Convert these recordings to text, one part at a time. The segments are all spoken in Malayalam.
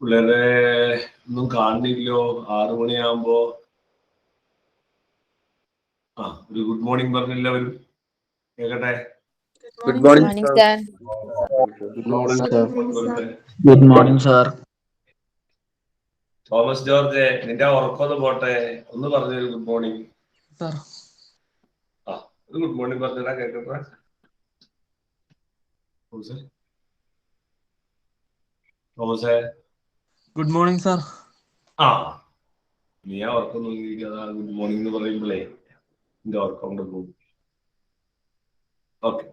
പിള്ളേരെ ഒന്നും കാണുന്നില്ലോ. 6 മണിയാകുമ്പോ ഒരു ഗുഡ് മോർണിംഗ് പറഞ്ഞെല്ലാവരും കേക്കട്ടെ. Good morning, sir. Good morning, sir. Good morning, sir. Thomas George, നിന്റെ ഉറക്കൊന്ന് പോട്ടെ, ഒന്ന് പറഞ്ഞു ഗുഡ് മോർണിംഗ്. Sir. ഒരു ഗുഡ് മോർണിംഗ് പറഞ്ഞാ കേക്കട്ടെ. തോമസേ, Good morning, sir. നീ ആ ഉറക്കം നോക്കിയിരിക്കാതെ ഗുഡ് മോർണിംഗ് എന്ന് പറയുമ്പോഴേ നിന്റെ ഉറക്കം കൊണ്ട് പോകും. ഓക്കെ,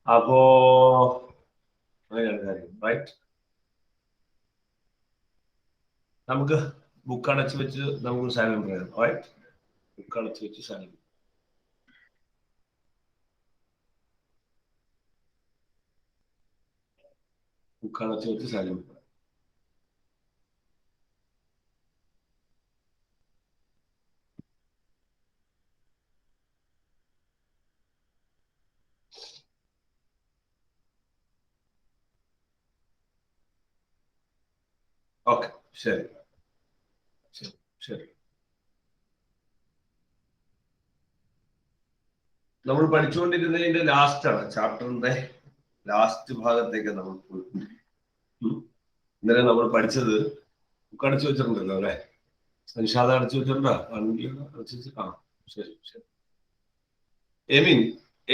അപ്പോ അങ്ങനെയാണ് കാര്യം, റൈറ്റ്? നമുക്ക് ബുക്ക് അടച്ചു വെച്ച് നമുക്ക് സാലം പറയാം, റൈറ്റ്? ബുക്ക് അടച്ചു വെച്ച് സാലം. ബുക്ക് അടച്ചു വെച്ച് സാലം. ഓക്കെ, ശരി ശരി ശരി. നമ്മൾ പഠിച്ചുകൊണ്ടിരുന്നതിന്റെ ലാസ്റ്റാണ്, ചാപ്റ്ററിന്റെ ലാസ്റ്റ് ഭാഗത്തേക്ക് നമ്മൾ പോയിക്കൊണ്ടിരിക്കും. ഇന്നലെ നമ്മൾ പഠിച്ചത് ബുക്ക് അടച്ചു വെച്ചിട്ടുണ്ടല്ലോ അല്ലെ? നിഷാദ അടച്ചു വെച്ചിട്ടുണ്ടോ? ശരി ശരി.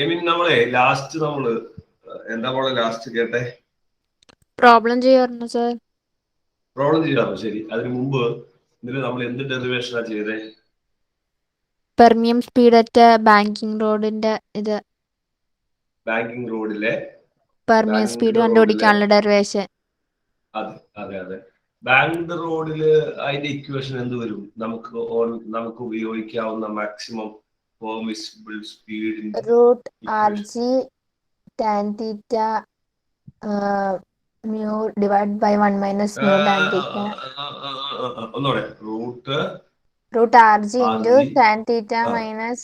എമിൻ നമ്മളെ ലാസ്റ്റ് നമ്മള് എന്താ പോലെ ലാസ്റ്റ് കേട്ടെ? പ്രോബ്ലം ചെയ്യാറുണ്ട് സർ. പ്രോബ്ലം ചെയ്യാറുണ്ട്, ശരി. അതിനു മുമ്പ് ഇന്നലെ നമ്മൾ എന്ത് ഡെറിവേഷനാ ചെയ്തേ? പെർമിയം സ്പീഡ് അറ്റ് ബാങ്കിങ് റോഡിന്റെ ഇത്, ബാങ്കിങ് റോഡിലെ പെർമിയം സ്പീഡ് കണ്ടുപിടിക്കാനുള്ള ഡെറിവേഷൻ. അതെ അതെ അതെ. ബാങ്ക് റോഡില് അതിന്റെ ഇക്വേഷൻ എന്ത് വരും? നമുക്ക് ഉപയോഗിക്കാവുന്ന മാക്സിമം പെർമിസിബിൾ സ്പീഡിന്റെ root RG tan theta mu divided by 1 minus mu tan theta. ഒന്നുകൂടെ. Root RG into tan theta minus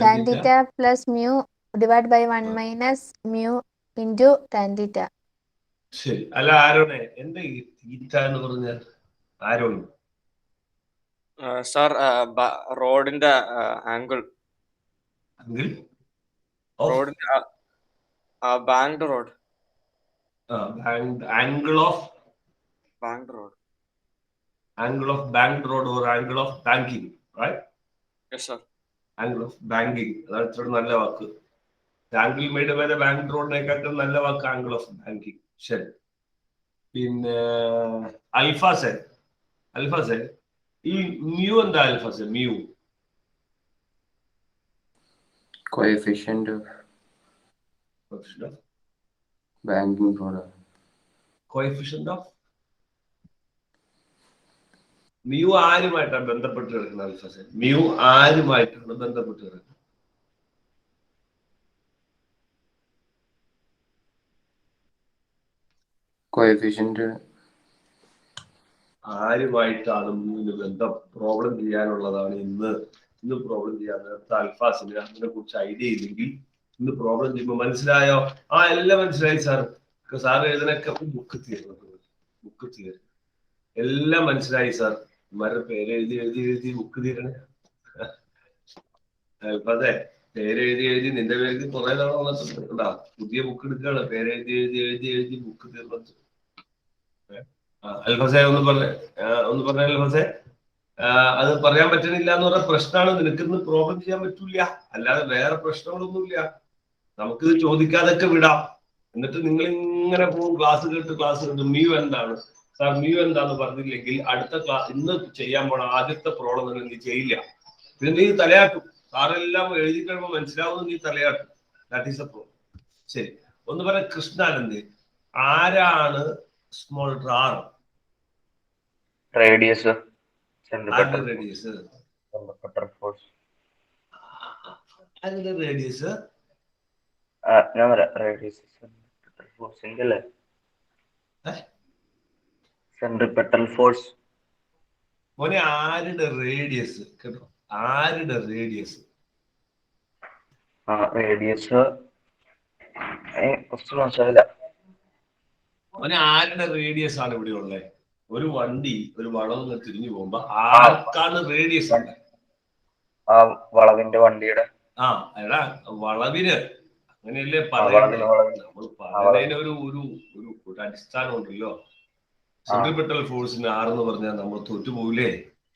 tan theta plus mu divided by 1 minus mu into tan theta. ശരി. അല്ല ആരോണെ, എന്താ ഈ തീറ്റ എന്ന് പറഞ്ഞാൽ? ആരോൺ sir, റോഡിന്റെ ആംഗിൾ, റോഡിന്റെ banked road, angle of banked road, angle of banked road or angle of banking, right? Yes sir. Angle of banking, അതാണ് ഇത്ര നല്ല വാക്ക്. Angle made by the bank റോഡിനെക്കാട്ടും നല്ല വാക്ക് ആംഗിൾ ഓഫ് ബാങ്കിങ്. ശരി. പിന്നെ അൽഫാസെ ഈ മ്യൂ എന്താ അൽഫാസെ? Mu coefficient of banking road. coefficient of mu ആരുമായിട്ടാണ് ബന്ധപ്പെട്ട് കിടക്കുന്നത് അൽഫാസെ? മ്യൂ ആരുമായിട്ടാണ് ബന്ധപ്പെട്ട് കിടക്കുന്നത്? കോഎഫിഷ്യന്റ് ആരുമായിട്ടാണ് മ്യൂവിന് ബന്ധം? പ്രോബ്ലം ചെയ്യാനുള്ളതാണ് ഇന്ന് പ്രോബ്ലം ചെയ്യാൻ നേരത്തെ അൽഫാസിന് അതിനെ കുറിച്ച് ഐഡിയ ഇല്ലെങ്കിൽ ഇന്ന് പ്രോബ്ലം ചെയ്യുമ്പോൾ മനസ്സിലായോ? എല്ലാം മനസ്സിലായി സാർ. സാർ എഴുതിനൊക്കെ ബുക്ക് തീർന്നു എല്ലാം മനസ്സിലായി സാർ. ഇമാരുടെ പേര് എഴുതി ബുക്ക് തീരണേ. അതെ, പേരെഴുതി നിന്റെ പേര് കുറെ തവണ വന്നിട്ടുണ്ടാ. പുതിയ ബുക്ക് എടുക്കുകയാണ്, പേരെഴുതി ബുക്ക് തീർന്നു. അൽഫസെ ഒന്ന് പറഞ്ഞ അൽഫസെ. അത് പറയാൻ പറ്റുന്നില്ല എന്ന് പറഞ്ഞ പ്രശ്നമാണ്. നിനക്കിന്ന് പ്രോബ്ലം ചെയ്യാൻ പറ്റൂല, അല്ലാതെ വേറെ പ്രശ്നങ്ങളൊന്നുമില്ല. നമുക്കിത് ചോദിക്കാതൊക്കെ വിടാം. എന്നിട്ട് നിങ്ങൾ ഇങ്ങനെ പോകും, ക്ലാസ് കേട്ട് മ്യൂ എന്താണ് സാർ, മ്യൂ എന്താന്ന് പറഞ്ഞില്ലെങ്കിൽ അടുത്ത ഇന്ന് ചെയ്യാൻ പോണ ആദ്യത്തെ പ്രോബ്ലം തന്നെ നീ ചെയ്യില്ല. പിന്നെ നീ തലയാട്ടും. സാറെല്ലാം എഴുതി കഴിയുമ്പോൾ മനസ്സിലാവുന്നത് നീ തലയാട്ടും. That is a problem. ശരി, ഒന്ന് പറയാം. കൃഷ്ണാനന്ദ്, ആരാണ് സ്മോൾ ആർ? റേഡിയസ്. റേഡിയസ് അതിന്റെ റേഡിയസ് സെൻട്രിപെറ്റൽ ഫോഴ്സ്. മോനെ, ആരുടെ റേഡിയസ് കേട്ടോ? ആരുടെ റേഡിയസ്? റേഡിയസ് കുറച്ച് മനസ്സിലായില്ല. അവന് ആരുടെ റേഡിയസ് ആണ് ഇവിടെ ഉള്ളത്? ഒരു വണ്ടി ഒരു വളവ് തിരിഞ്ഞു പോകുമ്പോ ആർക്കാണ് റേഡിയസ് ഉണ്ട്? ആ വളവിന്റെ വണ്ടിയുടെ ആ എടാ വളവിന് അങ്ങനെയല്ലേ പറയുന്നത്. നമ്മൾ പറയുന്നതിന് ഒരു അടിസ്ഥാനം ഉണ്ടല്ലോ. സെൻട്രിപെറ്റൽ ഫോഴ്സിന് 6 എന്ന് പറഞ്ഞാൽ നമ്മൾ തോറ്റുപോകില്ലേ?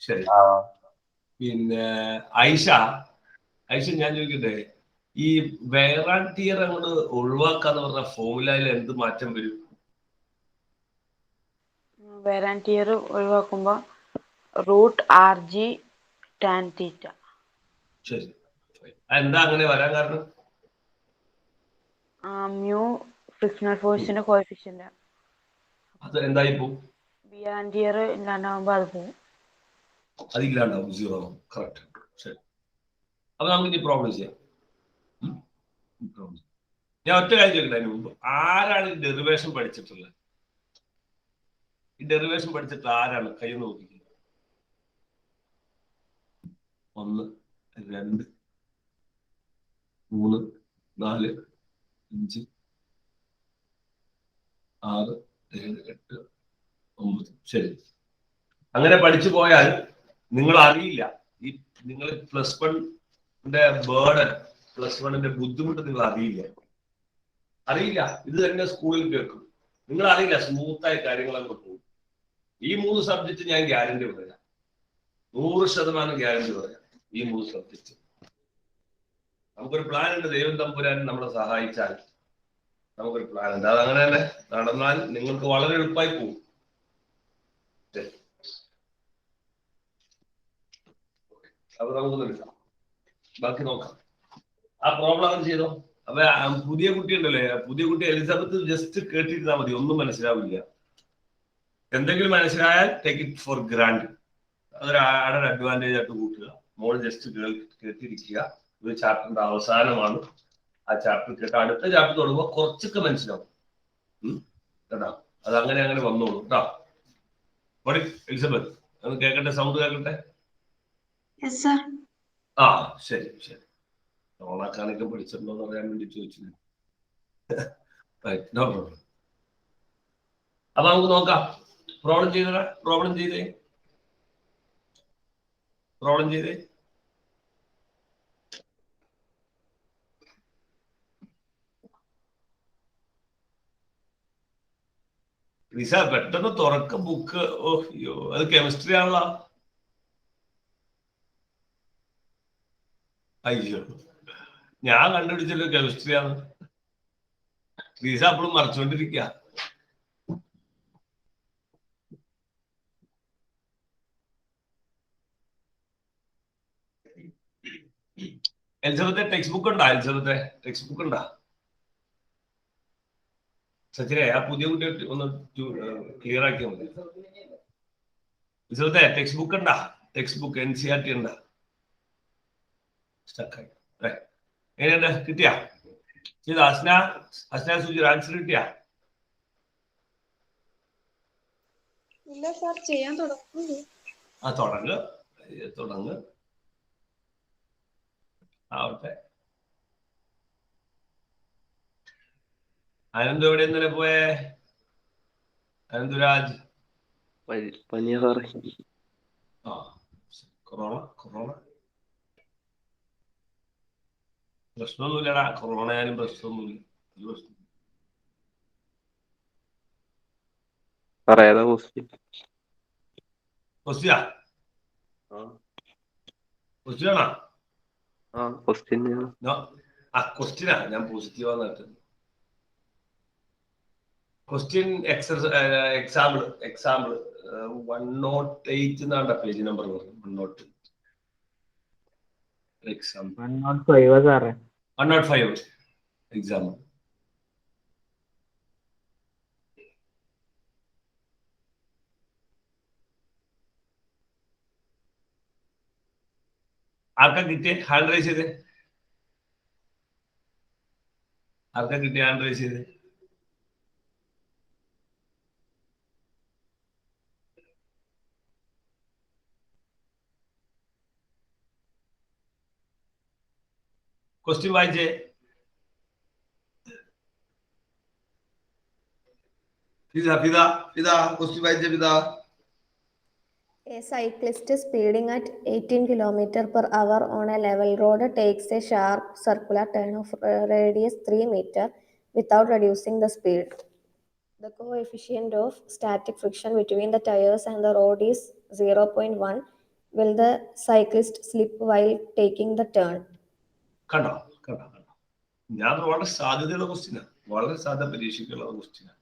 ശരി. പിന്നെ ഐഷ ഞാൻ ചോദിക്കട്ടെ, ഈ വെയർ ആൻഡ് ടിയർ അങ്ങോട്ട് ഒഴിവാക്കാന്ന് പറഞ്ഞ ഫോർമുലയിൽ എന്ത് മാറ്റം വരും? വെയർ ആൻഡ് ടിയർ ഒഴിവാക്കുമ്പോ √RG tan θ. ശരി. എന്താ അങ്ങനെ വരാൻ കാരണം? മ്യൂ ഫ്രിക്ഷണൽ ഫോഴ്സിന്റെ കോഎഫിഷ്യന്റ്. അത് എന്തായി പോകും? വെയർ ആൻഡ് ടിയർ ഇല്ലാണ്ടാവുമ്പോ അത് പോകും. അതില്ലാണ്ടാവും, 0 ആവും. കറക്റ്റ്. ശരി. അപ്പൊ നമുക്ക് ഇനി പ്രോബ്ലം ചെയ്യാം. ഞാൻ ഒറ്റ കാര്യം ചോദിക്കട്ടെ അതിന് മുമ്പ്. ആരാണ് ഈ ഡെറിവേഷൻ പഠിച്ചിട്ടുള്ളത്? ഈ ഡെറിവേഷൻ പഠിച്ചിട്ട് ആരാണ്? കൈ നോക്കിക്കുന്നത്. 1 2 3 4 5 6 7 8 9. ശരി. അങ്ങനെ പഠിച്ചു പോയാൽ നിങ്ങൾ അറിയില്ല, ഈ നിങ്ങൾ +1ന്റെ ബേർഡൻ, +1ന്റെ ബുദ്ധിമുട്ട് നിങ്ങൾ അറിയില്ല. ഇത് തന്നെ സ്കൂളിൽ കേൾക്കും. നിങ്ങൾ അറിയില്ല, സ്മൂത്തായി കാര്യങ്ങളൊക്കെ പോകും. ഈ 3 സബ്ജക്റ്റ് ഞാൻ ഗ്യാരണ്ടി പറയാം, 100% ഗ്യാരണ്ടി പറയാം. ഈ 3 സബ്ജക്റ്റ് നമുക്കൊരു പ്ലാൻ ഉണ്ട്. ദൈവം തമ്പുരാൻ നമ്മളെ സഹായിച്ചാൽ നമുക്കൊരു പ്ലാൻ ഉണ്ട്. അതങ്ങനെ തന്നെ നടന്നാൽ നിങ്ങൾക്ക് വളരെ എളുപ്പമായി പോകും. അപ്പൊ നമുക്കൊന്ന് എടുക്കാം, ബാക്കി നോക്കാം. ആ പ്രോബ്ലം അങ്ങനെ ചെയ്തോ. അപ്പൊ പുതിയ കുട്ടി ഉണ്ടല്ലേ, പുതിയ കുട്ടി എലിസബത്ത് ജസ്റ്റ് കേട്ടിരുന്നാൽ മതി, ഒന്നും മനസ്സിലാവില്ല. എന്തെങ്കിലും മനസ്സിലായാൽ ടേക്ക് ഇറ്റ് ഫോർ ഗ്രാൻഡ്. അതൊരു ആടൊരു അഡ്വാൻറ്റേജ് ആയിട്ട് കൂട്ടുക. മോൾ ജസ്റ്റ് കേട്ടിരിക്കുക. ഒരു ചാപ്റ്ററിന്റെ അവസാനമാണ്. ആ ചാപ്റ്റർ കേട്ടോ, അടുത്ത ചാപ്റ്റർ തുടങ്ങുമ്പോൾ കുറച്ചൊക്കെ മനസ്സിലാവും കേട്ടോ. അത് അങ്ങനെ വന്നോളൂ കേട്ടോ. എലിസബത്ത് ഒന്ന് കേൾക്കട്ടെ, സൗണ്ട് കേൾക്കട്ടെ. ആ ശരി. ഓണാക്കാനൊക്കെ പഠിച്ചിട്ടുണ്ടോ എന്ന് പറയാൻ വേണ്ടി ചോദിച്ചു. No problem. അപ്പൊ നമുക്ക് നോക്കാം. പ്രോബ്ലം ചെയ്തേ. റിസ പെട്ടെന്ന് തുറക്ക ബുക്ക്. ഓഹ്യോ, അത് കെമിസ്ട്രി ആണല്ലോ. അയ്യോ, ഞാൻ കണ്ടുപിടിച്ചല്ലോ കെമിസ്ട്രി ആണ്. റിസ അപ്പോഴും മറച്ചുകൊണ്ടിരിക്കുക. എലിസബത്തെ ടെക്സ്റ്റ് ബുക്ക് ഉണ്ടാ? സച്ചിനെ ആ പുതിയ കുട്ടി ഒന്ന് ക്ലിയർ ആക്കിയാൽ മതി. എലിസബത്തെ ടെക്സ്റ്റ് ബുക്ക് NCERT ഉണ്ടാ? സ്റ്റക്കായി. എങ്ങനെയുണ്ട്? കിട്ടിയാ? ചെയ്ത അസ്ന സുജി ആൻസർ കിട്ടിയാ? ഇല്ല സാർ, ചെയ്യാൻ തുടങ്ങുന്നു. ആ തുടങ്ങ് ആവട്ടെ. അനന്തു എവിടെ ഇന്നലെ പോയേ? അനന്തുരാജ് പനിയ സാറേ. കൊറോണ പ്രശ്നമൊന്നുമില്ലടാ. കൊറോണ ആയാലും പ്രശ്നമൊന്നുമില്ല. ക്വസ്റ്റ്യനാ ഞാൻ പോസിറ്റീവാന്ന് കേട്ടത്. ക്വസ്റ്റ്യൻ എക്സാമ്പിൾ 108 എന്നാണ്ട പേജ് നമ്പർ പറഞ്ഞു. 108 എക്സാമ്പിൾ 105 എക്സാമ്പിൾ. ആർക്കാ കിട്ടിയ ഹാൻഡ് റൈസ് ചെയ്തേ? ക്വസ്റ്റ്യൻ വായിച്ചേ. ക്വസ്റ്റ്യൻ വായിച്ച പിതാ. A cyclist speeding at 18 km per hour on a level road takes a sharp circular turn of radius 3 meter without reducing the speed. The coefficient of static friction between the tires and the road is 0.1. Will the cyclist slip while taking the turn? കണ്ടോ കണ്ടോ കണ്ടോ, ഞാൻ വളരെ സാധ്യതയുള്ള ക്വസ്റ്റ്യനാണ്, വളരെ സാധ്യത പരീക്ഷിക്കാനുള്ള ക്വസ്റ്റ്യനാണ്.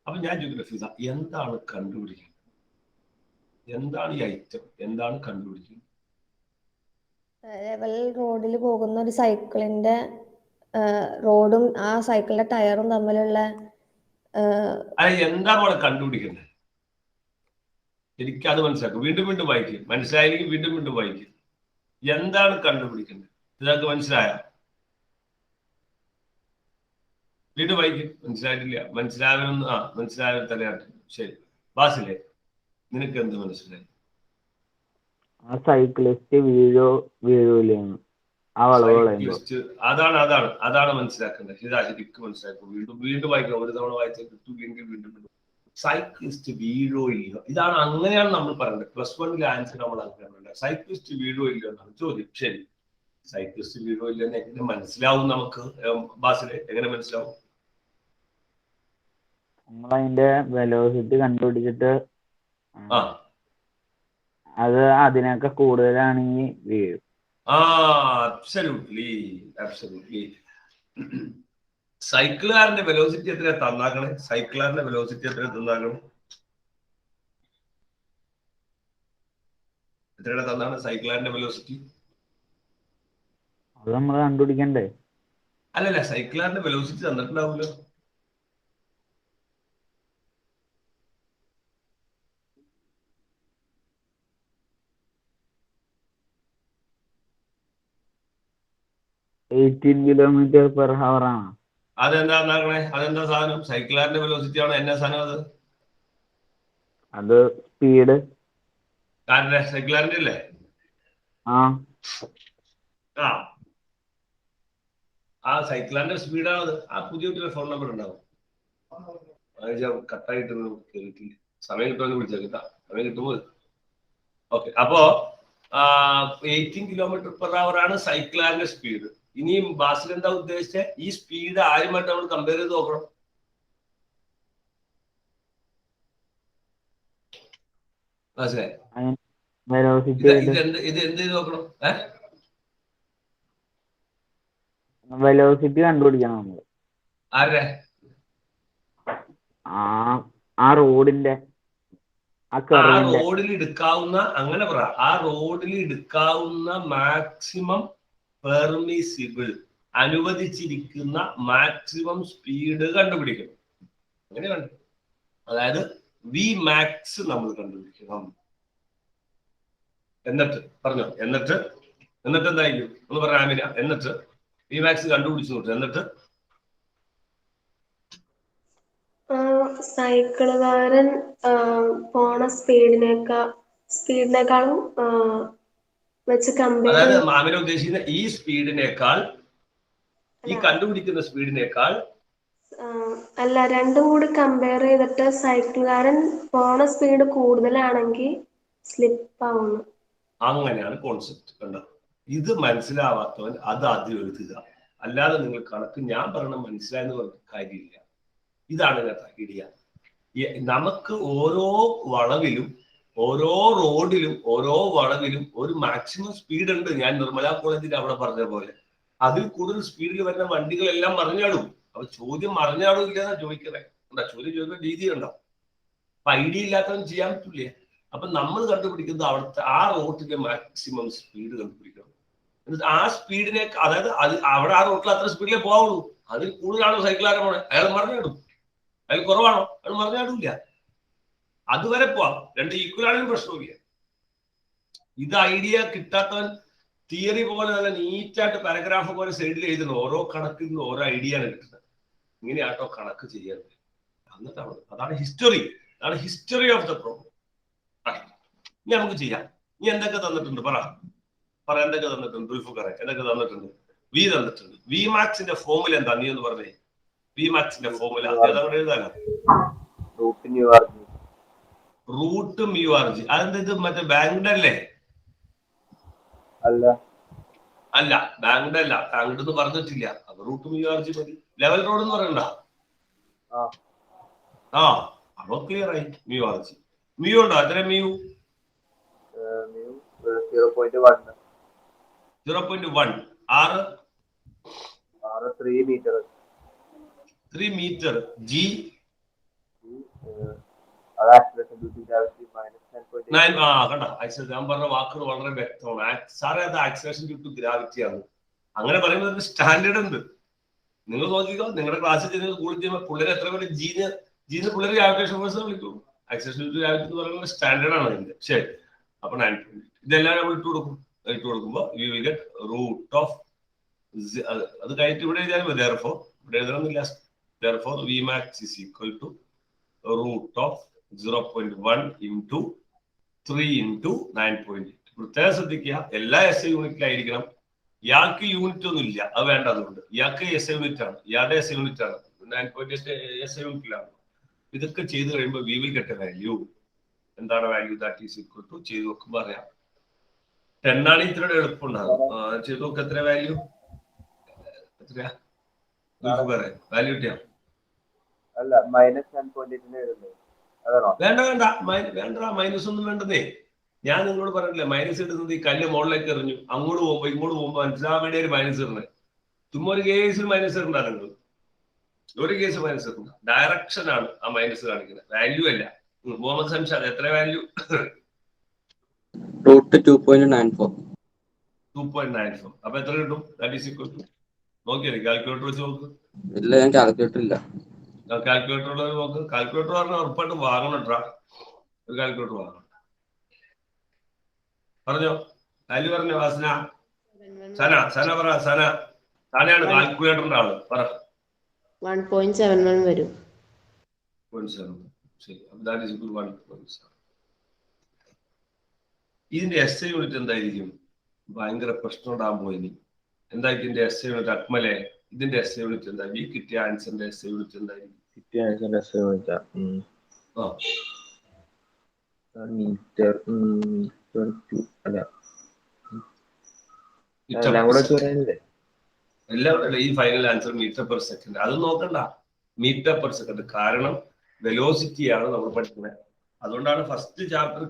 അപ്പൊ ഞാൻ ചോദിക്കുന്ന എന്താണ് കണ്ടുപിടിക്കുന്നത്? എന്താണ് ഈ ഐറ്റം? എന്താണ് കണ്ടുപിടിക്കുന്നത്? ലെവൽ റോഡിൽ പോകുന്ന ഒരു സൈക്കിളിന്റെ റോഡും ആ സൈക്കിളിന്റെ ടയറും തമ്മിലുള്ള എന്താ പോലെ കണ്ടുപിടിക്കുന്നത്? എനിക്കത് മനസ്സിലാക്കും. വീണ്ടും വീണ്ടും വായിക്കും. മനസ്സിലായെങ്കിൽ വീണ്ടും വീണ്ടും വായിക്കും. എന്താണ് കണ്ടുപിടിക്കുന്നത്? ഇതൊക്കെ മനസ്സിലായ? വീണ്ടും വായിക്കും. മനസ്സിലായിട്ടില്ല? മനസ്സിലാവുന്ന മനസ്സിലായ തലയാട്ട്. ശരി, ബാസിലെ നിനക്ക് എന്ത് മനസ്സിലായി? ആ സൈക്ലിസ്റ്റ് വീഴൂലെന്ന് ആ വളവ്. അതാണ് മനസ്സിലാക്കേണ്ടത്. ഇതാ ശരിക്കും മനസ്സിലാക്കും. വീണ്ടും വീണ്ടും വായിക്കണം. ഒരു തവണ വായിച്ചാൽ കിട്ടുമെങ്കിൽ വീണ്ടും വീണ്ടും. സൈക്ലിസ്റ്റ് വീഴോ ഇല്ലയോ, ഇതാണ്, അങ്ങനെയാണ് നമ്മൾ പറയേണ്ടത്. +1 ആൻസർ നമ്മൾ അങ്ങനെ. സൈക്ലിസ്റ്റ് വീഴോ ഇല്ലയോ എന്നാണ് ചോദ്യം. ശരി, സൈക്ലിസ്റ്റ് വീഴോ ഇല്ലെന്ന് എങ്ങനെ മനസ്സിലാവും നമുക്ക്? ബാസിലെ എങ്ങനെ മനസ്സിലാവും? നമ്മളതിന്റെ വെലോസിറ്റി കണ്ടുപിടിച്ചിട്ട് അത് അതിനൊക്കെ കൂടുതലാണെങ്കിൽ വീഴും. അബ്സല്യൂട്ട്ലി. സൈക്കിളുകാരന്റെ വെലോസിറ്റി എത്ര തന്നാക്കണേ? സൈക്കിളുകാരന്റെ വെലോസിറ്റി എത്ര തന്നാക്കണേ? എത്രയുടെ തന്നാണ് സൈക്കിളുകാരന്റെ വെലോസിറ്റി? അത് നമ്മൾ കണ്ടുപിടിക്കണ്ടേ? അല്ലല്ല, സൈക്കിളുകാരന്റെ വെലോസിറ്റി തന്നിട്ടുണ്ടാവൂലോ. km/h ആണ്. അതെന്താ അതെന്താ സാധനം? സൈക്കിളുകാരന്റെ വെലോസിറ്റി ആണ്. എന്നാ സാധനം അത് സ്പീഡ്. സൈക്കിളുകാരന്റെ അല്ലേ? ആ സൈക്കിളുകാരന്റെ സ്പീഡാണത്. ആ പുതിയ ഫോൺ നമ്പർ ഉണ്ടാവും. കട്ടായിട്ട് കേട്ടില്ല. സമയം കിട്ടുമെന്ന് വിളിച്ചാൽ കിട്ടാം. സമയം കിട്ടുമ്പോൾ. ഓക്കെ, അപ്പോ 18 km/h ആണ് സൈക്കിളുകാരന്റെ സ്പീഡ്. ഇനിയും ബാസിൽ എന്താ ഉദ്ദേശിച്ചത്? ഈ സ്പീഡ് ആരുമായിട്ട് നമ്മൾ കമ്പയർ ചെയ്ത് നോക്കണം. മനസ്സിലായി? ഇത് എന്ത് ചെയ്ത് നോക്കണം? വെലോസിറ്റി കണ്ടുപിടിക്കണം നമ്മൾ. ആരുടെ? ആ റോഡിന്റെ റോഡിൽ എടുക്കാവുന്ന, അങ്ങനെ പറ, ആ റോഡിൽ എടുക്കാവുന്ന മാക്സിമം പെർമിസിബിൾ, അനുവദിച്ചിരിക്കുന്ന മാക്സിമം സ്പീഡ് കണ്ടുപിടിക്കണം. അങ്ങനെ കണ്ടു. അതായത് വി മാക്സ് നമ്മൾ കണ്ടുപിടിക്കണം. എന്നിട്ട് പറഞ്ഞോ, എന്നിട്ട് എന്തായാലും ഒന്ന് പറഞ്ഞ ആമിന. എന്നിട്ട് വി മാക്സ് കണ്ടുപിടിച്ചു നോട്ട്. എന്നിട്ട് സൈക്കിളുകാരൻ പോണ സ്പീഡിനേക്കാളും വെച്ച് കമ്പയർ, അതായത് ആമിന ഉദ്ദേശിക്കുന്ന ഈ സ്പീഡിനേക്കാൾ, ഈ കണ്ടുപിടിക്കുന്ന സ്പീഡിനേക്കാൾ അല്ല, രണ്ടും കൂടി കമ്പയർ ചെയ്തിട്ട് സൈക്കിളുകാരൻ പോണ സ്പീഡ് കൂടുതലാണെങ്കിൽ സ്ലിപ്പ് ആവുന്നു. അങ്ങനെയാണ് കോൺസെപ്റ്റ്. കണ്ടോ? ഇത് മനസ്സിലാവാത്തവൻ അത് ആദ്യം എഴുതുക. അല്ലാതെ നിങ്ങൾ കണക്ക് ഞാൻ പറയണം മനസ്സിലായെന്ന് പറഞ്ഞ കാര്യമില്ല. ഇതാണ് ഐഡിയ. നമുക്ക് ഓരോ വളവിലും, ഓരോ റോഡിലും, ഓരോ വളവിലും ഒരു മാക്സിമം സ്പീഡ് ഉണ്ട്. ഞാൻ നിർമ്മല കോളേജിൽ അവിടെ പറഞ്ഞ പോലെ അതിൽ കൂടുതൽ സ്പീഡിൽ വരുന്ന വണ്ടികളെല്ലാം മറിഞ്ഞാടും. അപ്പൊ ചോദ്യം മറിഞ്ഞാടും ഇല്ലെന്നാ ചോദിക്കണേ. എന്താ ചോദ്യം ചോദിക്കുന്ന രീതി ഉണ്ടോ? അപ്പൊ ഐഡിയ ഇല്ലാത്തവൻ ചെയ്യാൻ പറ്റില്ലേ? അപ്പൊ നമ്മൾ കണ്ടുപിടിക്കുന്നത് അവിടുത്തെ ആ റോഡിന്റെ മാക്സിമം സ്പീഡ് കണ്ടുപിടിക്കണം. എന്നിട്ട് ആ സ്പീഡിനെ, അതായത് അവിടെ ആ റോഡിൽ അത്ര സ്പീഡിലേ പോവുള്ളൂ. അതിൽ കൂടുതലാണോ സൈക്കിളുകാരൻ പോണേ? അയാൾ മറിഞ്ഞാടും. അയാൾ കുറവാണോ? അയാൾ മറിഞ്ഞാടില്ല. അതുവരെ പോവാം. രണ്ട് ഈക്വൽ ആണെങ്കിലും പ്രശ്നമില്ല. ഇത് ഐഡിയ കിട്ടാത്തവൻ തിയറി പോലെ നല്ല നീറ്റായിട്ട് പാരഗ്രാഫ് പോലെ സൈഡിൽ എഴുതുന്നു. ഓരോ കണക്കിൽ നിന്ന് ഓരോ ഐഡിയ ആണ് കിട്ടുന്നത്. ഇങ്ങനെയാട്ടോ കണക്ക് ചെയ്യാൻ. എന്നിട്ടാണ് അതാണ് ഹിസ്റ്ററി. അതാണ് ഹിസ്റ്ററി ഓഫ് ദ പ്രോബ്ലം. ഇനി നമുക്ക് ചെയ്യാം. ഇനി എന്തൊക്കെ തന്നിട്ടുണ്ട് പറ എന്തൊക്കെ തന്നിട്ടുണ്ട്? ദുൽഫുഖറെ എന്തൊക്കെ തന്നിട്ടുണ്ട്? വി തന്നിട്ടുണ്ട്. വി മാക്സിന്റെ ഫോർമുല എന്താ? നീ ഒന്ന് പറഞ്ഞേ. വി മാക്സിന്റെ ഫോർമുല ഏതാ? എഴുതാനോ? Root New York. Root mu R G. അതെന്താ ഇത് മറ്റേ ബാങ്ക്ഡ് അല്ലേ? അല്ല. അല്ല, ബാങ്ക്ഡ് അല്ല. ബാങ്ക്ഡ് എന്ന് പറഞ്ഞിട്ടില്ല. അപ്പൊ റൂട്ട് മ്യൂ ആർ ജി മതി. ലെവൽ റോഡ് എന്ന് പറയണ്ട. ആ അപ്പൊ ക്ലിയർ ആയി. Mu R G. മ്യൂ ഉണ്ടോ? എത്ര മ്യൂ? 0.1. 0.1. ആറ് 3 മീറ്റർ. 3 മീറ്റർ. ജി അത് ആക്സിലറേഷൻ ഡ്യൂ ടു ഗ്രാവിറ്റി -10.8. കണ്ട ഞാൻ പറഞ്ഞ വാക്കുകൾ വളരെ വ്യക്തമാണ്. സാറേ അത് ആക്സിലറേഷൻ ഡ്യൂ ടു ഗ്രാവിറ്റി ആണ്. അങ്ങനെ പറയുമ്പോൾ ഒരു സ്റ്റാൻഡേർഡ് ഉണ്ട്. നിങ്ങൾ നോക്കിക്കോ, നിങ്ങളുടെ ക്ലാസ്സിൽ ചെയ്യുന്ന സ്കൂളിൽ ചെയ്യുമ്പോൾ പിള്ളേർ എത്ര പേര് ജീന് പിള്ളേർ ഗ്രാവിറ്റേഷൻ ഫോഴ്സ് വിളിക്കും. ആക്സിലറേഷൻ ഡ്യൂ ടു ഗ്രാവിറ്റി എന്ന് പറയുന്നത് സ്റ്റാൻഡേർഡ് ആണ് അതിന്റെ. ശരി, അപ്പൊ 9.8 ഇതെല്ലാം നമ്മൾ ഇട്ട് കൊടുക്കുമ്പോൾ you will get root of. അത് കഴിഞ്ഞിട്ട് ഇവിടെ എഴുതിയാൽ മതി. therefore ഇവിടെ എഴുതണമെന്നില്ല. therefore Vmax is equal to root of 0.1 into 3 into 9.8. പ്രത്യേകം ശ്രദ്ധിക്കുക, എല്ലാ എസ് ഐ യൂണിറ്റിലായിരിക്കണം. ഇയാൾക്ക് യൂണിറ്റ് ഒന്നും ഇല്ല, അത് വേണ്ട. അതുകൊണ്ട് ഇയാൾക്ക് എസ് ഐ യൂണിറ്റ് ആണ്, ഇയാളുടെ എസ് ഐ യൂണിറ്റ് ആണ്. 9.8 എസ് ഐ യൂണിറ്റിലാണ്. ഇതൊക്കെ ചെയ്ത് കഴിയുമ്പോൾ we will get a value. എന്താണ് value? That is equal to ചെയ്ത് നോക്കുമ്പോൾ അറിയാം. 10 ആണ് ഇത്രയുടെ എളുപ്പമുണ്ടാകും. ചെയ്ത് നോക്ക് എത്ര വാല്യൂ? എത്രയാ വാല്യൂ കിട്ടിയാ? അല്ല, -10.8 എഴുതുന്നത്. വേണ്ട മൈനസ് ഒന്നും വേണ്ടതേ. ഞാൻ നിങ്ങളോട് പറഞ്ഞില്ല, മൈനസ് ഇടുന്നത് ഈ കല്ല് മുകളിലേക്ക് എറിഞ്ഞു, അങ്ങോട്ട് പോകുമ്പോ ഇങ്ങോട്ട് പോകുമ്പോ മനസ്സിലാവാൻ വേണ്ടി ഒരു മൈനസ് ഇടുന്നത്. ചുമ്മാ ഒരു കേസിൽ മൈനസ് ഇടണ്ട. നിങ്ങൾ ഒരു കേസ് മൈനസ് ഇടണ്ട. ഡയറക്ഷൻ ആണ് ആ മൈനസ് കാണിക്കുന്നത്, വാല്യൂ അല്ല. മുഹമ്മദ് സംഷാദ് എത്ര വാല്യൂ? √2.94. അപ്പൊ എത്ര കിട്ടും? ദാറ്റ് ഈസ് ഈക്വൽ ടു നോക്കിയല്ലേ, കാൽക്കുലേറ്റർ വെച്ച് നോക്ക്. ഇല്ല, ഞാൻ കാൽക്കുലേറ്റർ ഇല്ല. കാൽക്കുലേറ്റർ ഉള്ളത് നോക്ക്. കാൽക്കുലേറ്റർ പറഞ്ഞാൽ ഉറപ്പായിട്ട് വാങ്ങണം. ഒരു കാൽക്കുലേറ്റർ വാങ്ങണം. പറഞ്ഞോ, വാല്യൂ പറഞ്ഞോ. വാസന സന പറ. സനയാണ് കാൽക്കുലേറ്ററിന്റെ ആള്. പറ. 1.71 വരും. 0.7. ശരി, ദാറ്റ് ഈസ് ഈക്വൽ 1.7. ഇതിന്റെ എസ് ഐ യൂണിറ്റ് എന്തായിരിക്കും? ഭയങ്കര പ്രശ്നം ഉണ്ടാകാൻ പോയി. എന്തായിരിക്കും ഇതിന്റെ എസ് ഐ യൂണിറ്റ്? അക്മലെ, ഇതിന്റെ എസ് ഐ യൂണിറ്റ് എന്താ? ഈ കിട്ടിയ ആൻസറിന്റെ എസ് ഐ യൂണിറ്റ് എന്തായിരിക്കും? മീറ്റർ. എല്ലാം ഈ final answer metre per second. അത് നോക്കണ്ട, മീറ്റർ പെർ സെക്കൻഡ്. കാരണം വെലോസിറ്റിയാണ് നമ്മൾ പഠിക്കുന്നത്. അതുകൊണ്ടാണ് ഫസ്റ്റ് ചാപ്റ്റർ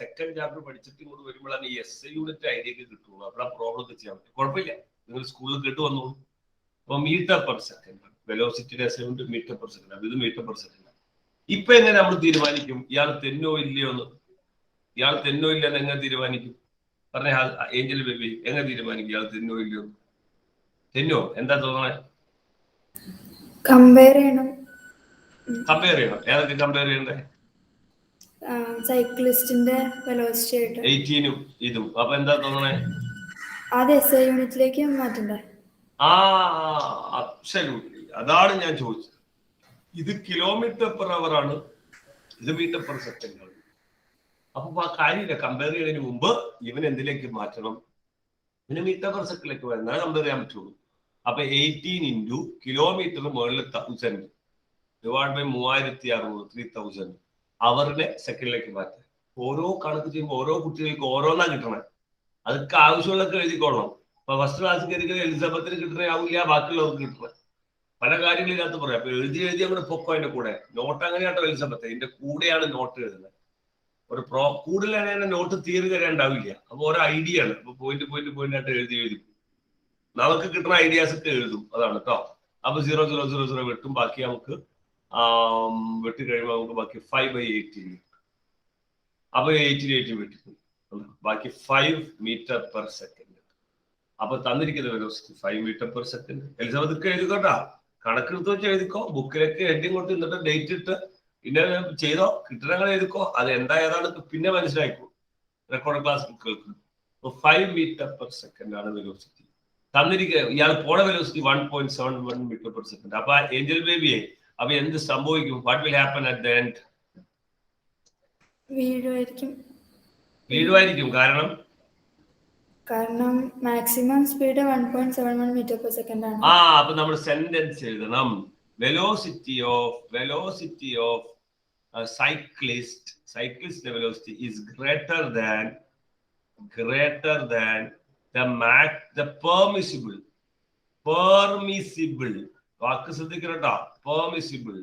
സെക്കൻഡ് ചാപ്റ്റർ പഠിച്ചിട്ട് ഇങ്ങോട്ട് വരുമ്പോഴാണ് ഈ എസ് ഐ യൂണിറ്റ് ഐഡിയക്ക് കിട്ടുള്ളൂ. അവിടെ പ്രോബ്ലം ഒക്കെ ചെയ്യാൻ പറ്റും. കുഴപ്പമില്ല, നിങ്ങൾ സ്കൂളിൽ കേട്ട് വന്നോളൂ. അപ്പൊ മീറ്റർ പെർ സെക്കൻഡ് വെലോസിറ്റിയുടെ S I unit metre per second. ഇത് മീറ്റർ പെർ സെക്കൻഡ്. ഇപ്പൊ എങ്ങനെ നമ്മൾ തീരുമാനിക്കും ഇയാൾ തെന്നോ ഇല്ലയോ എന്ന്? ഇയാൾ തെന്നോ ഇല്ലെന്ന് എങ്ങനെ തീരുമാനിക്കും? പറഞ്ഞ ഏഞ്ചൽ ബേബി, എങ്ങനെ തീരുമാനിക്കും ഇയാൾ തെന്നോ ഇല്ലയോ? തെന്നോ? എന്താ തോന്നണേ? കമ്പയർ ചെയ്യണം. ഏതൊക്കെ കമ്പയർ ചെയ്യണ്ടേ? സൈക്ലിസ്റ്റിന്റെ വെലോസിറ്റി ആയിട്ട് 18ഉം ഇതും. അപ്പൊ എന്താ തോന്നണേ? അത് എസ് ഐ യൂണിറ്റിലേക്ക് മാറ്റണ്ടേ? അബ്സല്യൂട്ട്ലി. അതാണ് ഞാൻ ചോദിച്ചത്. ഇത് കിലോമീറ്റർ പെർ അവർ ആണ്, ഇത് മീറ്റർ പെർ സെക്കൻഡ് ആണ്. അപ്പൊ ആ കാര്യമില്ല. കമ്പയർ ചെയ്യുന്നതിന് മുമ്പ് ഇവൻ എന്തിലേക്ക് മാറ്റണം? ഇവന് മീറ്റർ പെർ സെക്കൻഡിലേക്ക് വരുന്നതാണ് കമ്പയർ ചെയ്യാൻ പറ്റുള്ളൂ. അപ്പൊ 18 ഇൻറ്റു കിലോമീറ്റർ മുകളിൽ 1000 ഡിവൈഡ് ബൈ 3600 3000 അവറിനെ സെക്കൻഡിലേക്ക് മാറ്റാം. ഓരോ കണക്ക് ചെയ്യുമ്പോൾ ഓരോ കുട്ടികൾക്ക് ഓരോന്നാ കിട്ടണേ. അതൊക്കെ ആവശ്യമുള്ളതൊക്കെ എഴുതിക്കൊള്ളണം. അപ്പൊ ഫസ്റ്റ് ക്ലാസ് കയറി എലിസബത്തിന് കിട്ടണേ ആവില്ല, ബാക്കിയുള്ളവർക്ക് കിട്ടണേ. പല കാര്യങ്ങളില്ലാത്ത പറയാം. അപ്പൊ എഴുതി അങ്ങോട്ട് പൊക്കോ. അതിന്റെ കൂടെ നോട്ട് അങ്ങനെയാട്ടോ എലിസബത്ത്, ഇതിന്റെ കൂടെയാണ് നോട്ട് എഴുതുന്നത്. ഒരു കൂടുതലാണ് നോട്ട് തീരെ തരാണ്ടാവില്ല. അപ്പൊ ഓരോ ഐഡിയ ആണ്. അപ്പൊ പോയിന്റ് ആയിട്ട് എഴുതി നമുക്ക് കിട്ടുന്ന ഐഡിയാസ് ഒക്കെ എഴുതും. അതാണ് കേട്ടോ. അപ്പൊ 0.000 വെട്ടും. ബാക്കി നമുക്ക് വെട്ടി കഴിയുമ്പോൾ നമുക്ക് ബാക്കി 5/18. അപ്പൊ 18 വെട്ടിക്കും. ബാക്കി 5 മീറ്റർ പെർ സെക്കൻഡ്. അപ്പൊ തന്നിരിക്കുന്ന velocity 5 metre per second. Elizabeth എഴുതിക്കോട്ടാ, കണക്കെടുത്ത് വെച്ച് എഴുതിക്കോ. ബുക്കിലേക്ക് ഹെഡിങ് കൊണ്ട് എന്നിട്ട് ഡേറ്റ് ഇട്ട് പിന്നെ ചെയ്തോ, കിട്ടണങ്ങൾ എഴുതിക്കോ. അത് എന്താ ഏതാണ് പിന്നെ മനസ്സിലാക്കോ. റെക്കോർഡ് ക്ലാസ് ബുക്കുകൾക്ക് 5 മീറ്റർ പെർ സെക്കൻഡ് ആണ് വെലോസിറ്റി തന്നിരിക്കുക. ഇയാൾ പോണ വെലോസിറ്റി 1.71 മീറ്റർ പെർ സെക്കൻഡ്. അപ്പൊ ഏഞ്ചൽ ബേബിയെ അപ്പൊ എന്ത് സംഭവിക്കും? What will happen at the end? വീഴുമായിരിക്കും. കാരണം maximum speed 1.71 metre per second ആണ്. അപ്പൊ നമ്മൾ സെന്റൻസ് എഴുതണം. Velocity of cyclist velocity is greater than the permissible വാക്ക് ശ്രദ്ധിക്കണം കേട്ടോ, പെർമിസിബിൾ.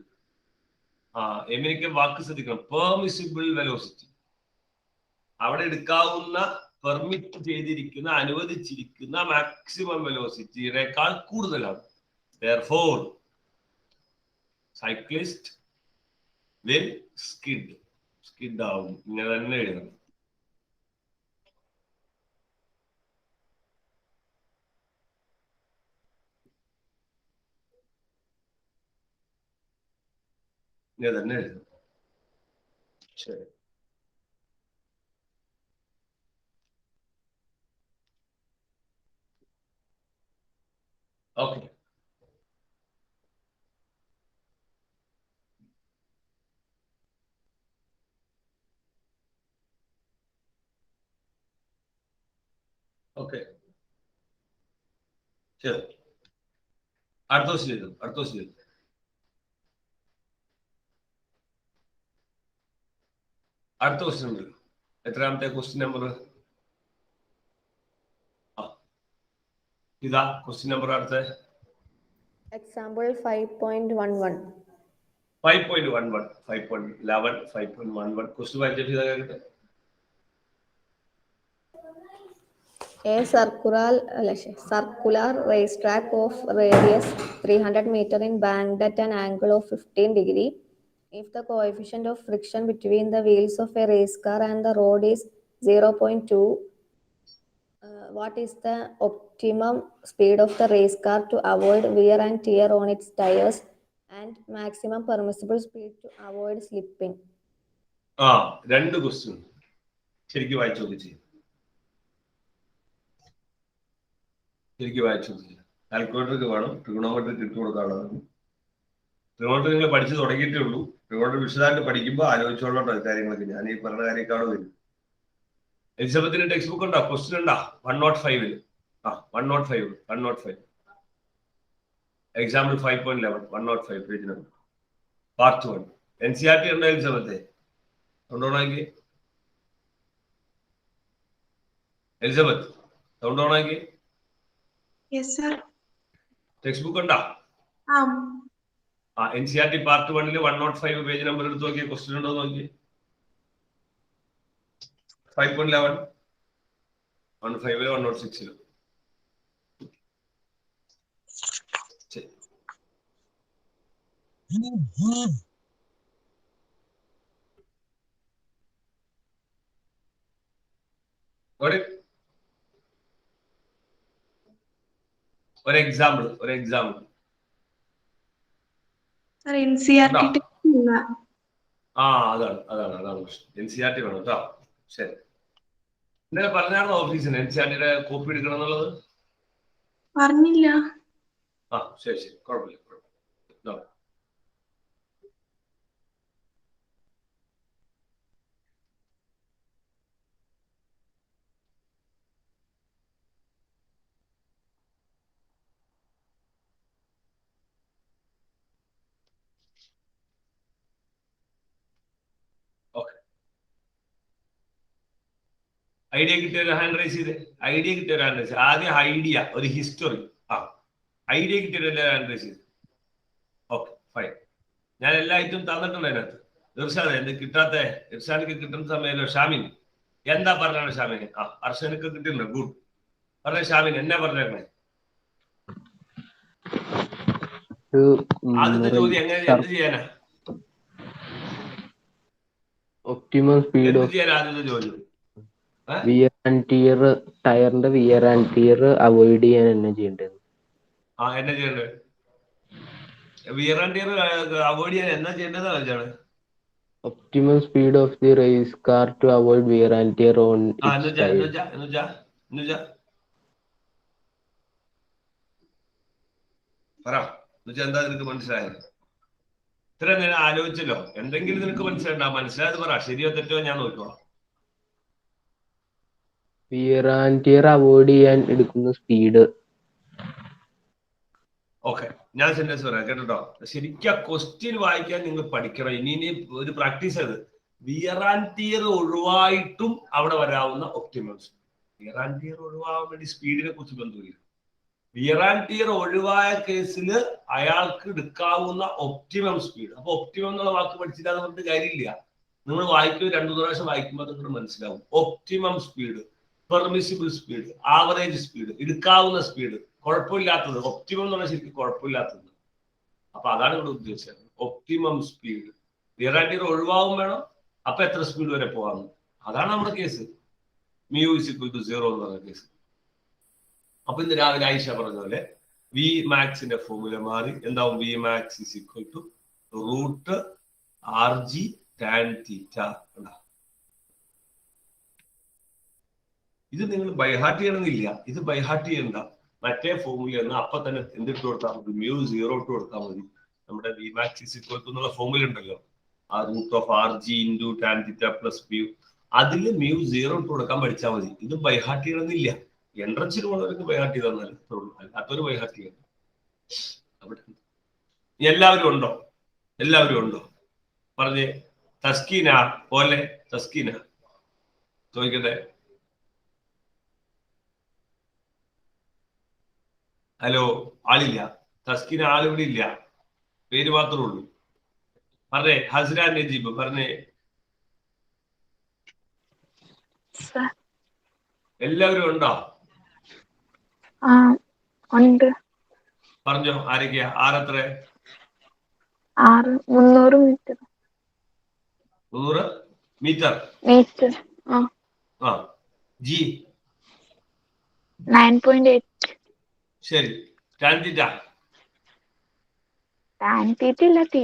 എങ്ങനെയൊക്കെ വാക്ക് ശ്രദ്ധിക്കണം. പെർമിസിബിൾ വെലോസിറ്റി, അവിടെ എടുക്കാവുന്ന പെർമിറ്റ് ചെയ്തിരിക്കുന്ന അനുവദിച്ചിരിക്കുന്ന മാക്സിമം വെലോസിറ്റിയേക്കാൾ കൂടുതലാണ്. Therefore, cyclist will skid ആവും. ഇങ്ങനെ തന്നെ എഴുതണം. ഇങ്ങനെ തന്നെ എഴുതണം. ശരി. ഓക്കെ. ഓക്കെ, ശരി. അടുത്ത ക്വസ്റ്റ്യൻ ചെയ്തു. അടുത്ത ക്വസ്റ്റ്യൻ ചെയ്തു. അടുത്ത ക്വസ്റ്റ്യൻ ഉണ്ട്. എത്രാമത്തെ ക്വസ്റ്റ്യൻ നമ്പർ? ഇതാ ക്വസ്റ്റ്യൻ നമ്പർ. അടുത്ത എക്സാമ്പിൾ 5.11. 5.11, 5.11, 5.11 ക്വസ്റ്റ്യൻ വായിച്ചിട്ട് ഇതാ കേട്ടെ. A circular racetrack of radius 300 meter is banked at an angle of 15 degree. If the coefficient of friction between the wheels of a race car and the road is 0.2, what is the optimum speed of the race car to avoid wear and tear on its tires and maximum permissible speed to avoid slipping? രണ്ട് ക്വസ്റ്റ്യൻ ശരിക്കും വായിച്ചു നോക്കി. കാൽക്കുലേറ്റർക്ക് വേണം, ട്രിഗണോമെട്രിക്ക് ഇട്ട് കൊടുക്കാനുള്ളത്. ട്രിഗണോമെട്രി നിങ്ങൾ പഠിച്ചു തുടങ്ങിയിട്ടേ ഉള്ളൂ. ട്രിഗണോമെട്രി വിശദമായിട്ട് പഠിക്കുമ്പോൾ ആലോചിച്ചോളട്ടോ കാര്യങ്ങളൊക്കെ. ഞാൻ ഈ പറഞ്ഞ കാര്യക്കാണ് വരും. എലിസബത്തിന്റെ ടെക്സ്റ്റ് ബുക്ക് ഉണ്ടോ? ക്വസ്റ്റ്യൻ ഉണ്ടോ? 105 105 example 5.11 105 page number part 1. NCERT ഉണ്ടോ എലിസബത്തെ? സൗണ്ടോണാക്കി എലിസബത്ത്, സൗണ്ടോണാക്കി. ടെക്സ്റ്റ് ബുക്ക് ഉണ്ടോ? NCERT പാർട്ട് 1 105 പേജ് നമ്പർ എടുത്ത് നോക്കിയ ക്വസ്റ്റ്യൻ ഉണ്ടോ നോക്കി. 5.11 105 106. ഒരു എക്സാമ്പിൾ അതാണ് NCERT വേണം കേട്ടോ. ശരി, ഇന്നലെ പറഞ്ഞാണോ ഓഫീസിന് NCERTയുടെ കോപ്പി എടുക്കണം എന്നുള്ളത്? പറഞ്ഞില്ല. ശരി, കുഴപ്പമില്ല. ഐഡിയ കിട്ടിയൊരു ഹാൻഡ് റൈസ് ചെയ്ത്. ആദ്യം ഐഡിയ, ഒരു ഹിസ്റ്ററി. ഐഡിയ കിട്ടിയൊരു ഹാൻഡ് റൈസ് ചെയ്ത്. Okay, fine. ഞാൻ എല്ലാ ഐറ്റവും തന്നിട്ടുണ്ട് അതിനകത്ത്. ഇർഷാദ് എന്ത് കിട്ടാത്ത? ഇർഷാദിക്ക് കിട്ടുന്ന സമയമല്ലോ. ഷാമിൻ എന്താ പറഞ്ഞാണ്? ഷാമിന് അർഷനക്ക് കിട്ടുന്നുണ്ട്. ഗുഡ്. പറഞ്ഞ ഷാമിൻ എന്നാ പറഞ്ഞേ? ആദ്യത്തെ ചോദ്യം എങ്ങനെ എന്ത് ചെയ്യാനാ? ഒപ്റ്റിമൽ സ്പീഡ് ഓഫ് ആദ്യത്തെ ചോദ്യം വിയർ ആൻഡ് ടിയർ, ടയറിന്റെ വിയർ ആൻഡ് ടിയർ അവോയ്ഡ് ചെയ്യാൻ എന്നാ ചെയ്യേണ്ടത്? എന്നാ ചെയ്യേണ്ടത്? വിയർ ആൻഡ് ടിയർ അവോയ്ഡ് ചെയ്യാൻ എന്നാ ചെയ്യേണ്ടത് വെച്ചാണ്. Optimal speed of the race car to avoid wear and tear on its tyre. എന്താ നിനക്ക് മനസ്സിലായത്? ഇത്ര നേരം ആലോചിച്ചല്ലോ, എന്തെങ്കിലും നിനക്ക് മനസ്സിലായത് പറ. ശരിയോ തെറ്റോ ഞാൻ നോക്കിക്കോളാം. വിയർ ആൻഡ് ടിയർ അവോയ്ഡ് ചെയ്യാൻ എടുക്കുന്ന സ്പീഡ്. ഓക്കെ, ഞാൻ സെന്റൻസ് പറയാം കേട്ടോ. ശരിക്കും ആ ക്വസ്റ്റ്യൻ വായിക്കാൻ നിങ്ങൾ പഠിക്കണം. ഇനി ഒരു പ്രാക്ടീസ് ചെയ്ത് വിയർ ആൻഡ് ടിയർ ഒഴിവായിട്ടും അവിടെ വരാവുന്ന optimum speed. Wear and tear ഒഴിവാകാൻ വേണ്ടി സ്പീഡിനെ കുറിച്ച് ബന്ധമില്ല. വിയർ ആൻഡ് ടിയർ ഒഴിവായ കേസിൽ അയാൾക്ക് എടുക്കാവുന്ന ഒപ്റ്റിമം സ്പീഡ്. അപ്പൊ ഒപ്റ്റിമം എന്നുള്ള വാക്ക് പഠിച്ചില്ല എന്ന് പറഞ്ഞിട്ട് കാര്യമില്ല. നിങ്ങൾ വായിക്കുക 2-3 പ്രാവശ്യം വായിക്കുമ്പോൾ നിങ്ങൾക്ക് മനസ്സിലാവും. Optimum speed, permissible speed, average speed, എടുക്കാവുന്ന സ്പീഡ്, കുഴപ്പമില്ലാത്തത്. ഒപ്റ്റിമം എന്ന് പറഞ്ഞാൽ ശരിക്കും കുഴപ്പമില്ലാത്തത്. അപ്പൊ അതാണ് ഇവിടെ ഉദ്ദേശിച്ചത്. Optimum speed. Wear and tear ഒഴിവാകും വേണം. അപ്പൊ എത്ര സ്പീഡ് വരെ പോകാം, അതാണ് നമ്മുടെ കേസ്. mu = 0 എന്ന് പറഞ്ഞ കേസ്. അപ്പൊ ഇന്ന് രാവിലെ ആയിഷ പറഞ്ഞ പോലെ വി മാക്സിന്റെ ഫോർമുല മാറി. എന്താവും? V max = √RG tan θ. ഇത് നിങ്ങൾ ബൈഹാർട്ട് ചെയ്യണമെന്നില്ല. ഇത് ബൈഹാർട്ട് ചെയ്യണ്ട. മറ്റേ ഫോർമുല എന്ന് അപ്പൊ തന്നെ എന്തിട്ട് കൊടുത്താൽ മതി? mu0 ഇട്ട് കൊടുത്താൽ മതി. നമ്മുടെ വി മാക്സ് എന്നുള്ള ഫോർമുല ഉണ്ടല്ലോ, ആ √RG × tan θ + mu. അതിൽ mu0 ഇട്ട് കൊടുക്കാൻ പഠിച്ചാൽ മതി. ഇത് ബൈഹാർട്ട് ചെയ്യണമെന്നില്ല. എൻട്രൻസിൽ ഉള്ളവർക്ക് ബൈഹാർട്ട് ചെയ്താൽ അതൊരു ബൈഹാർട്ട് ചെയ്യണം. അവിടെ എല്ലാവരും ഉണ്ടോ? എല്ലാവരും ഉണ്ടോ? പറഞ്ഞേ. തസ്കീന പോലെ തസ്കീന ചോദിക്കട്ടെ. ഹലോ, ആളില്ല. തസ്കീന ആളിവിടെ ഇല്ല, പേര് മാത്രമേ ഉള്ളൂ. പറഞ്ഞേ. ഹസ്രാൻ നജീബ് പറഞ്ഞേ. എല്ലാവരും ഉണ്ടോ? പറഞ്ഞോ. ആരൊക്കെയാ? ആരത്ര? 300 മീറ്റർ. 100 മീറ്റർ. ജി 9.8. ശരി. tan θ? tan θ ഇല്ല, θ.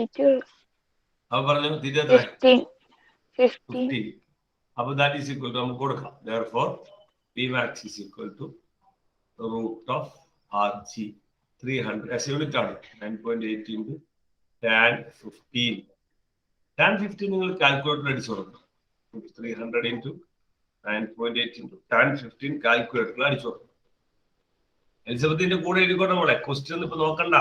അപ്പൊ പറഞ്ഞു θ എത്ര? 15. അപ്പൊ ദാറ്റ് ഈസ് ഈക്വൽ ടു നമുക്ക് കൊടുക്കാം. therefore P max is equal to √RG 300 unit ആണ്. 9.8 × tan 15. tan 15 നിങ്ങൾ കാൽക്കുലേറ്റർ അടിച്ചു കൊടുക്കണം. 300 × 9.8 × tan 15 കാൽക്കുലേറ്ററിൽ അടിച്ചു കൊടുക്കണം. എലിസബത്തിന്റെ കൂടെ എഴുതിക്കോട്ടെ മോളെ. ക്വസ്റ്റ്യൻ ഇപ്പൊ നോക്കണ്ട,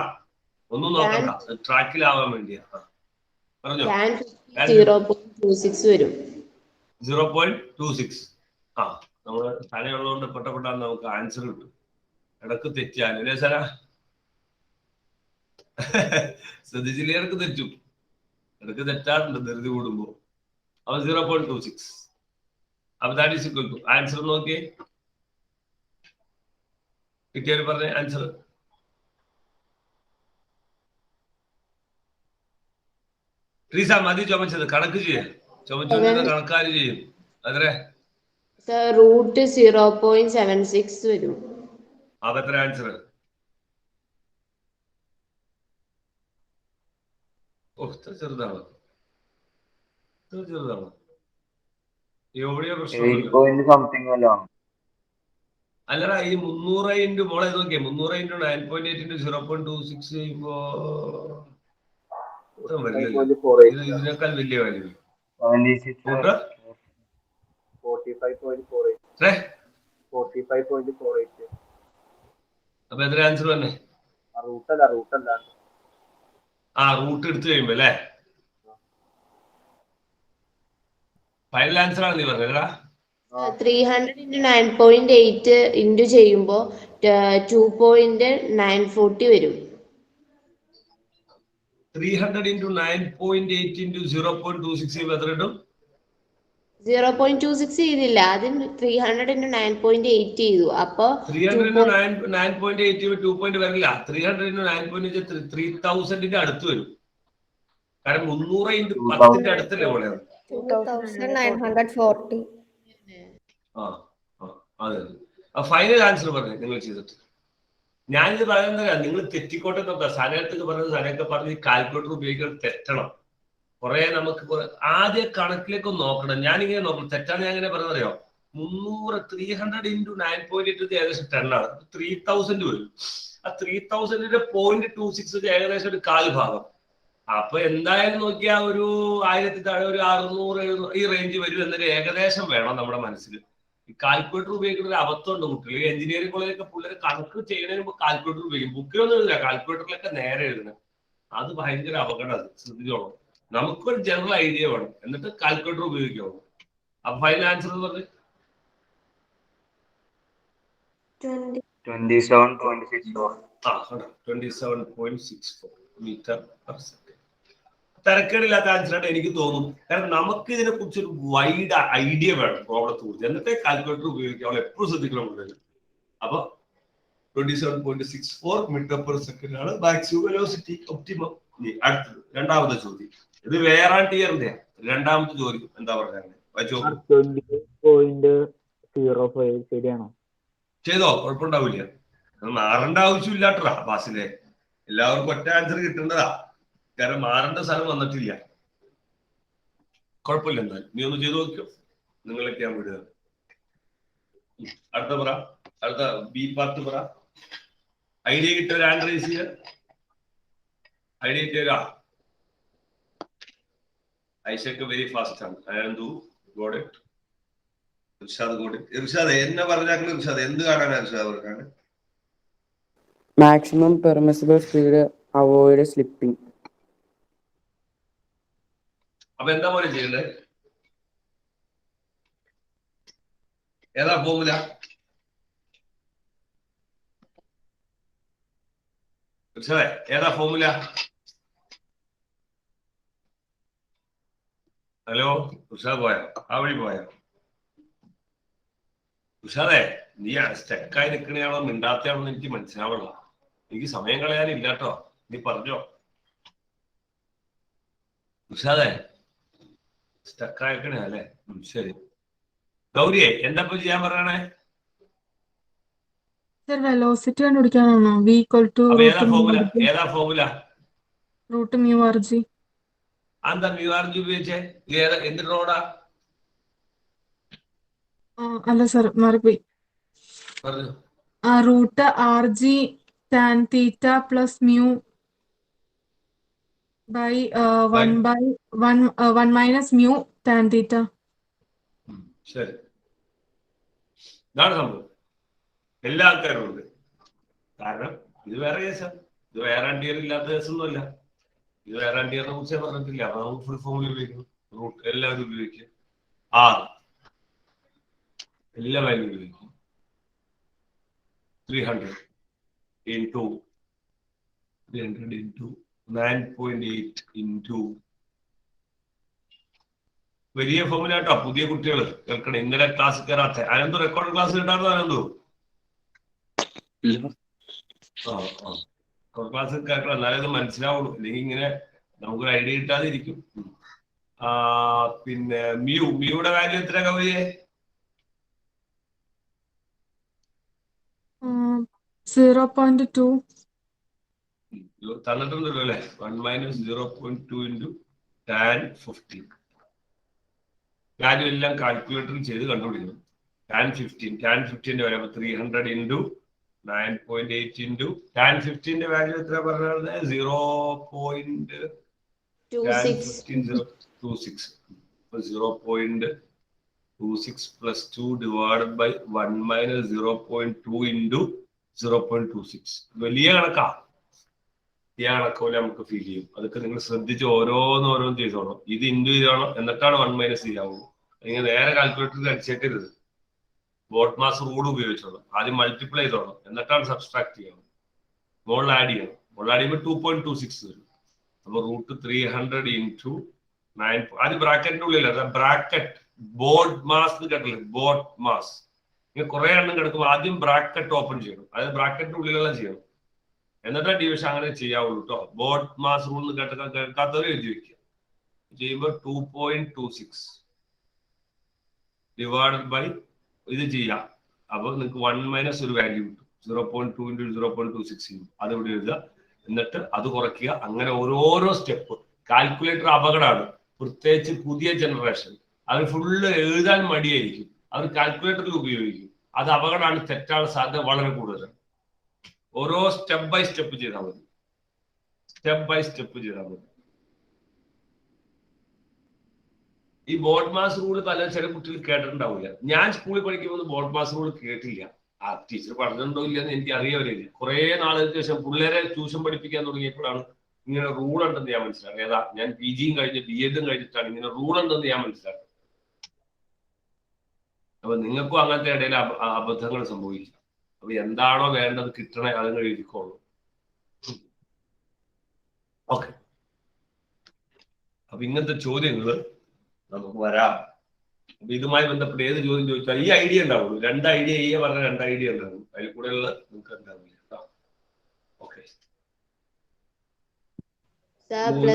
ഒന്നും നോക്കണ്ട. ട്രാക്കിലാവാൻ വേണ്ടിയാ. പറഞ്ഞോ. 0.26 വരും. 0.26. നമ്മള് തലയുള്ളതുകൊണ്ട് പെട്ടപ്പെട്ടാൽ നമുക്ക് ആൻസർ കിട്ടും. ഇടക്ക് തെറ്റാൻ അല്ലേ സാറാ? ശ്രദ്ധിച്ചില്ലേ? ഇടക്ക് തെറ്റും. ഇടക്ക് തെറ്റാറുണ്ട് ധൃതി കൂടുമ്പോ. അപ്പൊ 0.26. അപ്പൊ that is equal to answer നോക്കിയേ. കിട്ടിയവർ പറഞ്ഞ ആൻസർ. ട്രീസ മതി ചുമച്ചത്. കണക്ക് ചെയ്യാം. ചുമച്ചു കണക്കാര് ചെയ്യും. അതെ. √0.76 വരും. അതെത്ര ആൻസർ? ഇത്ര ചെറുതാണ്. എവിടെയോ പ്രശ്നം. അല്ലടാ, ഈ 300 × മോളെ നോക്കിയേ. 300 × 9.8 × 0.26 ചെയ്യുമ്പോ ഇതിനേക്കാൾ വലിയ വാല്യൂ. 45.48. അപ്പൊ എത്ര ആൻസർ തന്നെ? റൂട്ട് എടുത്തു കഴിയുമ്പോ അല്ലേ? ഫൈനൽ ആൻസർ ആണ് നീ പറഞ്ഞതാ. 300 × 9.8 ഇൻറ്റു ചെയ്യുമ്പോ 2.940 വരും. 300 × 9.8 × 0.26 എത്ര കിട്ടും? 0.26 ചെയ്തില്ല, ആദ്യം 300 × 9.8 ചെയ്തു. അപ്പൊ 300 × 9.8 2 പോയിന്റ് വരില്ല. 300 × 9.8 3000 അടുത്ത് വരും. കാരണം 300 × 10 അടുത്തല്ലേ പോലെ. 2940. അതെ. ഫൈനൽ ആൻസർ പറഞ്ഞു നിങ്ങൾ ചെയ്തിട്ട്. ഞാനിത് പറയുന്നത് നിങ്ങൾ തെറ്റിക്കോട്ടെ നോക്കാം. സനയത്തൊക്കെ പറഞ്ഞത് സനയൊക്കെ പറഞ്ഞ് കാൽക്കുലേറ്റർ ഉപയോഗിക്കുന്നത് തെറ്റണം. കുറെ നമുക്ക് ആദ്യ കണക്കിലേക്ക് ഒന്ന് നോക്കണം. ഞാനിങ്ങനെ നോക്കണം. തെറ്റാണ് ഞാൻ ഇങ്ങനെ പറഞ്ഞറിയോ? 300 × 9.8 ഏകദേശം 10 ആണ്. 3000 വരും. ആ 3000 0.26 ഏകദേശം ഒരു 1/4 ഭാഗം. അപ്പൊ എന്തായാലും നോക്കിയാൽ ഒരു 1000 താഴെ ഒരു 600 700 ഈ റേഞ്ച് വരും എന്നൊരു ഏകദേശം വേണം നമ്മുടെ മനസ്സിൽ. ഈ കാൽക്കുലേറ്റർ ഉപയോഗിക്കുന്ന ഒരു അബദ്ധം ഉണ്ട് കുട്ടികൾ. എഞ്ചിനീയറിംഗ് കോളേജൊക്കെ പിള്ളേർ കണക്ക് ചെയ്യുന്നതിന് മുമ്പ് കാൽക്കുലേറ്റർ ഉപയോഗിക്കും. ബുക്കിലൊന്നും എഴുതില്ല, കാൽക്കുലേറ്ററിലൊക്കെ നേരെ എഴുതണം. അത് ഭയങ്കര അപകടം. അത് ശ്രദ്ധിച്ചോളൂ. നമുക്കൊരു ജനറൽ ഐഡിയ വേണം, എന്നിട്ട് കാൽക്കുലേറ്റർ ഉപയോഗിക്കാവൂ. അപ്പൊ ഫൈനൽ ആൻസർ എന്ന് പറഞ്ഞ് 27.64. 27.64 മീറ്റർ പെർ സെക്കൻഡ്. തിരക്കേടില്ലാത്ത ആൻസറായിട്ട് എനിക്ക് തോന്നുന്നു. കാരണം നമുക്ക് ഇതിനെ കുറിച്ച് ഒരു വൈഡ് ഐഡിയ വേണം പ്രോബ്ലത്തെ കുറിച്ച്, എന്നിട്ടേ കാൽക്കുലേറ്റർ ഉപയോഗിക്കാവുള്ളൂ. എപ്പോഴും ശ്രദ്ധിക്കണം. അപ്പൊ 27.64 മീറ്റർ പെർ സെക്കൻഡ് ആണ് മാക്സിമം വെലോസിറ്റി ഒപ്റ്റിമം. അടുത്തത് രണ്ടാമത്തെ ചോദ്യം. ഇത് വേറാണ്ടിയറിന്റെ രണ്ടാമത്തെ ചോദ്യം. എന്താ പറയുക? 20.05 ശരിയാണോ? ചെയ്തോ? കുഴപ്പമുണ്ടാവില്ല. അത് മാറേണ്ട ആവശ്യമില്ലാട്ടാ ബാസിലെ. എല്ലാവർക്കും ഒറ്റ ആൻസർ കിട്ടേണ്ടതാ. കാരണം മാറേണ്ട സ്ഥലം വന്നിട്ടില്ല. കുഴപ്പമില്ല. എന്തായാലും നീ ഒന്ന് ചെയ്തു നോക്കിയോ. നിങ്ങളൊക്കെ ഞാൻ വിടുക. അടുത്ത പറ. അടുത്ത ബി പാർട്ട് പറ. ഐഡിയ കിട്ടിയ ഒരു ഹാൻഡ് റൈസ് ചെയ്യുക. ഐഡിയ കിട്ടിയ ഐഷക്ക് വെരി ഫാസ്റ്റ് ആണ്. അയാളെന്തു got it. Irshad got it. Irshad എന്നെ പറഞ്ഞാൽ ഇർഷാദ് എന്ത് കാണാനാണ് ഇർഷാദ് പറഞ്ഞാണ്? Maximum permissible speed avoid slipping. അപ്പൊ എന്താ പോലെ ചെയ്യണ്ടേ? ഏതാ ഫോർമുല? ഏതാ ഫോർമുല? ഹലോ ഉഷാദ് പോയോ? ആ വഴി പോയോ? ഉഷാദേ, നീ സ്റ്റക്കായി നിൽക്കണയാണോ മിണ്ടാത്തയാണോ എനിക്ക് മനസ്സിലാവണോ? എനിക്ക് സമയം കളയാനില്ല കേട്ടോ. നീ പറഞ്ഞോ ഉഷാദേ. സ്റ്റക്കായിക്കണേ അല്ലേ? ശരി. ഗൗരിയെ എന്താ ഇപ്പൊ ചെയ്യാൻ പറയണേ? വെലോസിറ്റി കണ്ടുപിടിക്കാനാണോ? v equal to ഏതാ ഫോർമുല? ഏതാ formula? Root mu R G. എന്താ മ്യൂ ആർ ജി ഉപയോഗിച്ചേ? എന്ത് റോഡാ? അല്ല സർ, മാറിപ്പോയി. പറഞ്ഞു. Root R G tan theta plus mu by 1 minus mu tan theta. ശരി, ഇതാണ് സംഭവം. എല്ലാ ആൾക്കാരും ഉണ്ട്. കാരണം ഇത് വേറെ കേസാണ്. ഇത് വേറെ അണ്ടിയർ ഇല്ലാത്ത കേസൊന്നുമല്ല. ഇത് വേറെ അണ്ടിയറിനെ കുറിച്ച് പറഞ്ഞിട്ടില്ല. അപ്പൊ നമുക്ക് ഫുൾ ഫോമിൽ ഉപയോഗിക്കും. റൂട്ട് എല്ലാവരും ഉപയോഗിക്കും. എല്ലാ വാല്യൂ ഉപയോഗിക്കും. 300 into 9.8 into വലിയ ഫോമുല കേട്ടോ. പുതിയ കുട്ടികൾ കേൾക്കണം. ഇന്നലെ ക്ലാസ് കയറാത്ത അനന്തു റെക്കോർഡ് ക്ലാസ് കേട്ടാർന്നോ അനന്തു? ക്ലാസ് കേൾക്കണം, എന്നാലേ അത് മനസ്സിലാവുള്ളൂ. അല്ലെങ്കിൽ ഇങ്ങനെ നമുക്കൊരു ഐഡിയ കിട്ടാതെ ഇരിക്കും. പിന്നെ മ്യൂയുടെ വാല്യൂ എത്ര കവിയെ? 0.2 തന്നിട്ടുണ്ടല്ലോ അല്ലെ? 1 മൈനസ് 0.2 into tan 15. വാല്യൂ എല്ലാം കാൽക്കുലേറ്ററിൽ ചെയ്ത് കണ്ടുപിടിക്കണം. tan 15 വരെ 300 into 9.8 into tan 15 വാല്യൂ എത്ര പറഞ്ഞത്? 0.26 plus 2 divided by 1 minus 0.2 into 0.26. വലിയ കണക്കാ. ഈ കണക്കോലെ നമുക്ക് ഫീൽ ചെയ്യും. അതൊക്കെ നിങ്ങൾ ശ്രദ്ധിച്ച് ഓരോന്നും ചെയ്തോണം. ഇത് ഇൻഡു ചെയ്തോണം, എന്നിട്ടാണ് 1 മൈനസ് ചെയ്യാവുള്ളൂ. നിങ്ങൾ നേരെ കാൽക്കുലേറ്ററിൽ അടിച്ചേക്കരുത്. ബോട്ട് മാസ് റൂൾ ഉപയോഗിച്ചോളൂ. ആദ്യം മൾട്ടിപ്ലൈ ചെയ്തോണം, എന്നിട്ടാണ് സബ്സ്ട്രാക്ട് ചെയ്യണം. മുകളിൽ ആഡ് ചെയ്യണം. മുകളിൽ ആഡ് ചെയ്യുമ്പോൾ 2.26 വരും. അപ്പൊ റൂട്ട് 300 into 9. ആദ്യം ബ്രാക്കറ്റിന്റെ ഉള്ളിലല്ല, ബ്രാക്കറ്റ് ബോട്ട് മാസ് കേട്ടില്ലേ? ബോട്ട് മാസ് ഇങ്ങനെ കുറെ എണ്ണം കിടക്കുമ്പോൾ ആദ്യം ബ്രാക്കറ്റ് ഓപ്പൺ ചെയ്യണം. അതായത് ബ്രാക്കറ്റിന്റെ ഉള്ളിലെല്ലാം ചെയ്യണം, എന്നിട്ടാ ഡിവിഷൻ അങ്ങനെ ചെയ്യാവുള്ളൂ കേട്ടോ. ബോട്ട് മാസ് റൂൾ കേൾക്കാത്തവർ എഴുതി വെക്കുക. ചെയ്യുമ്പോൾ 2.26 ഡിവൈഡഡ് ബൈ ഇത് ചെയ്യാം. അപ്പൊ നിങ്ങൾക്ക് 1 മൈനസ് ഒരു വാല്യൂ കിട്ടും. 0.2 into 0.26 അത് ഇവിടെ എഴുതുക, എന്നിട്ട് അത് കുറയ്ക്കുക. അങ്ങനെ ഓരോരോ സ്റ്റെപ്പ്. കാൽക്കുലേറ്റർ അപകടമാണ്, പ്രത്യേകിച്ച് പുതിയ ജനറേഷൻ. അത് ഫുള്ള് എഴുതാൻ മടിയായിരിക്കും. അവർ കാൽക്കുലേറ്ററിൽ ഉപയോഗിക്കും. അത് അപകടമാണ്, തെറ്റാണ് സാധ്യത വളരെ കൂടുതലാണ്. ഓരോ സ്റ്റെപ്പ് ബൈ സ്റ്റെപ്പ് ചെയ്താൽ മതി. സ്റ്റെപ്പ് ബൈ സ്റ്റെപ്പ് ചെയ്താൽ മതി. ഈ ബോഡ് മാസ് റൂൾ ചില കുട്ടികൾ കേട്ടിട്ടുണ്ടാവില്ല. ഞാൻ സ്കൂളിൽ പഠിക്കുമ്പോൾ ബോഡ് മാസ് റൂൾ കേട്ടില്ല. ആ ടീച്ചർ പറഞ്ഞിട്ടുണ്ടോ ഇല്ലെന്ന് എനിക്ക് അറിയാവില്ല. കുറെ നാളുകൾക്ക് ശേഷം പിള്ളേരെ ട്യൂഷൻ പഠിപ്പിക്കാൻ തുടങ്ങിയപ്പോഴാണ് ഇങ്ങനെ റൂൾ ഉണ്ടെന്ന് ഞാൻ മനസ്സിലാക്കി. ഏതാ ഞാൻ PG കഴിഞ്ഞ് BEd കഴിഞ്ഞിട്ടാണ് ഇങ്ങനെ റൂൾ ഉണ്ടെന്ന് ഞാൻ മനസ്സിലാക്കി. അപ്പൊ നിങ്ങൾക്കും അങ്ങനത്തെ ഇടയിൽ അബദ്ധങ്ങൾ സംഭവിക്കും. അപ്പൊ എന്താണോ വേണ്ടത് കിട്ടണേ അത് എഴുതിക്കോളൂ. ഓക്കെ, അപ്പൊ ഇങ്ങനത്തെ ചോദ്യങ്ങൾ നമുക്ക് വരാം. അപ്പൊ ഇതുമായി ബന്ധപ്പെട്ട് ഏത് ചോദ്യം ചോദിച്ചാൽ ഈ ഐഡിയ ഉണ്ടാവുള്ളൂ. 2 ഐഡിയ പറഞ്ഞ 2 ഐഡിയ ഉണ്ടാവും. അതിൽ കൂടെ നിങ്ങൾക്ക് ഉണ്ടാവില്ല. ഓക്കെ, അതേപോലെ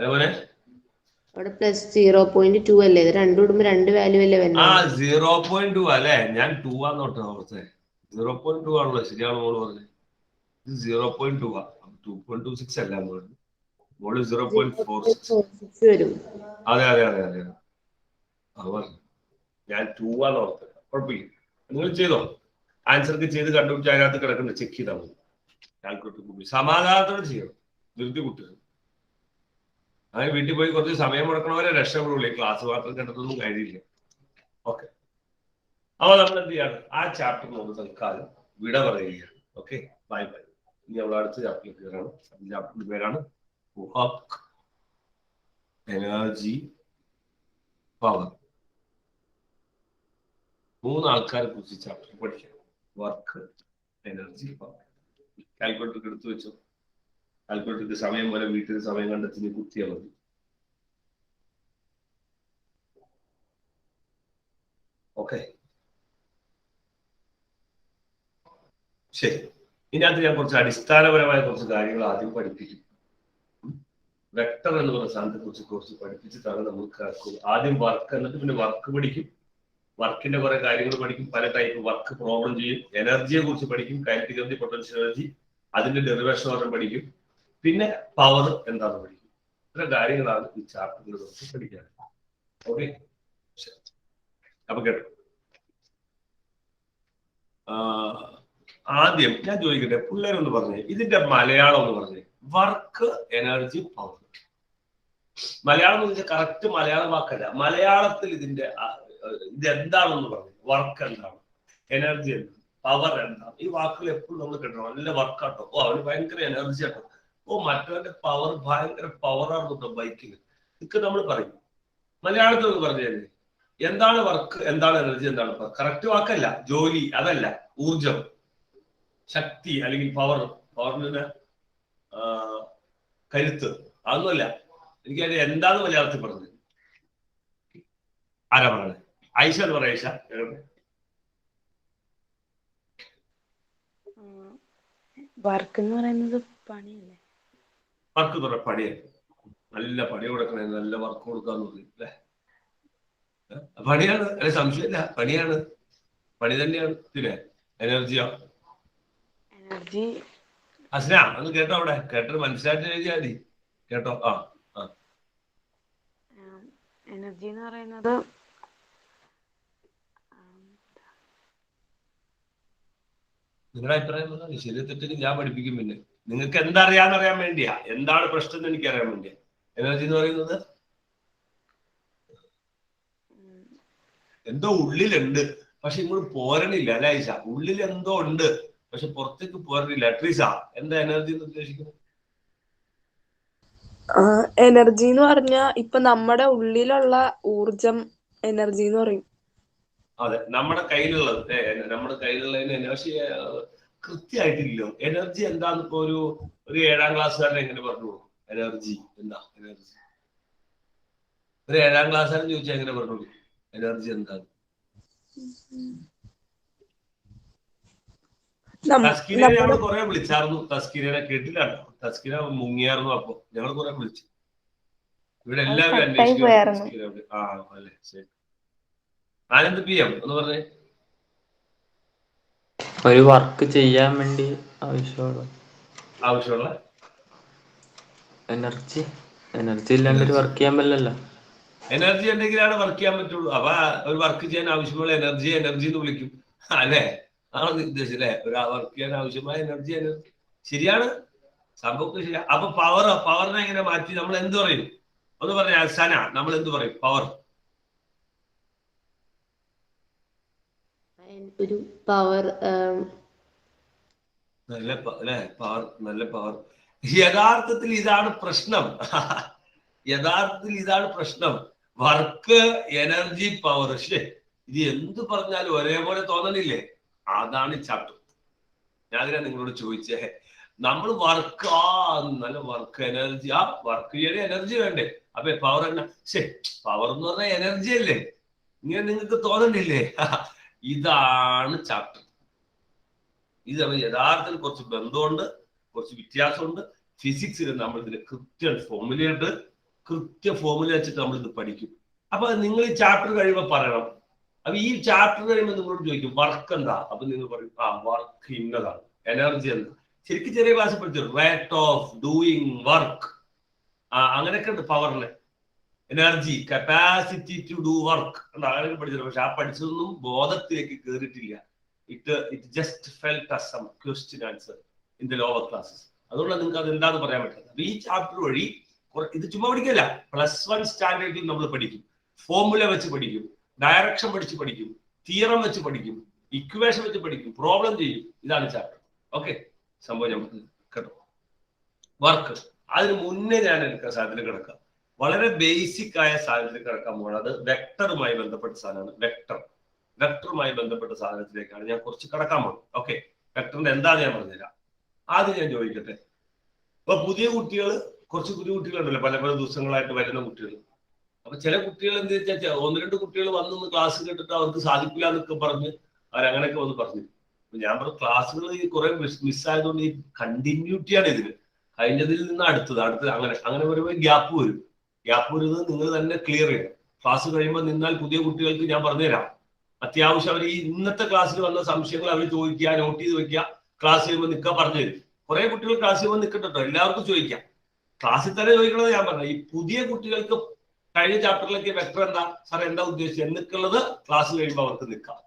അവിടെ +0.2 അല്ലേ? ഇത് രണ്ടും ഇടുമ്പോ 2 വാല്യൂ അല്ലേ വരുന്നത്? 0.2 അല്ലേ? ഞാൻ 2 ആന്നോട്ടെ ഓർത്തെ. 0.2 ആണല്ലോ, ശരിയാണ് മോള് പറഞ്ഞത്. ഇത് 0.2 ആ. 2.26 അല്ല മോള് 0.46 വരും. അതെ. അത് പറഞ്ഞു. ഞാൻ 2 ആന്ന് ഓർത്തത്. കുഴപ്പമില്ല, നിങ്ങൾ ചെയ്തോ. ആൻസർക്ക് ചെയ്ത് കണ്ടുപിടിച്ച് അതിനകത്ത് കിടക്കുന്നത് ചെക്ക് ചെയ്താൽ മതി. കാൽക്കുലേറ്റർ സമാധാനത്തോടെ ചെയ്യണം. ധൃതി കുട്ടികൾ അങ്ങനെ വീട്ടിൽ പോയി കുറച്ച് സമയം മുടക്കണവരെ രക്ഷപ്പെടുള്ളൂ. ക്ലാസ് മാത്രം കണ്ടെത്തൊന്നും കഴിയില്ല. ഓക്കെ, അപ്പൊ നമ്മൾ എന്ത് ചെയ്യാണ്? ആ ചാപ്റ്റർ നമുക്ക് തൽക്കാലം വിട പറയുകയാണ്. Okay, bye. ഇനി നമ്മൾ അടുത്ത ചാപ്റ്ററിൽ കയറാണ്. ചാപ്റ്ററിന്റെ പേരാണ് വർക്ക്, എനർജി, പവർ. 3 ആൾക്കാരെ കുറിച്ച് ചാപ്റ്റർ പഠിക്കാം. Work, energy, power. കാൽക്കുലേറ്റർ എടുത്തു വെച്ചോ. കാൽക്കുലേറ്റർക്ക് സമയം പോലെ വീട്ടിൽ സമയം കണ്ടെത്തി കുത്തിയാൽ മതി. ഓക്കെ, ശരി. ഇതിനകത്ത് ഞാൻ കുറച്ച് അടിസ്ഥാനപരമായ കുറച്ച് കാര്യങ്ങൾ ആദ്യം പഠിപ്പിക്കും. വെക്ടർ എന്ന് പറയുന്ന സാധനത്തെ കുറിച്ച് പഠിപ്പിച്ചിട്ടാണ് നമുക്ക് ആദ്യം വർക്ക്, എന്നിട്ട് പിന്നെ വർക്ക് പഠിക്കും. വർക്കിന്റെ കുറെ കാര്യങ്ങൾ പഠിക്കും. പല ടൈപ്പ് വർക്ക് പ്രോബ്ലം ചെയ്യും. എനർജിയെ കുറിച്ച് പഠിക്കും. കൈനറ്റിക് എനർജി, പൊട്ടൻഷ്യൽ എനർജി, അതിന്റെ ഡെറിവേഷൻ ഓർഡർ പഠിക്കും. പിന്നെ പവർ എന്താണെന്ന് പഠിക്കും. ഇത്ര കാര്യങ്ങളാണ് ഈ ചാപ്റ്ററിനെ കുറിച്ച് പഠിക്കാൻ. ഓക്കെ, അപ്പൊ കേട്ടോ. ആദ്യം ഞാൻ ചോദിക്കട്ടെ, പിള്ളേരൊന്ന് പറഞ്ഞേ, ഇതിന്റെ മലയാളം ഒന്ന് പറഞ്ഞേ. Work, energy, power. മലയാളം എന്ന് വെച്ചാൽ കറക്റ്റ് മലയാള വാക്കല്ല. മലയാളത്തിൽ ഇതിന്റെ ഇതെന്താണെന്ന് പറഞ്ഞു. വർക്ക് എന്താണ്, എനർജി എന്താണ്, പവർ എന്താണ്? ഈ വാക്കുകൾ എപ്പോഴും നമ്മൾ കേട്ടോ. നല്ല വർക്കാട്ടോ, ഓ അവന് ഭയങ്കര എനർജി ആട്ടോ, ഓ മറ്റവന്റെ പവർ ഭയങ്കര പവറാണ് കേട്ടോ ബൈക്കിൽ. ഇതൊക്കെ നമ്മൾ പറയും. മലയാളത്തിൽ ഒന്ന് പറഞ്ഞു തന്നെ, എന്താണ് വർക്ക്, എന്താണ് എനർജി, എന്താണ് പവർ? കറക്റ്റ് വാക്കല്ല. ജോലി അതല്ല, ഊർജം, ശക്തി അല്ലെങ്കിൽ പവർ. പവറിന് കരുത്ത്, അതൊന്നുമല്ല. എനിക്ക് അതിന് എന്താന്ന് മലയാളത്തിൽ പറഞ്ഞത് ആരാ പറഞ്ഞത്? ഐഷ എന്ന് പറയാം. ഐഷ, വർക്ക് എന്ന് പറയുന്നത് പണിയല്ലേ? വർക്ക് എന്ന് പറഞ്ഞ പണിയല്ലേ? നല്ല പണി കൊടുക്കണേ, നല്ല വർക്ക് കൊടുക്കാന്ന് പറയും അല്ലെ? പണിയാണ്, അല്ലെ? സംശയമില്ല, പണിയാണ്, പണി തന്നെയാണ്. പിന്നെ എനർജിയോ? എനർജി. അസ്ന ഒന്ന് കേട്ടോ, അവിടെ കേട്ടോ, മനസ്സിലായിട്ട് എഴുതിയാൽ മതി. കേട്ടോ? എനർജി എന്ന് പറയുന്നത് നിങ്ങളുടെ അഭിപ്രായം ശരി തെറ്റിന് ഞാൻ പഠിപ്പിക്കും. പിന്നെ നിങ്ങൾക്ക് എന്തറിയാന്നറിയാൻ വേണ്ടിയാ, എന്താണ് പ്രശ്നം എന്ന് എനിക്കറിയാൻ വേണ്ടിയാ. എനർജി എന്ന് പറയുന്നത് എന്തോ ഉള്ളിലുണ്ട്, പക്ഷെ ഇങ്ങോട്ട് പോരണില്ല അല്ലെ ഐഷ? ഉള്ളിൽ എന്തോ ഉണ്ട്, പക്ഷെ പുറത്തേക്ക് പോരണില്ല. ട്രീസ, എന്താ എനർജി എന്ന് ഉദ്ദേശിക്കുന്നത്? എനർജി എന്ന് പറഞ്ഞാൽ ഇപ്പൊ നമ്മുടെ ഉള്ളിലുള്ള ഊർജം എനർജി എന്ന് പറയും. അതെ, നമ്മുടെ കയ്യിലുള്ളത്, നമ്മുടെ കയ്യിലുള്ളതിന് എനർജി കൃത്യമായിട്ടില്ലോ. എനർജി എന്താന്ന് ഇപ്പൊ ഒരു 7ാം ക്ലാസ്സുകാരൻ എങ്ങനെ പറഞ്ഞു കൊടുക്കും? എനർജി എന്താ? എനർജി ഒരു 7ാം ക്ലാസ്സുകാരൻ ചോദിച്ചാൽ എങ്ങനെ പറഞ്ഞു കൊടുക്കും എനർജി എന്താണ്? തസ്കിനെ ഞങ്ങൾ കുറെ വിളിച്ചായിരുന്നു. തസ്കിനെ കേട്ടില്ല, തസ്കിന മുങ്ങിയായിരുന്നു. അപ്പൊ ഞങ്ങൾ കുറെ വിളിച്ചു. ഇവിടെ എല്ലാവരും അന്വേഷിക്കും. ആ അല്ലേ, ശരി. ആനന്ദ് PM എന്ന് പറഞ്ഞേ. ഒരു വർക്ക് ചെയ്യാൻ വേണ്ടി ആവശ്യമുള്ള എനർജി ഇല്ലാണ്ട് ഒരു വർക്ക് ചെയ്യാൻ പറ്റില്ലല്ലോ. എനർജി ഉണ്ടെങ്കിലാണ് വർക്ക് ചെയ്യാൻ പറ്റുള്ളൂ. അപ്പൊ ഒരു വർക്ക് ചെയ്യാൻ ആവശ്യമുള്ള എനർജി എന്ന് വിളിക്കും അല്ലെ? ആണ് ഉദ്ദേശിച്ചല്ലേ? ഒരു വർക്ക് ചെയ്യാൻ ആവശ്യമായ എനർജി. ശരിയാണ്, സംഭവം ശരിയാ. അപ്പൊ പവറിനെ എങ്ങനെ മാറ്റി നമ്മൾ എന്ത് പറയും? ഒന്ന് പറഞ്ഞ സന, നമ്മൾ എന്ത് പറയും? പവർ. ഒരു പവർ നല്ല പവർ, നല്ല പവർ. യഥാർത്ഥത്തിൽ ഇതാണ് പ്രശ്നം. യഥാർത്ഥത്തിൽ ഇതാണ് പ്രശ്നം. Work, energy, power. ശരി, ഇത് എന്ത് പറഞ്ഞാലും ഒരേപോലെ തോന്നണില്ലേ? അതാണ് ചാപ്റ്റർ. ഞാനിങ്ങനെ നിങ്ങളോട് ചോദിച്ചേ, നമ്മൾ വർക്ക്, നല്ല വർക്ക്, എനർജി, വർക്ക് ചെയ്യാൻ എനർജി വേണ്ടേ? അപ്പൊ പവർ എന്നാ? ശരി, പവർ എന്ന് പറഞ്ഞാൽ എനർജി അല്ലേ? ഇങ്ങനെ നിങ്ങൾക്ക് തോന്നണ്ടില്ലേ? ഇതാണ് ചാപ്റ്റർ. ഇത് യഥാർത്ഥത്തിൽ കുറച്ച് ബന്ധമുണ്ട്, കുറച്ച് വ്യത്യാസമുണ്ട്. ഫിസിക്സിൽ നമ്മൾ ഇതിന് കൃത്യ ഫോർമുല വെച്ചിട്ട് നമ്മൾ ഇത് പഠിക്കും. അപ്പൊ നിങ്ങൾ ഈ ചാപ്റ്റർ കഴിയുമ്പോൾ പറയണം. അപ്പൊ ഈ ചാപ്റ്റർ കഴിയുമ്പോൾ നിങ്ങളോട് ചോദിക്കും വർക്ക് എന്താ? അപ്പൊ നിങ്ങൾ പറയും വർക്ക് ഇന്നതാണ്. എനർജി എന്താ? ശരിക്കും ചെറിയ ക്ലാസ് പഠിച്ചു, റേറ്റ് ഓഫ് ഡൂയിങ് വർക്ക്, അങ്ങനെയൊക്കെ ഉണ്ട്. പവറിന് energy, capacity to do work അങ്ങനെയൊക്കെ പഠിച്ചിട്ടുണ്ട്. പക്ഷെ ആ പഠിച്ചതൊന്നും ബോധത്തിലേക്ക് കയറിയിട്ടില്ല. It just felt as some question answer in the lower classes. അതുകൊണ്ട് നിങ്ങൾക്ക് അത് എന്താന്ന് പറയാൻ പറ്റില്ല. അപ്പൊ ഈ ചാപ്റ്റർ വഴി ഇത് ചുമ്മാ പഠിക്കല്ല, +1 സ്റ്റാൻഡേർഡിൽ നമ്മൾ പഠിക്കും. ഫോർമുല വെച്ച് പഠിക്കും, ഡയറക്ഷൻ പഠിച്ച് പഠിക്കും, തിയറം വെച്ച് പഠിക്കും, ഇക്വേഷൻ വെച്ച് പഠിക്കും, പ്രോബ്ലം ചെയ്യും. ഇതാണ് ചാപ്റ്റർ. ഓക്കെ, സംഭവം നമുക്ക് കേട്ടോ. വർക്ക്, അതിന് മുന്നേ ഞാൻ എടുക്കാൻ സാധ്യത കിടക്കാം. വളരെ ബേസിക് ആയ സാധനത്തിൽ കിടക്കാൻ പോകുന്നത് അത് വെക്ടറുമായി ബന്ധപ്പെട്ട സാധനമാണ്. വെക്ടറുമായി ബന്ധപ്പെട്ട സാധനത്തിലേക്കാണ് ഞാൻ കുറച്ച് കിടക്കാൻ പോകുന്നത്. ഓക്കെ, വെക്ടറിന്റെ എന്താന്ന് ഞാൻ പറഞ്ഞുതരാം. ആദ്യം ഞാൻ ചോദിക്കട്ടെ, ഇപ്പൊ പുതിയ കുട്ടികൾ, കുറച്ച് പുതിയ കുട്ടികളുണ്ടല്ലോ, പല പല ദിവസങ്ങളായിട്ട് വരുന്ന കുട്ടികൾ. അപ്പൊ ചില കുട്ടികൾ എന്ത് വെച്ചാൽ 1-2 കുട്ടികൾ വന്നൊന്ന് ക്ലാസ് കേട്ടിട്ട് അവർക്ക് സാധിക്കില്ല എന്നൊക്കെ പറഞ്ഞ് അവരങ്ങനെയൊക്കെ വന്ന് പറഞ്ഞു. അപ്പൊ ഞാൻ പറഞ്ഞു ക്ലാസ്സുകൾ കുറെ മിസ്സായതുകൊണ്ട് ഈ കണ്ടിന്യൂറ്റിയാണ് ഇതിന്. കഴിഞ്ഞതിൽ നിന്ന് അടുത്തത് അങ്ങനെ വരുമ്പോൾ ഗ്യാപ്പ് വരും. ഗ്യാപ്പ് വരുന്നത് നിങ്ങൾ തന്നെ ക്ലിയർ ചെയ്യണം. ക്ലാസ് കഴിയുമ്പോൾ നിന്നാൽ പുതിയ കുട്ടികൾക്ക് ഞാൻ പറഞ്ഞുതരാം. അത്യാവശ്യം അവർ ഈ ഇന്നത്തെ ക്ലാസ്സിൽ വന്ന സംശയങ്ങൾ അവർ ചോദിക്കുക, നോട്ട് ചെയ്ത് വെക്കുക, ക്ലാസ് ചെയ്യുമ്പോൾ നിൽക്കാൻ പറഞ്ഞു തരും. കുറെ കുട്ടികൾ ക്ലാസ് ചെയ്യുമ്പോൾ നിൽക്കട്ടോ, എല്ലാവർക്കും ചോദിക്കാം. ക്ലാസ്സിൽ തന്നെ ചോദിക്കണത് ഞാൻ പറഞ്ഞു. ഈ പുതിയ കുട്ടികൾക്ക് കഴിഞ്ഞ ചാപ്റ്ററിലേക്ക് വെക്ടർ എന്താ സാർ, എന്താ ഉദ്ദേശിച്ചത് എന്നൊക്കെയുള്ളത് ക്ലാസ് കഴിയുമ്പോൾ അവർക്ക് നിൽക്കാം.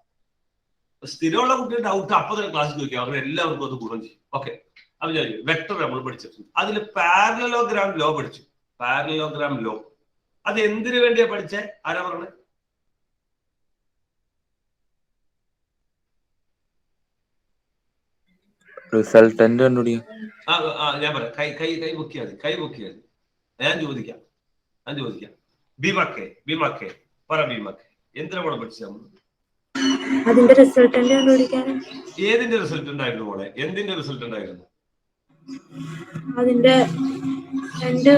സ്ഥിരമുള്ള കുട്ടികളുടെ ഡൗട്ട് അപ്പൊ തന്നെ ക്ലാസ് ചോദിക്കാം, അവർ എല്ലാവർക്കും അത് ഗുണം ചെയ്യും. ഓക്കെ, അപ്പൊ ഞാൻ വെക്ടർ നമ്മൾ പഠിച്ചിട്ടുണ്ട്. അതിൽ പാരലലോഗ്രാം ലോ പഠിച്ചു. പാരലലോഗ്രാം ലോ അത് എന്തിനു വേണ്ടിയാ പഠിച്ചേ? ആരാ പറഞ്ഞത്? റിസൾട്ടന്റ് കണ്ടുപിടിക്കാം. ഞാൻ പറയാം. കൈ പൊക്കിയാൽ ഞാൻ ചോദിക്കാം. ഭീമക്കെ പറ. ഭീമക്കെ എന്തിനാ കൂടെ പഠിച്ച? അതിന്റെ റിസൾട്ട് ഏതിന്റെ റിസൾട്ട് ഉണ്ടായിരുന്നു മോളെ? എന്തിന്റെ റിസൾട്ട് ഉണ്ടായിരുന്നു? അതിന്റെ രണ്ട്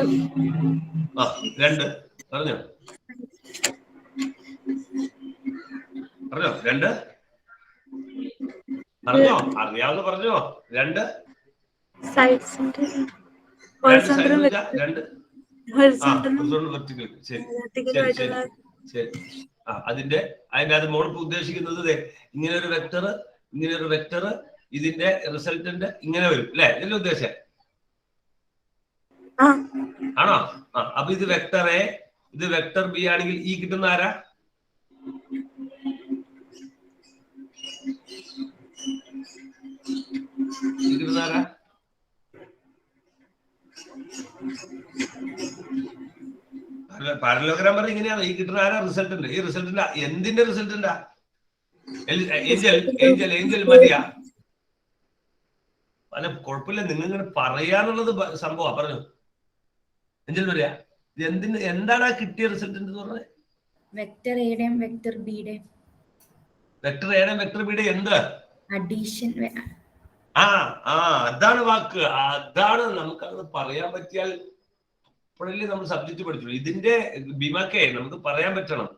പറഞ്ഞോ. അറിയാവുന്ന പറഞ്ഞോ. രണ്ട് അതിന്റെ അത് മോളിപ്പോ ഉദ്ദേശിക്കുന്നത് ഇങ്ങനെ ഒരു വെക്ടർ ഇതിന്റെ റിസൾട്ടന്റ് ഇങ്ങനെ വരും അല്ലെ? ഇതിന്റെ ഉദ്ദേശം ആണോ? അപ്പൊ ഇത് വെക്ടർ എ, ഇത് വെക്ടർ ബി ആണെങ്കിൽ ഈ കിട്ടുന്ന ആരാ? പാരലോഗ്രാം പറഞ്ഞ ഇങ്ങനെയാണ്. ഈ കിട്ടുന്ന ആരാ? റിസൾട്ടന്റ്. ഈ റിസൾട്ടിന്റെ എന്തിന്റെ റിസൾട്ടന്റാ? ഏഞ്ചൽ മതിയാ? അല്ല കുഴപ്പമില്ല, നിങ്ങൾ ഇങ്ങനെ പറയാനുള്ളത് സംഭവം പറഞ്ഞു. ഏഞ്ചൽ മതിയാ? എന്താണ് ആ കിട്ടിയ റിസൾട്ട് എന്ന് പറഞ്ഞത്? വെക്ടർ എയുടെയും വെക്ടർ ബിയുടെയും എന്ത് അഡീഷൻ. അതാണ് വാക്ക്. അതാണ് നമുക്കത് പറയാൻ പറ്റിയാൽ അപ്പോഴല്ലേ നമ്മൾ സബ്ജക്ട് പഠിച്ചുള്ളൂ. ഇതിന്റെ ഭീമക്കെ നമുക്ക് പറയാൻ പറ്റണം.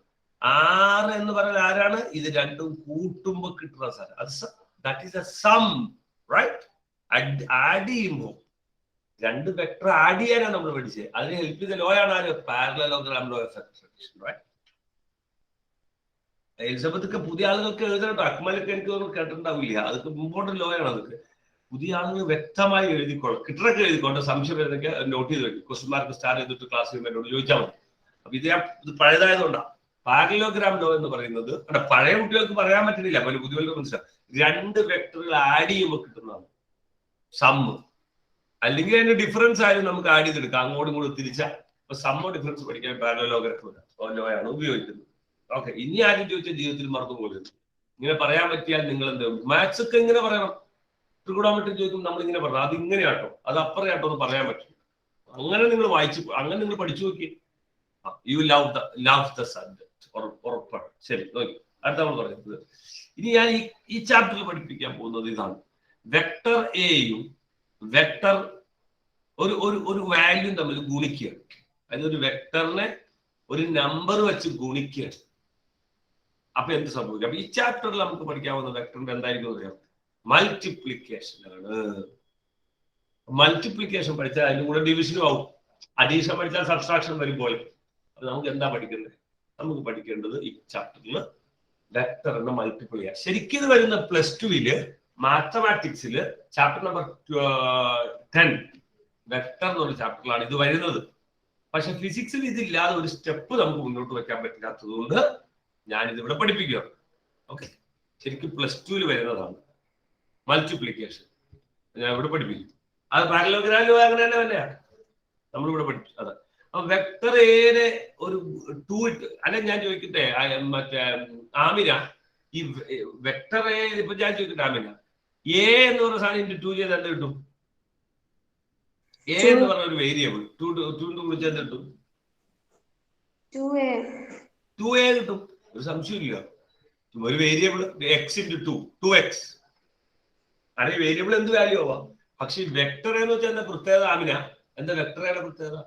6 എന്ന് പറഞ്ഞാൽ ആരാണ്? ഇത് രണ്ടും കൂട്ടുമ്പോ കിട്ടുന്ന സാധനം. അത് that is a sum, right? Add ചെയ്യുമ്പോ രണ്ട് വെക്ടർ ആഡ് ചെയ്യാനാണ് നമ്മൾ പഠിച്ചത്. അതിന് ഹെൽപ്പ് ചെയ്ത ലോ ആണ് ആര്? Parallelogram law of extraction, right? എലിസബത്തൊക്കെ പുതിയ ആളുകൾക്ക് എഴുതണം. അക്മലൊക്കെ എനിക്ക് കേട്ടിട്ടുണ്ടാവില്ല. അതൊക്കെ ഇമ്പോർട്ടന്റ് ലോ ആണ്. അതൊക്കെ പുതിയ ആളുകൾ വ്യക്തമായി എഴുതിക്കോളും. കിട്ടറൊക്കെ എഴുതിക്കോട്ടെ. സംശയം വരുന്നൊക്കെ നോട്ട് ചെയ്ത് വെക്കും. ക്വസ്റ്റ്യൻ മാർക്ക് സ്റ്റാർ ചെയ്തിട്ട് ക്ലാസ് ചെയ്യുമ്പോൾ എന്നോട് ചോദിച്ചാൽ മതി. അപ്പൊ ഇത് പഴയതായതുകൊണ്ടാണ് പാരലലോഗ്രാം ലോ എന്ന് പറയുന്നത്. പഴയ കുട്ടികൾക്ക് പറയാൻ പറ്റുന്നില്ല, പുതിയ മനസ്സിലാവും. രണ്ട് വെക്ടറുകൾ ആഡ് ചെയ്യുമ്പോൾ കിട്ടുന്നതാണ് സമ്മ്. അല്ലെങ്കിൽ അതിന്റെ ഡിഫറൻസ് ആയാലും നമുക്ക് ആഡ് ചെയ്തെടുക്കാം. അങ്ങോട്ടും ഇങ്ങോട്ടും തിരിച്ച ഇപ്പൊ സമ്മോ ഡിഫറൻസ് പഠിക്കാൻ പാരലോഗ്രാഫാണ് ഉപയോഗിക്കുന്നത്. ഓക്കെ, ഇനി ആരും ചോദിച്ച ജീവിതത്തിൽ മറന്നുപോലും ഇങ്ങനെ പറയാൻ പറ്റിയാൽ നിങ്ങൾ എന്ത് മാത്സ് ഒക്കെ ഇങ്ങനെ പറയണം. ട്രിഗണോമെട്രി ചോദിക്കും നമ്മൾ ഇങ്ങനെ പറയണം, അത് ഇങ്ങനെയാട്ടോ അത് അപ്പുറയാട്ടോ എന്ന് പറയാൻ പറ്റും. അങ്ങനെ നിങ്ങൾ വായിച്ചു, അങ്ങനെ നിങ്ങൾ പഠിച്ചു നോക്കി. യു ലവ് ദ സബ്ജക്ട്, ഉറപ്പാണ്. ശരി, നോക്കി അടുത്ത നമ്മൾ പറയുന്നത്. ഇനി ഞാൻ ഈ ചാപ്റ്ററിൽ പഠിപ്പിക്കാൻ പോകുന്നത് ഇതാണ്. വെക്ടർ എയും വെക്ടർ ഒരു വാല്യൂ തമ്മിൽ ഗുണിക്കുക. അതായത് ഒരു വെക്ടറിനെ ഒരു നമ്പർ വെച്ച് ഗുണിക്കുക. അപ്പൊ എന്ത് സംഭവിക്കും? അപ്പൊ ഈ ചാപ്റ്ററിൽ നമുക്ക് പഠിക്കാവുന്ന വെക്ടറിന്റെ എന്തായിരിക്കും അറിയാം? മൾട്ടിപ്ലിക്കേഷൻ ആണ്. മൾട്ടിപ്ലിക്കേഷൻ പഠിച്ചാൽ അതിന്റെ കൂടെ ഡിവിഷനും ആവും. അഡീഷൻ പഠിച്ചാൽ സബ്സ്ട്രാക്ഷൻ വരും പോലെ. അത് നമുക്ക് എന്താ പഠിക്കേണ്ടത്? നമുക്ക് പഠിക്കേണ്ടത് ഈ ചാപ്റ്ററിൽ വെക്ടറിനെ മൾട്ടിപ്പിൾ ചെയ്യാം. ശരിക്കും ഇത് വരുന്ന +2 മാത്തമാറ്റിക്സിൽ ചാപ്റ്റർ നമ്പർ 10 വെക്ടർ എന്നുള്ള ചാപ്റ്ററിലാണ് ഇത് വരുന്നത്. പക്ഷെ ഫിസിക്സിൽ ഇതില്ലാതെ ഒരു സ്റ്റെപ്പ് നമുക്ക് മുന്നോട്ട് വെക്കാൻ പറ്റാത്തത് കൊണ്ട് ഞാനിതിവിടെ പഠിപ്പിക്കുകയാണ്. ഓക്കെ, ശരിക്കും +2 വരുന്നതാണ് മൾട്ടിപ്ലിക്കേഷൻ. ഞാൻ ഇവിടെ പഠിപ്പിക്കും. അത് പാരലോഗ്രാമിലും അങ്ങനെ തന്നെ തന്നെയാണ് നമ്മളിവിടെ പഠിപ്പിച്ചു. അതെ, അപ്പൊ വെക്ടർ ഏനെ ഒരു 2 ഇട്ട് അല്ലെ ഞാൻ ചോദിക്കട്ടെ മറ്റേ ആമിന, ഈ വെക്ടർ എ ഇപ്പൊ ഞാൻ ചോദിക്കട്ടെ ആമിന, എ എന്ന് പറഞ്ഞ സാധനം ഇൻറ്റു 2 ചെയ്ത് എന്ത് കിട്ടും? എ എന്ന് പറഞ്ഞ ഒരു വേരിയബിൾ 2 വിളിച്ചാൽ എന്ത് കിട്ടും? 2a കിട്ടും. ഒരു സംശയമില്ല. ഒരു വേരിയബിൾ x ഇൻറ്റു 2 2x അല്ലെ വേരിയബിൾ എന്ത് വാല്യൂ ആവാം. പക്ഷെ വെക്ടർ എന്ന് വെച്ചാൽ എന്താ പ്രത്യേകത ആമിന? എന്താ വെക്ടറയുടെ പ്രത്യേകത?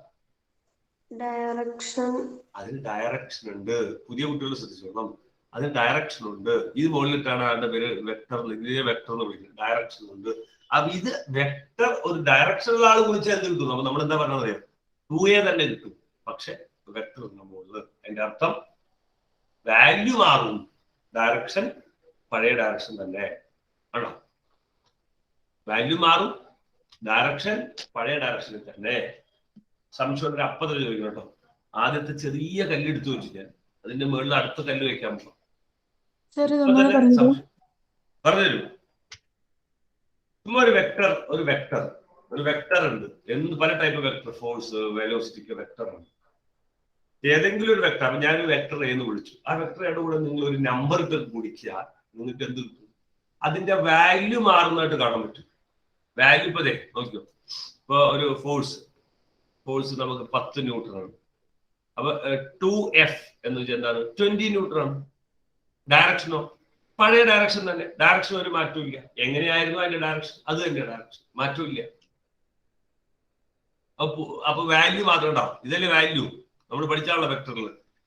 അതിന് ഡയറക്ഷൻ ഉണ്ട്. പുതിയ കുട്ടികൾ ശ്രദ്ധിച്ചോളണം, അതിന് ഡയറക്ഷൻ ഉണ്ട്. ഇത് മുകളിലിട്ടാണ് അതിന്റെ പേര് വെക്ടർ, ഇതിനെ വെക്ടർ എന്ന് വിളിക്കുന്നത്. ഡയറക്ഷൻ ഉണ്ട്. അപ്പൊ ഇത് വെക്ടർ ഒരു ഡയറക്ഷനുള്ള ആൾ വിളിച്ചാൽ എന്ത് കിട്ടും? അപ്പൊ നമ്മൾ എന്താ പറഞ്ഞത് അറിയാം? 2a തന്നെ കിട്ടും. പക്ഷെ വെക്ടർ മുകളിൽ അതിന്റെ അർത്ഥം വാല്യൂ മാറും, ഡയറക്ഷൻ പഴയ ഡയറക്ഷൻ തന്നെ ആണോ? വാല്യൂ മാറും, ഡയറക്ഷൻ പഴയ ഡയറക്ഷനിൽ തന്നെ. സംശയം ഒരു അപ്പത്തിൽ ചോദിക്കണം കേട്ടോ. ആദ്യത്തെ ചെറിയ കല്ലെടുത്ത് വെച്ചു ഞാൻ അതിന്റെ മുകളിൽ അടുത്ത കല്ല് വെക്കാൻ പോകാം. പറഞ്ഞുതരൂ. ചുമ്മാ ഒരു വെക്ടർ ഉണ്ട്. എന്ത് പല ടൈപ്പ് വെക്ടർ, ഫോഴ്സ്, വെലോസിറ്റിക്ക് വെക്ടർ ഉണ്ട്. ഏതെങ്കിലും ഒരു വെക്ടർ, ഞാനൊരു വെക്ടർ എന്ന് വിളിച്ചു. ആ വെക്ടറുടെ കൂടെ നിങ്ങൾ ഒരു നമ്പർ ഇട്ട് ഗുണിച്ചാൽ നിങ്ങൾക്ക് എന്ത് കിട്ടും? അതിന്റെ വാല്യൂ മാറുന്നതായിട്ട് കാണാൻ പറ്റും. വാല്യൂ ഇപ്പൊ നോക്കിയോ, ഇപ്പൊ ഒരു ഫോഴ്സ് നമുക്ക് 10 ന്യൂട്ടൺ ആണ്. അപ്പൊ 2F എന്ന് വെച്ചാൽ എന്താണ്? 20 ന്യൂട്ടൺ ആണ്. ഡയറക്ഷനോ പഴയ ഡയറക്ഷൻ തന്നെ. ഡയറക്ഷൻ ഒരു മാറ്റവും ഇല്ല. എങ്ങനെയായിരുന്നു അതിന്റെ ഡയറക്ഷൻ? അത് തന്നെ ഡയറക്ഷൻ, മാറ്റവും ഇല്ല. അപ്പൊ വാല്യൂ മാത്രം ഉണ്ടാവും. ഇതല്ലേ വാല്യൂ നമ്മൾ പഠിച്ചാലുള്ള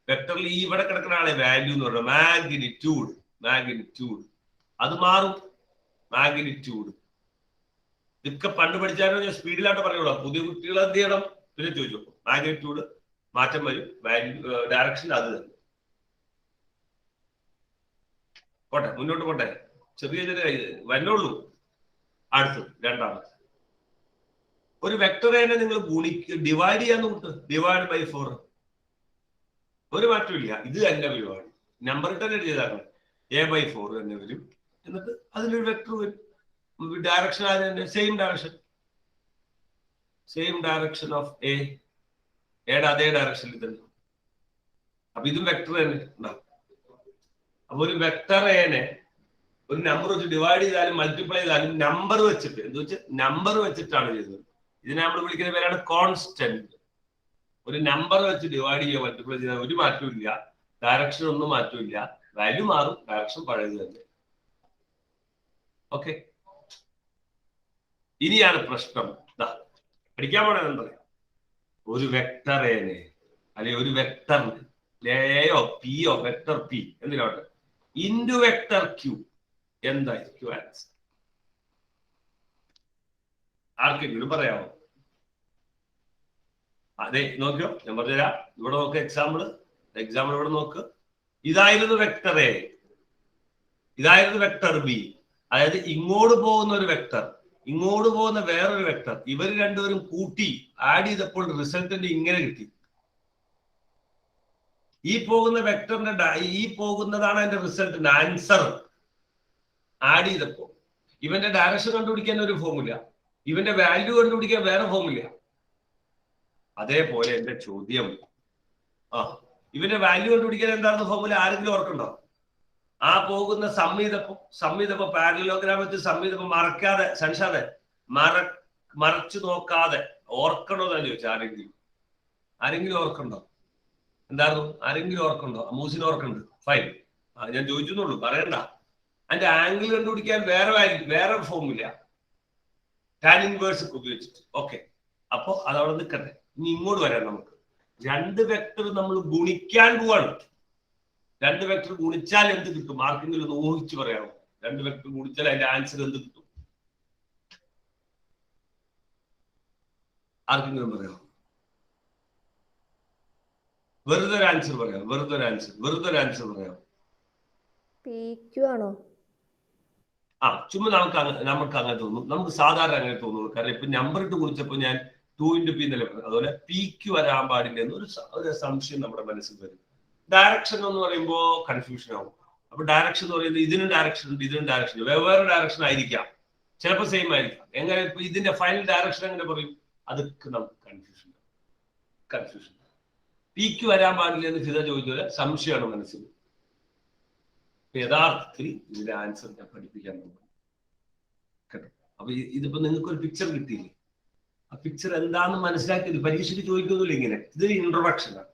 വെക്ടറിൽ ഈ ഇവിടെ കിടക്കുന്ന ആളെ വാല്യൂ എന്ന് പറയുന്നത് മാഗ്നിറ്റ്യൂഡ്. അത് മാറും. മാഗ്നിറ്റ്യൂഡ് ഇതൊക്കെ പണ്ട് പഠിച്ചാലും ഞാൻ സ്പീഡിലായിട്ട് പറയുള്ളൂ. പുതിയ കുട്ടികൾ എന്ത് ചെയ്യണം? പിന്നെ ചോദിച്ചു. മാഗ്നിറ്റ്യൂഡ് മാറ്റം വരും, വാല്യൂ ഡയറക്ഷൻ അത് തന്നെ. പോട്ടെ, മുന്നോട്ട് പോട്ടെ. ചെറിയ വന്നുള്ളൂ. അടുത്തത് രണ്ടാമത്, ഒരു വെക്ടറിനെ നിങ്ങൾ ഡിവൈഡ് ചെയ്യാൻ നോക്ക്. /4 ഒരു മാറ്റമില്ല. ഇത് തന്നെ പരിപാടി. നമ്പർ തന്നെ ചെയ്താൽ a/4 തന്നെ വരും. എന്നിട്ട് അതിലൊരു വെക്ടർ വരും. ഡയറക്ഷൻ ആദ്യം തന്നെ സെയിം ഡയറക്ഷൻ ഓഫ് എയുടെ അതേ ഡയറക്ഷനിൽ തന്നെ. അപ്പൊ ഇതും വെക്ടർ തന്നെ ഉണ്ടാവും. അപ്പൊ ഒരു വെക്ടർ എനെ ഒരു നമ്പർ വെച്ച് ഡിവൈഡ് ചെയ്താലും മൾട്ടിപ്ലൈ ചെയ്താലും നമ്പർ വെച്ചിട്ട് എന്താ വെച്ചാൽ നമ്പർ വെച്ചിട്ടാണ് ചെയ്തത്. ഇതിനെ നമ്മൾ വിളിക്കുന്ന പേരാണ് കോൺസ്റ്റന്റ്. ഒരു നമ്പർ വെച്ച് ഡിവൈഡ് ചെയ്യുക, മൾട്ടിപ്ലൈ ചെയ്താൽ ഒരു മാറ്റവും ഇല്ല, ഡയറക്ഷൻ ഒന്നും മാറ്റവും ഇല്ല. വാല്യൂ മാറും, ഡയറക്ഷൻ പഴയത് തന്നെ. ഓക്കെ, ഇനിയാണ് പ്രശ്നം. പഠിക്കാൻ പോണത് എന്താ? ഒരു വെക്ടറേനെ അല്ലെങ്കിൽ ഒരു വെക്ടറിന് എയോ പിയോ വെക്ടർ പി എന്തിനോട്ടെ ഇൻറ്റു വെക്ടർ ക്യൂ എന്തായിരിക്കും ആൻസർ? ആർക്കെങ്കിലും പറയാമോ? അതെ, നോക്കിയോ, ഞാൻ പറഞ്ഞുതരാം. ഇവിടെ നോക്ക്, എക്സാമ്പിൾ ഇവിടെ നോക്ക്. ഇതായിരുന്നു വെക്ടർ എ, ഇതായിരുന്നു വെക്ടർ ബി. അതായത് ഇങ്ങോട്ട് പോകുന്ന ഒരു വെക്ടർ, ഇങ്ങോട്ട് പോകുന്ന വേറൊരു വെക്ടർ. ഇവർ രണ്ടുപേരും കൂട്ടി ആഡ് ചെയ്തപ്പോൾ റിസൾട്ടന്റ് ഇങ്ങനെ കിട്ടി. ഈ പോകുന്ന വെക്ടറിന്റെ ഈ പോകുന്നതാണ് അതിന്റെ റിസൾട്ടിന്റെ ആൻസർ. ആഡ് ചെയ്തപ്പോൾ ഇവന്റെ ഡയറക്ഷൻ കണ്ടുപിടിക്കാൻ ഒരു ഫോമുല, ഇവന്റെ വാല്യൂ കണ്ടുപിടിക്കാൻ വേറെ ഫോമുല. അതേപോലെ എന്റെ ചോദ്യം, ഇവന്റെ വാല്യൂ കണ്ടുപിടിക്കാൻ എന്താണെന്ന് ഫോർമുല ആരെങ്കിലും ഓർക്കണ്ടോ? ആ പോകുന്ന സംമിതപ്പം പാരലോഗ്രാം വെച്ച് സംമിതപ്പം മറക്കാതെ സൻഷാതെ മറച്ചു നോക്കാതെ ഓർക്കണോ എന്നാണ് ചോദിച്ചത്. ആരെങ്കിലും ഓർക്കണ്ടോ? എന്തായിരുന്നു? ആരെങ്കിലും ഓർക്കണ്ടോ? മൂസിന് ഓർക്കണ്ട്. ഫൈൻ, ഞാൻ ചോദിച്ചെന്നുള്ളൂ, പറയണ്ട. അതിന്റെ ആംഗിൾ കണ്ടുപിടിക്കാൻ വേറെ ഫോർമുല ടാൻ ഇൻവേഴ്സ് ഉപയോഗിച്ചിട്ട്. ഓക്കെ, അപ്പൊ അതവിടെ നിൽക്കട്ടെ. ഇനി ഇങ്ങോട്ട് വരാം. നമുക്ക് രണ്ട് വെക്ടർ നമ്മൾ ഗുണിക്കാൻ പോവാണ്. രണ്ട് വെക്ടർ ഗുണിച്ചാൽ എന്ത് കിട്ടും? ആർക്കെങ്കിലും ഒന്ന് ഊഹിച്ച് പറയാമോ? രണ്ട് വെക്ടർ ഗുണിച്ചാൽ അതിന്റെ ആൻസർ എന്ത് കിട്ടും? ആർക്കെങ്കിലും പറയാമോ? വെറുതെ ഒരു ആൻസർ പറയാം. വെറുതെ ഒരു ആൻസർ പറയാം. PQ ആണോ? ചുമ്മാ നമുക്ക് അങ്ങനെ തോന്നും. നമുക്ക് സാധാരണ അങ്ങനെ തോന്നുള്ളൂ. കാരണം ഇപ്പൊ നമ്പർ ഇട്ട് കുറിച്ചപ്പോ ഞാൻ 2 × P എന്നല്ലേ പറഞ്ഞു. അതുപോലെ PQ വരാൻ പാടില്ല എന്നൊരു സംശയം നമ്മുടെ മനസ്സിൽ വരും. ഡയറക്ഷൻ എന്ന് പറയുമ്പോൾ കൺഫ്യൂഷൻ ആവും. അപ്പൊ ഡയറക്ഷൻ എന്ന് പറയുന്നത് ഇതിനും ഡയറക്ഷൻ ഉണ്ട്, ഇതിനും ഡയറക്ഷൻ, വെവ്വേറെ ഡയറക്ഷൻ ആയിരിക്കാം, ചിലപ്പോൾ സെയിം ആയിരിക്കാം. എങ്ങനെ ഇപ്പൊ ഇതിന്റെ ഫൈനൽ ഡയറക്ഷൻ എങ്ങനെ പറയും? അതൊക്കെ നമുക്ക് കൺഫ്യൂഷൻ. PQ വരാൻ പാടില്ല എന്ന് ഫിദ ചോദിച്ചത് സംശയമാണ് മനസ്സിൽ. യഥാർത്ഥത്തിൽ ഇതിന്റെ ആൻസർ ഞാൻ പഠിപ്പിക്കാൻ പോകും കേട്ടോ. അപ്പൊ ഇതിപ്പോ നിങ്ങൾക്ക് ഒരു പിക്ചർ കിട്ടിയില്ലേ? ആ പിക്ചർ എന്താണെന്ന് മനസ്സിലാക്കിയത് പരീക്ഷയ്ക്ക് ചോദിക്കുന്നില്ല. ഇങ്ങനെ ഇതൊരു ഇൻട്രൊഡക്ഷനാണ്.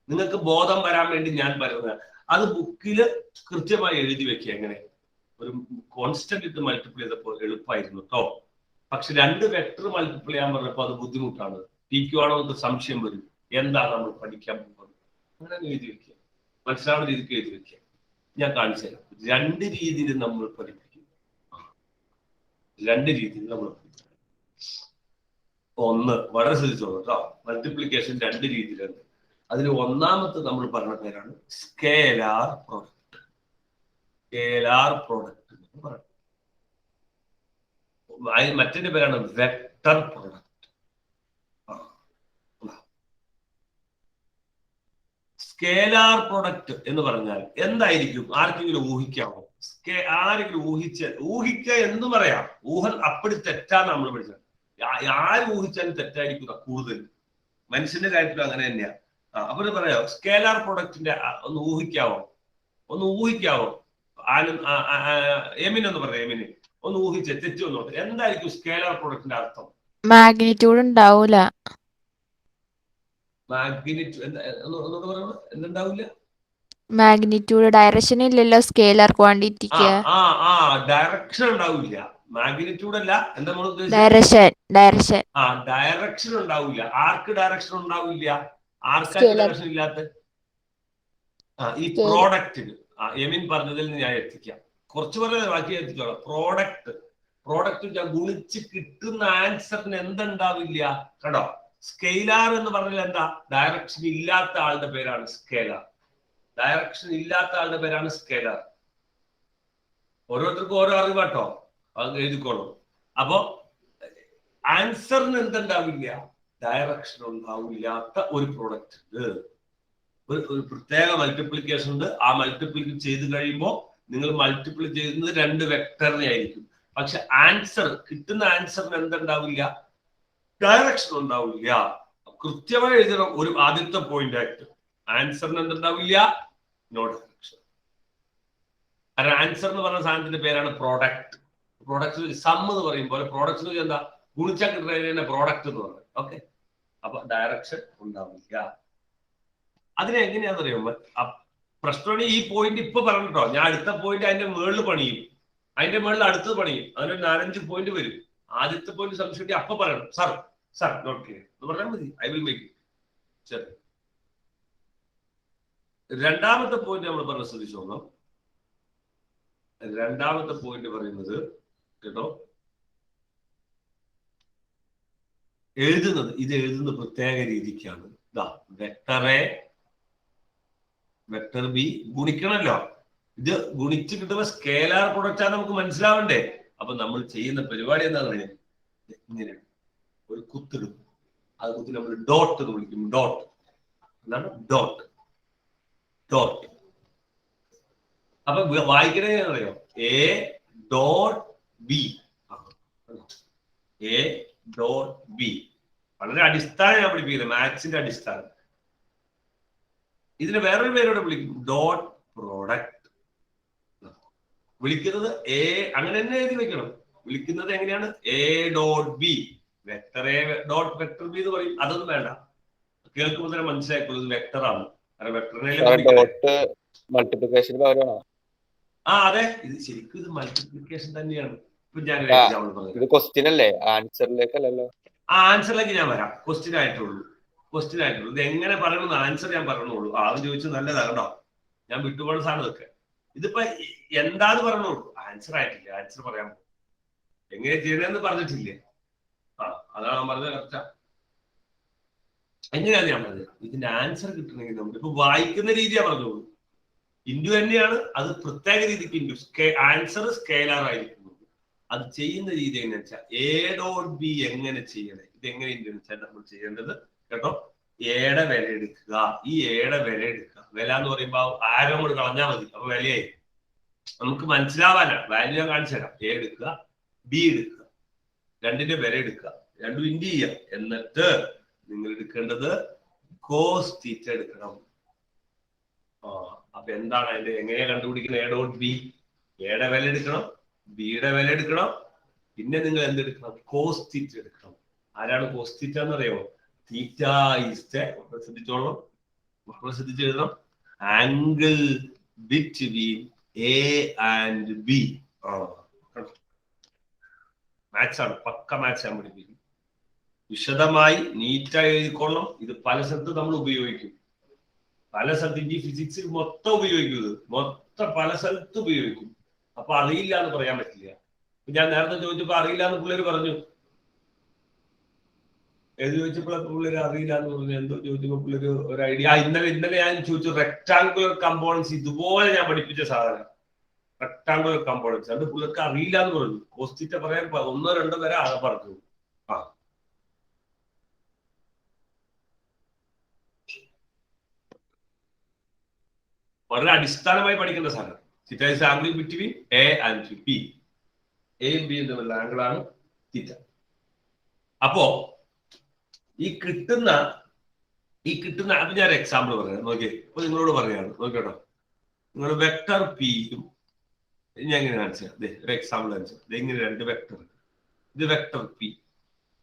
നിങ്ങൾക്ക് ബോധം വരാൻ വേണ്ടി ഞാൻ പറയുന്നത്. അത് ബുക്കില് കൃത്യമായി എഴുതി വെക്കുക. എങ്ങനെ ഒരു കോൺസ്റ്റന്റ് ഇട്ട് മൾട്ടിപ്ലൈ ചെയ്തപ്പോൾ എളുപ്പമായിരുന്നു കേട്ടോ. പക്ഷെ രണ്ട് വെക്ടർ മൾട്ടിപ്ലൈ ചെയ്യാൻ പറഞ്ഞപ്പോൾ അത് ബുദ്ധിമുട്ടാണ്. PQ ആണോ എന്ന് സംശയം വരും. എന്താ നമ്മൾ പഠിക്കാൻ പോകുന്നത്? അങ്ങനെ എഴുതി വെക്കുക, മനസ്സിലാവുന്ന രീതിക്ക് എഴുതി വെക്കുക. ഞാൻ കാണിച്ചു തരാം. രണ്ട് രീതിയിൽ നമ്മൾ പഠിപ്പിക്കും. ഒന്ന് വളരെ ശ്രദ്ധിച്ചോളൂ കേട്ടോ. മൾട്ടിപ്ലിക്കേഷൻ രണ്ട് രീതിയിലുണ്ട്. അതിൽ ഒന്നാമത്തെ നമ്മൾ പറഞ്ഞ പേരാണ് സ്കേലാർ പ്രോഡക്റ്റ്. മറ്റൊരു പേരാണ് വെക്ടർ പ്രോഡക്റ്റ്. സ്കേലാർ പ്രൊഡക്റ്റ് എന്ന് പറഞ്ഞാൽ എന്തായിരിക്കും? ആർക്കെങ്കിലും ഊഹിക്കാമോ? ആരെങ്കിലും ഊഹിക്കുക എന്ന് പറയാം. ഊഹൽ അപ്പടി തെറ്റാന്ന് നമ്മൾ പഠിച്ചത്. ആര് ഊഹിച്ചാലും തെറ്റായിരിക്കുക കൂടുതൽ. മനുഷ്യന്റെ കാര്യത്തിലും അങ്ങനെ തന്നെയാ. അപ്പൊ പറയാമോ സ്കേലാർ പ്രൊഡക്റ്റിന്റെ ഒന്ന് ഊഹിക്കാവോ? എമിൻ എന്ന് പറയാം. എമിന് ഒന്ന് ഊഹിച്ചേ, തെറ്റൊന്നോട്ട്. എന്തായിരിക്കും സ്കേലാർ പ്രൊഡക്റ്റിന്റെ അർത്ഥം? മാഗ്നിറ്റ്യൂഡ് ഉണ്ടാവൂല. എന്തുണ്ടാവില്ല? മാഗ്നിറ്റ്യൂഡ് ഡയറക്ഷൻ ഇല്ലല്ലോ സ്കേലാർ ക്വാണ്ടിറ്റിക്ക്. ഡയറക്ഷൻ ഉണ്ടാവില്ല. മാഗ്നിറ്റ്യൂഡ് അല്ല, എന്താ ഡയറക്ഷൻ ഡയറക്ഷൻ ഉണ്ടാവില്ല. ആർക്ക് ഡയറക്ഷൻ ഉണ്ടാവില്ല? ആർക്കാർക്ക് ഡയറക്ഷൻ ഇല്ലാത്ത? ഈ പ്രോഡക്റ്റിന്. എമിൻ പറഞ്ഞതിൽ ഞാൻ എത്തിക്കാം. കുറച്ച് പറഞ്ഞ ബാക്കി എത്തിച്ചോളാം. പ്രോഡക്റ്റ് ഞാൻ ഗുണിച്ച് കിട്ടുന്ന ആൻസറിന് എന്തുണ്ടാവില്ല കേട്ടോ. സ്കെയിലാർ എന്ന് പറഞ്ഞാൽ എന്താ? ഡയറക്ഷൻ ഇല്ലാത്ത ആളുടെ പേരാണ് സ്കെയിലാർ. ഓരോരുത്തർക്കും ഓരോ അറിവാട്ടോ, അത് എഴുതിക്കോളും. അപ്പോ ആൻസറിന് എന്തുണ്ടാവില്ല? ഡയറക്ഷൻ ഉണ്ടാവില്ലാത്ത ഒരു പ്രോഡക്റ്റ് ഉണ്ട്. ഒരു പ്രത്യേക മൾട്ടിപ്ലിക്കേഷൻ ഉണ്ട്. ആ മൾട്ടിപ്ലിക്കേഷൻ ചെയ്ത് കഴിയുമ്പോൾ നിങ്ങൾ മൾട്ടിപ്ലൈ ചെയ്യുന്നത് രണ്ട് വെക്ടറിനെ ആയിരിക്കും. പക്ഷെ കിട്ടുന്ന ആൻസറിന് എന്തുണ്ടാവില്ല? ഡയറക്ഷൻ ഉണ്ടാവില്ല. കൃത്യമായി എഴുതണം. ഒരു ആദ്യത്തെ പോയിന്റ് ആയിട്ട് ആൻസറിന് എന്തുണ്ടാവില്ല? No direction. കാരണം ആൻസർ എന്ന് പറഞ്ഞ സാധനത്തിന്റെ പേരാണ് പ്രോഡക്റ്റ്. സം എന്ന് പറയുമ്പോൾ പ്രോഡക്റ്റ് എന്താ? ഗുണിച്ചാൽ കിട്ടുന്നതിനെ പ്രോഡക്റ്റ് എന്ന് പറയുന്നത്. ഓക്കെ, അപ്പൊ ഡയറക്ഷൻ ഉണ്ടാവില്ല. അതിനെ എങ്ങനെയാണെന്ന് അറിയുമ്പോൾ പ്രശ്നമാണ് ഈ പോയിന്റ് ഇപ്പൊ പറഞ്ഞിട്ടോ. ഞാൻ അടുത്ത പോയിന്റ് അതിന്റെ മേളിൽ പണിയും, അതിന്റെ മേളിൽ അടുത്തത് പണിയും. അതിനൊരു 4-5 പോയിന്റ് വരും. ആദ്യത്തെ പോയിന്റ് സംശയം അപ്പൊ പറയണം, സാർ നോട്ട് ക്ലിയർ എന്ന് പറഞ്ഞാൽ മതി. I will make it. ശരി, രണ്ടാമത്തെ പോയിന്റ് നമ്മൾ പറഞ്ഞ ശ്രദ്ധിച്ചു നോക്കാം. രണ്ടാമത്തെ പോയിന്റ് പറയുന്നത് കേട്ടോ, എഴുതുന്നത് പ്രത്യേക രീതിക്കാണ്. വെക്ടർ ബി ഗുണിക്കണല്ലോ. ഇത് ഗുണിച്ച് കിട്ടുന്ന സ്കേലാർ പ്രൊഡക്റ്റ് ആണ് നമുക്ക് മനസ്സിലാവണ്ടേ. അപ്പൊ നമ്മൾ ചെയ്യുന്ന പരിപാടി എന്താണെന്ന് അറിയാം. ഇങ്ങനെ ഒരു കുത്തിടും. അത് കുത്തി നമ്മൾ ഡോട്ട് എന്ന് വിളിക്കും. എന്താണ് ഡോട്ട്? അപ്പൊ വായിക്കണേ അറിയോ? A dot B. വളരെ അടിസ്ഥാനം ഞാൻ പഠിപ്പിക്കുന്നത്, മാത്സിന്റെ അടിസ്ഥാനം. ഇതിന് വേറൊരു പേരോടെ വിളിക്കും, ഡോട്ട് പ്രോഡക്റ്റ്. വിളിക്കുന്നത് എ, അങ്ങനെ തന്നെ എഴുതി വെക്കണം. വിളിക്കുന്നത് എങ്ങനെയാണ്? A dot B, vector A dot vector B എന്ന് പറയും. അതൊന്നും വേണ്ട, കേൾക്കുമ്പോൾ തന്നെ മനസ്സിലാക്കുള്ളത് വെക്ടറാണ്. കാരണം വെക്ടറിനെ മൾട്ടിപ്ലിക്കേഷൻ പകരമാണോ? ആ അതെ, ഇത് ശരിക്കും ഇത് മൾട്ടിപ്ലിക്കേഷൻ തന്നെയാണ്. ഇപ്പൊ ഞാൻ എക്സാമ്പിൾ പറഞ്ഞു. ഇത് ക്വസ്റ്റ്യൻ അല്ലേ, ആൻസറിലേക്കല്ലല്ലോ. ആ ആൻസറിലേക്ക് ഞാൻ വരാം. ക്വസ്റ്റ്യൻ ആയിട്ടുള്ളൂ. ഇത് എങ്ങനെ പറയണമെന്ന് ആൻസർ ഞാൻ പറഞ്ഞോളൂ. ആദ്യം ചോദിച്ചത് നല്ലതാ കേട്ടോ, ഞാൻ വിട്ടുപോകുന്ന സാധനം ഇതൊക്കെ. ഇതിപ്പോ എന്താന്ന് പറഞ്ഞോളൂ, ആൻസർ ആയിട്ടില്ല. ആൻസർ പറയാൻ എങ്ങനെ ചെയ്യണമെന്ന് പറഞ്ഞിട്ടില്ലേ? ആ അതാണ് ഞാൻ പറഞ്ഞത്. കറക്റ്റാ. എങ്ങനെയാണ് ഞാൻ പറഞ്ഞത്? ഇതിന്റെ ആൻസർ കിട്ടണമെങ്കിൽ നമ്മൾ ഇപ്പൊ വായിക്കുന്ന രീതിയാ പറഞ്ഞോളൂ. ഇൻഡു തന്നെയാണ്, അത് പ്രത്യേക രീതിക്ക് ഇൻഡു. ആൻസർ സ്കെയിലർ ആയിരിക്കും. അത് ചെയ്യുന്ന രീതി എങ്ങനെയാ വെച്ചാൽ എ ഡോട്ട് ബി എങ്ങനെ ചെയ്യണേ, ഇത് എങ്ങനെ വെച്ചാൽ നമ്മൾ ചെയ്യേണ്ടത് കേട്ടോ. എയുടെ വില എടുക്കുക, ഈ എയുടെ വില എടുക്കുക. വില എന്ന് പറയുമ്പോൾ ആരം കൊണ്ട് കളഞ്ഞാൽ മതി, അപ്പൊ വിലയായി. നമുക്ക് മനസ്സിലാവാനാ, വാല്യൂ ഞാൻ കാണിച്ചു തരാം. എ എടുക്കുക, ബി എടുക്കുക, രണ്ടിന്റെ വില എടുക്കുക, രണ്ടും ഇൻഡു ചെയ്യുക. എന്നിട്ട് നിങ്ങൾ എടുക്കേണ്ടത് കോസ് തീറ്റ എടുക്കണം. അപ്പൊ എന്താണ് അതിന്റെ എങ്ങനെയാ കണ്ടുപിടിക്കുന്നത്? എ ഡോട്ട് ബി, എയുടെ വില എടുക്കണം, ബിയുടെ വില എടുക്കണം, പിന്നെ നിങ്ങൾ എന്തെടുക്കണം? കോസ് തീറ്റ എടുക്കണം. ആരാണ് കോസ് തീറ്റ എന്ന് അറിയാമോ? തീറ്റ ഈസ് ദ, ശ്രദ്ധിച്ചോളണം, ശ്രദ്ധിച്ച് എഴുതണം, angle between A and B. Maths ആണ്, പക്ക മാത്സ് ഞാൻ പഠിപ്പിക്കും. വിശദമായി നീറ്റായി എഴുതിക്കൊള്ളണം. ഇത് പല സ്ഥലത്ത് നമ്മൾ ഉപയോഗിക്കും. പല സ്ഥലത്ത് ഈ ഫിസിക്സിൽ മൊത്തം ഉപയോഗിക്കും. ഇത് മൊത്തം പല സ്ഥലത്ത് ഉപയോഗിക്കും. അപ്പൊ അറിയില്ല എന്ന് പറയാൻ പറ്റില്ല. ഞാൻ നേരത്തെ ചോദിച്ചപ്പോ അറിയില്ല എന്ന് പിള്ളേര് പറഞ്ഞു. ഏത് ചോദിച്ചപ്പോൾ പിള്ളേര് അറിയില്ല എന്ന് പറഞ്ഞു. എന്തോ ചോദിച്ചപ്പോ പിള്ളേര് ഒരു ഐഡിയ. ഇന്നലെ ഞാൻ ചോദിച്ചു റെക്ടാങ്കുലർ കമ്പോണൻസ്. ഇതുപോലെ ഞാൻ പഠിപ്പിച്ച സാധനം റെക്ടാങ്കുലർ കമ്പോണൻസ്. അത് പിള്ളേർക്ക് അറിയില്ല എന്ന് പറഞ്ഞു. കോസ്റ്റിറ്റ പറയാൻ 1 2 വരെ ആകെ പറഞ്ഞു. ആ വളരെ അടിസ്ഥാനമായി പഠിക്കേണ്ട സാധനം. Theta is angle between A and B. എയും ബിയും തമ്മിലുള്ള ആംഗിളാണ് തീറ്റ. അപ്പോ ഈ കിട്ടുന്ന അത് ഞാൻ എക്സാമ്പിൾ പറയാം. നോക്കിയേ, ഇപ്പൊ നിങ്ങളോട് പറയാണ്, നോക്കിയോട്ടോ. നിങ്ങൾ വെക്ടർ പിയും ഞാൻ എങ്ങനെ കാണിച്ചാൽ ഒരു എക്സാമ്പിൾ കാണിച്ചാൽ ഇങ്ങനെ 2 വെക്ടർ. ഇത് വെക്ടർ പി,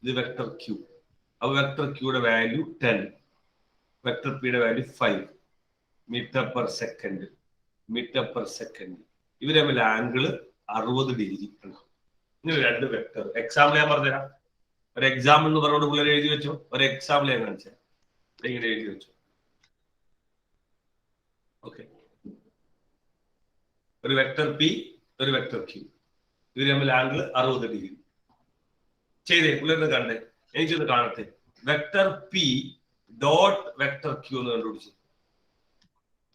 ഇത് വെക്ടർ ക്യൂ. അപ്പൊ വെക്ടർ ക്യൂയുടെ വാല്യൂ 10, വെക്ടർ പിയുടെ വാല്യൂ 5 മീറ്റർ പെർ സെക്കൻഡ്. ഇവർ തമ്മിൽ ആംഗിള് 60 ഡിഗ്രി. ഇങ്ങനെ 2 വെക്ടർ. എക്സാമ്പിൾ ഞാൻ പറഞ്ഞുതരാം. ഒരു എക്സാമ്പിൾ എന്ന് പറഞ്ഞോണ്ട് പിള്ളേർ എഴുതി വെച്ചോ. ഒരു എക്സാമ്പിൾ ഞാൻ കാണിച്ചാൽ ഇങ്ങനെ എഴുതി വെച്ചു. ഓക്കെ, ഒരു വെക്ടർ പി, ഒരു വെക്ടർ ക്യൂ. ഇവർ തമ്മിൽ ആംഗിൾ 60 ഡിഗ്രി. ചെയ്തേ, പിള്ളേർക്ക് കണ്ടേ, എനിക്കൊന്ന് കാണട്ടെ. Vector P dot vector Q എന്ന് കണ്ടുപിടിച്ചു.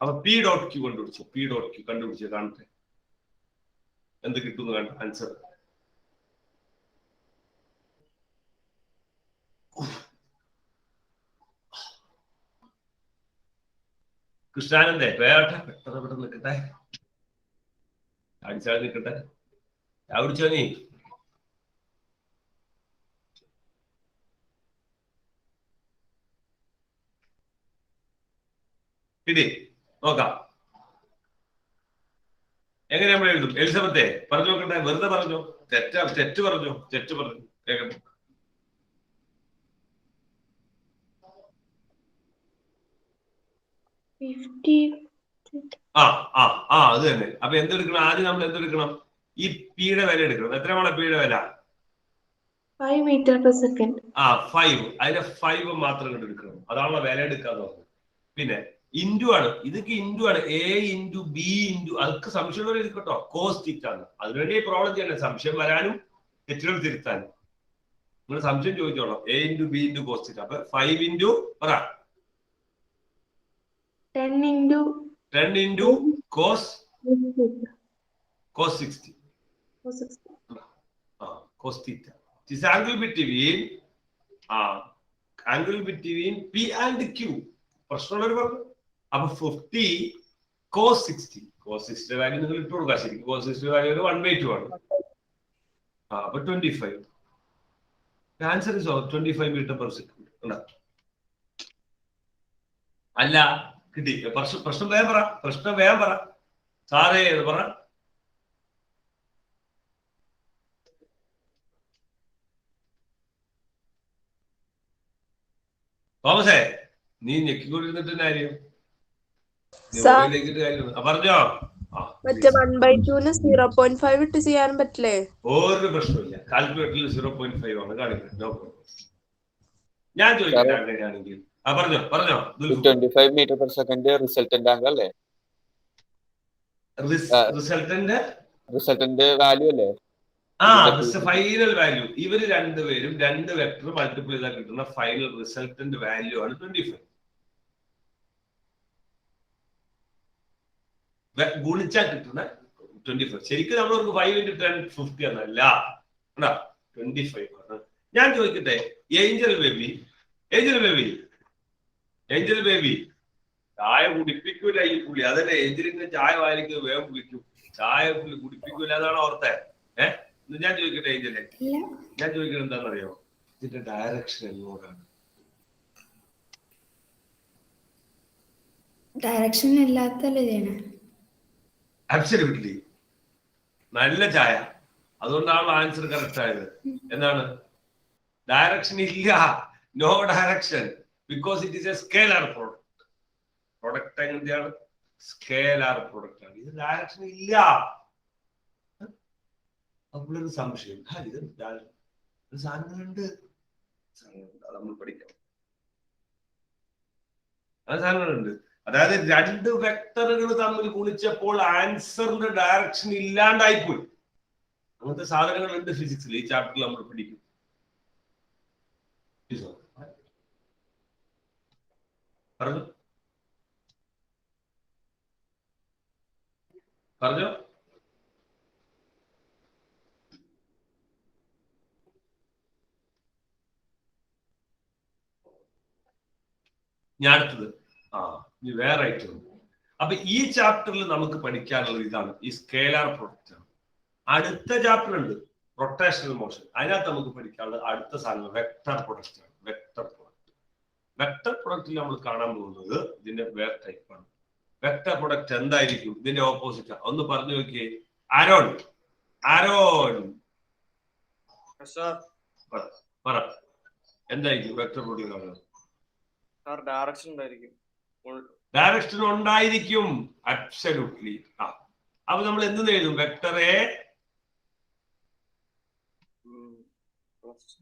അപ്പൊ പി ഡോട്ട് ക്യൂ കണ്ടുപിടിച്ചു കാണട്ടെ എന്ത് കിട്ടുന്നു കണ്ട ആൻസർ. കൃഷ്ണാനന്ദേ വേട്ടെ, പെട്ടെന്ന് നിൽക്കട്ടെ, അടിച്ചാൽ നിൽക്കട്ടെ. അടിച്ചോ നീ. ഇതേ നോക്കാം എങ്ങനെ നമ്മൾ എഴുതും. എലിസബത്തെ പറഞ്ഞു നോക്കട്ടെ, വെറുതെ പറഞ്ഞോ, തെറ്റ് പറഞ്ഞു കേൾക്കട്ടെ. അത് തന്നെ. അപ്പൊ എന്തെടുക്കണം? ആദ്യം നമ്മൾ എന്തെടുക്കണം? ഈ പിയുടെ വില എടുക്കണം. എത്രയാണ് പിയുടെ വില? 5 meter per second. 5. അതിന്റെ 5 മാത്രം കണ്ട് എടുക്കണം. അതാണല്ലോ വില എടുക്കാന്ന് പറഞ്ഞത്. പിന്നെ ഇൻഡു ആണ്, ഇതൊക്കെ ഇൻഡു ആണ്. എ ഇൻഡു ബി ഇൻഡു, അതൊക്കെ സംശയമുള്ളവർ ഇരിക്കട്ടോ. കോസ് തീറ്റ ആണ്. അതിനുവേണ്ടി പ്രോബ്ലം ചെയ്യണേ, സംശയം വരാനും തെറ്റുകൾ തിരുത്താനും. നിങ്ങൾ സംശയം ചോദിച്ചോളാം. A into B into cos theta. അപ്പൊ 5 into 10 into cos 60. Cos theta. This angle between P and Q. പ്രശ്നമുള്ളവർ പറഞ്ഞു. അപ്പൊ 50 cos 60. cos 60 വാല്യൂ നിങ്ങൾ ഇട്ട് കൊടുക്കുക. ശരിക്കും cos 60 വാല്യൂ 1/2 ആണ്. അപ്പൊ 25. Answer is 25 metre per second. അല്ല കിട്ടി. പ്രശ്നം വേഗം പറ. സാറേ എന്ന് പറ. തോമസേ, നീ ഞെക്കിക്കൊണ്ടിരുന്നിട്ട് കാര്യം, പറഞ്ഞോ. മറ്റേ 1/2 0.5 ഇട്ട് ചെയ്യാൻ പറ്റില്ലേ? ഒരു പ്രശ്നമില്ല. കാൽക്കുലേറ്ററിൽ 0.5 ആണ് കാണിക്കുന്നത്. ഞാൻ ചോദിക്കട്ടെ അങ്ങനെയാണെങ്കിൽ? പറഞ്ഞോ 25 metre per second resultant angle അല്ലേ? റിസൾട്ടന്റ് വാല്യൂ അല്ലേ? Final value. ഇവര് രണ്ടുപേരും 2 വെക്ടർ മൾട്ടിപ്ലൈ ചെയ്താൽ കിട്ടുന്ന ഫൈനൽ റിസൾട്ടന്റ് വാല്യൂ ആണ് 25. ഗുണിച്ചാൽ കിട്ടുന്ന 25. ശരിക്കും നമ്മൾക്ക് 5 × 10 50 എന്നല്ല, 25 ആണ്. ഞാൻ ചോദിക്കട്ടെ, ഏഞ്ചൽ ബേബി ചായ കുടിപ്പിക്കൂല ഈ പുള്ളി. അതല്ലേ ഏഞ്ചലിന്റെ ചായ വായിക്കുന്നത് വേഗം കുടിക്കും. ചായ പുള്ളി കുടിപ്പിക്കൂല, അതാണ് ഓർത്തെ. ഞാൻ ചോദിക്കട്ടെ ഏഞ്ചലെ, ഞാൻ ചോദിക്കുന്നത് എന്താണെന്നറിയോ? ഇതിന്റെ ഡയറക്ഷൻ എങ്ങോട്ടാണ്? ഡയറക്ഷൻ ഇല്ലാത്തല്ലേ ചെയ്യണേ? അബ്സല്യൂട്ട്ലി. നല്ല ചായ, അതുകൊണ്ടാണ് ആൻസർ കറക്റ്റ് ആയത്. എന്താണ്? ഡയറക്ഷൻ ഇല്ല. No direction, because it is a scalar product. Product എങ്ങനെയാണ്? സ്കേലാർ പ്രൊഡക്റ്റ് ആണ്. ഇത് ഡയറക്ഷൻ ഇല്ല. അപ്പോഴൊരു സംശയം, ഇത് സാധനങ്ങളുണ്ട്, നമ്മൾ പഠിക്കണം. അത് സാധനങ്ങളുണ്ട്. അതായത് 2 വെക്ടറുകൾ തമ്മിൽ ഗുണിച്ചപ്പോൾ ആൻസറിന്റെ ഡയറക്ഷൻ ഇല്ലാണ്ടായിപ്പോയി. അങ്ങനത്തെ സാധനങ്ങളുണ്ട് ഫിസിക്സിൽ. ഈ ചാപ്റ്ററിൽ നമ്മൾ പഠിക്കും. പറഞ്ഞോ. ഞാൻ അടുത്തത് ഇനി വേറെ ഐറ്റം. അപ്പൊ ഈ ചാപ്റ്ററിൽ നമുക്ക് പഠിക്കാനുള്ളത് ഇതാണ്, ഈ സ്കേലാർ പ്രൊഡക്റ്റ് ആണ്. അടുത്ത ചാപ്റ്റർ ഉണ്ട് റൊട്ടേഷണൽ മോഷൻ. അതിനകത്ത് നമുക്ക് പഠിക്കാനുള്ളത് അടുത്ത സാധനം വെക്ടർ പ്രൊഡക്റ്റ് ആണ്. വെക്ടർ പ്രൊഡക്റ്റിൽ നമ്മൾ കാണാൻ പോകുന്നത് ഇതിന്റെ വേറെ ടൈപ്പാണ്. വെക്ടർ പ്രൊഡക്റ്റ് എന്തായിരിക്കും? ഇതിന്റെ ഓപ്പോസിറ്റ് ഒന്ന് പറഞ്ഞു നോക്കിയേ. ആരോൺ പറ, എന്തായിരിക്കും വെക്ടർ പ്രൊഡക്റ്റ് കാണുന്നത്? ഡയറക്ഷൻ ഉണ്ടായിരിക്കും. അബ്സല്യൂട്ട്ലി. അപ്പൊ നമ്മൾ എന്ത് എഴുതും? Vector A.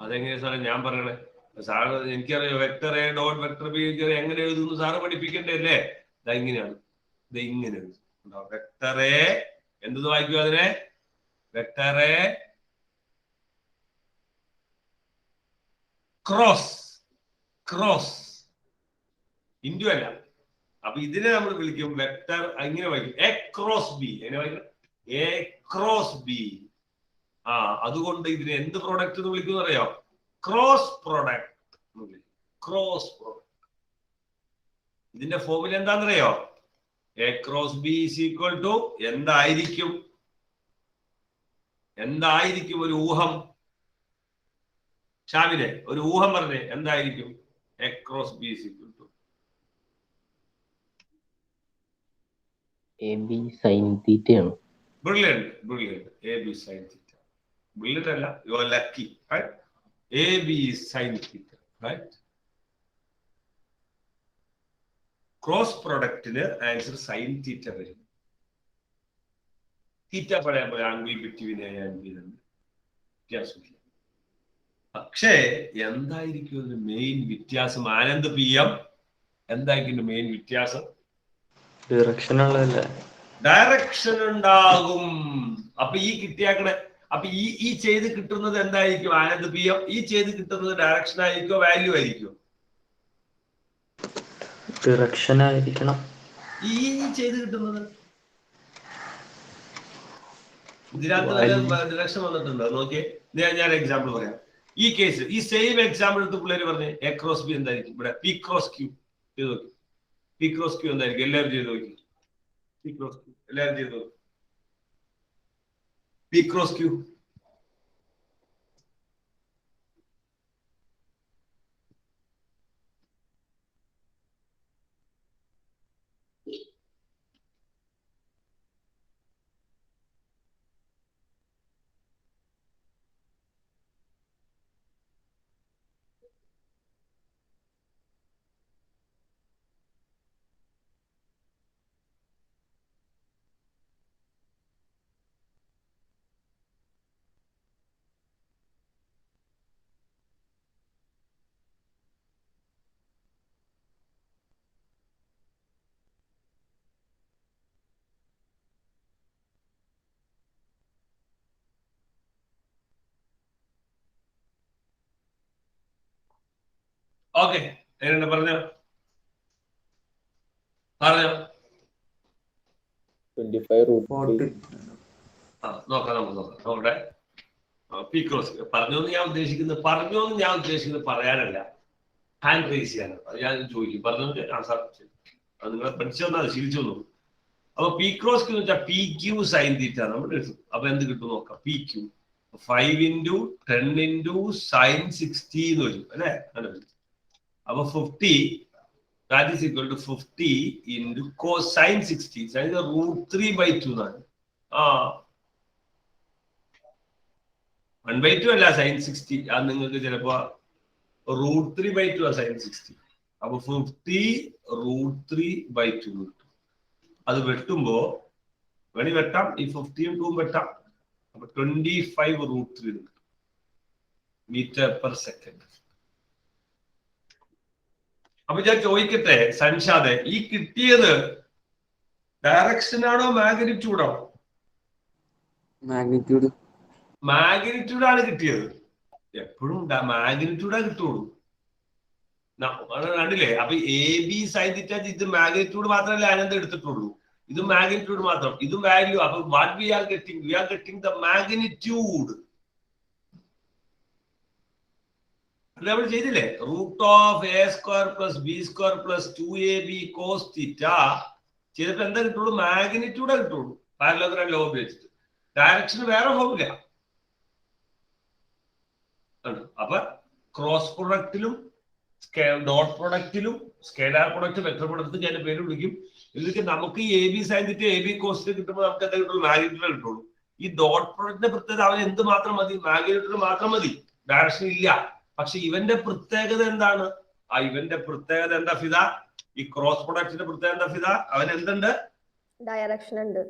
അതെങ്ങനെയാ സാറേ ഞാൻ പറയണേ? സാറ് എനിക്കറിയോ vector A dot vector B എങ്ങനെ എഴുതുന്നു സാറ് പഠിപ്പിക്കണ്ടേ അല്ലേ? ഇതെങ്ങനെയാണ്? ഇത് ഇങ്ങനെ എഴുതും. വെക്ടർ എ എന്തെന്ന് വായിക്കും അതിനെ? വെക്ടർ എ ക്രോസ് ഇൻഡു അല്ല. അപ്പൊ ഇതിനെ നമ്മൾ വിളിക്കും വെക്ടർ. ഇങ്ങനെ വായിക്കും എ ക്രോസ് ബി. എങ്ങനെ വായിക്കും? A cross B. അതുകൊണ്ട് ഇതിനെ എന്ത് പ്രോഡക്റ്റ് എന്ന് വിളിക്കും അറിയോ? Cross product. ഇതിന്റെ ഫോർമുല എന്താണെന്നറിയോ? A cross B is equal to എന്തായിരിക്കും? ഒരു ഊഹം. ഷാമിനെ ഒരു ഊഹം പറഞ്ഞേ, എന്തായിരിക്കും? A cross B is equal to AB sin θ ആണ്. Brilliant. AB sin θ. Brilliant അല്ല, you are lucky, right? AB is sin θ, right? Cross പ്രൊഡക്റ്റിന് ആൻസർ sin θ വരും. തീറ്റ പഴയ പോലെ angle between A and B തന്നെ വ്യത്യാസമില്ല. പക്ഷേ എന്തായിരിക്കും ഒരു മെയിൻ വ്യത്യാസം? ആനന്ദ് PM, എന്തായിരിക്കും മെയിൻ വ്യത്യാസം? ഡയറക്ഷൻ ഉണ്ടാകും. അപ്പൊ ഈ കിട്ടിയാക്കണേ. അപ്പൊ ഈ ചെയ്ത് കിട്ടുന്നത് എന്തായിരിക്കും? ആനന്ദ് PM, ഈ ചെയ്ത് കിട്ടുന്നത് ഡയറക്ഷൻ ആയിരിക്കോ വാല്യൂ ആയിരിക്കോ? ഡിറക്ഷൻ ആയിരിക്കണം. ഈ ചെയ്ത് കിട്ടുന്നത് ഇതിനകത്ത് ഡിറക്ഷൻ വന്നിട്ടുണ്ടോ നോക്കിയേ. ഞാൻ എക്സാമ്പിൾ പറയാം. ഈ കേസ്, ഈ സെയിം എക്സാമ്പിൾ എടുത്ത് പിള്ളേര് പറഞ്ഞേ എ ക്രോസ് ബി എന്തായിരിക്കും? ഇവിടെ പി ക്രോസ് ക്യൂ ചെയ്ത് നോക്കി. പി ക്രോസ് ക്യൂ എന്തായിരിക്കും? എല്ലാവരും ചെയ്ത് നോക്കി. പി ക്രോസ് ക്യൂ എല്ലാവരും ചെയ്ത് നോക്കി. പി ക്രോസ് ക്യൂ ഓക്കെ, എങ്ങനെയുണ്ട് പറഞ്ഞോ? 25 root 3. നോക്കാം, നമുക്ക് നോക്കാം. നമ്മുടെ പി ക്രോസ് പറഞ്ഞോന്ന് ഞാൻ ഉദ്ദേശിക്കുന്നത് പറയാനല്ല, ഹാൻഡ് റേസ് ചെയ്യാനാണ്. അത് ഞാൻ ചോദിക്കും, പറഞ്ഞോന്ന് സാർ അത് നിങ്ങളെ പഠിച്ചു വന്നാൽ ശീലിച്ചു വന്നു. അപ്പൊ പി ക്രോസ് എന്ന് വെച്ചാൽ പി ക്യൂ സൈൻ തീറ്റ നമ്മൾ എഴുതും. അപ്പൊ എന്ത് കിട്ടും നോക്കാം. പി ക്യൂ 5 × 10 × sin 60 എന്ന് വരും അല്ലെ. അപ്പൊ 50 that is equal to 50 into cos sin 60. sin √3/2 എന്നാണ്. 1/2 അല്ല sin 60. അത് നിങ്ങൾക്ക് ചിലപ്പോ √3/2 ആ sin 60. അപ്പൊ 50 √3/2 കിട്ടും. അത് വെട്ടുമ്പോ വേണി വെട്ടാം, ഈ 50 2 വെട്ടാം. അപ്പൊ 25 √3 m/s. അപ്പൊ ഞാൻ ചോദിക്കട്ടെ സൻഷാദെ, ഈ കിട്ടിയത് ഡയറക്ഷൻ ആണോ മാഗ്നിറ്റ്യൂഡോ? മാഗ്നിറ്റ്യൂഡാണ് കിട്ടിയത്. എപ്പോഴും മാഗ്നിറ്റ്യൂഡാ കിട്ടുള്ളൂ. കണ്ടില്ലേ? അപ്പൊ എ ബി സൈൻ തീറ്റ ഇത് മാഗ്നിറ്റ്യൂഡ് മാത്രമല്ല അതിനെന്ത് എടുത്തിട്ടുള്ളൂ. ഇത് മാഗ്നിറ്റ്യൂഡ് മാത്രം, ഇത് വാല്യൂ. അപ്പൊ what we are getting the magnitude. നമ്മൾ ചെയ്തില്ലേ? √(a² + b² + 2ab cos തീറ്റ ചെയ്തിട്ട് എന്താ കിട്ടുള്ളൂ? മാഗ്നിറ്റ്യൂഡാ കിട്ടുള്ളൂ. പാരലോഗ്രാം ലോ ഉപയോഗിച്ചിട്ട് ഡയറക്ഷൻ വേറെ ഫോമില്ല. അപ്പൊ ക്രോസ് പ്രൊഡക്റ്റിലും ഡോട്ട് പ്രൊഡക്റ്റിലും സ്കേലാർ പ്രൊഡക്റ്റ് വെക്ടർ പ്രൊഡക്റ്റ് ഞാൻ പേര് വിളിക്കും. ഇതിലേക്ക് നമുക്ക് A B sine theta A B cos കിട്ടുമ്പോൾ നമുക്ക് എന്താ കിട്ടുള്ളൂ? മാഗ്നിറ്റ്യൂഡ് കിട്ടുള്ളൂ. ഈ ഡോട്ട് പ്രൊഡക്റ്റിന്റെ പ്രത്യേകത അവൻ എന്ത് മാത്രം മതി? മാഗ്നിറ്റ്യൂഡ് മാത്രം മതി, ഡയറക്ഷൻ ഇല്ല. പക്ഷെ ഇവന്റെ പ്രത്യേകത എന്താണ്? ഇവന്റെ പ്രത്യേകത എന്താ ഫിദ? ഈ ക്രോസ് പ്രൊഡക്റ്റിന്റെ പ്രത്യേകത എന്താ ഫിദ? അവൻ എന്തുണ്ട്? ഡയറക്ഷൻ ഉണ്ട്.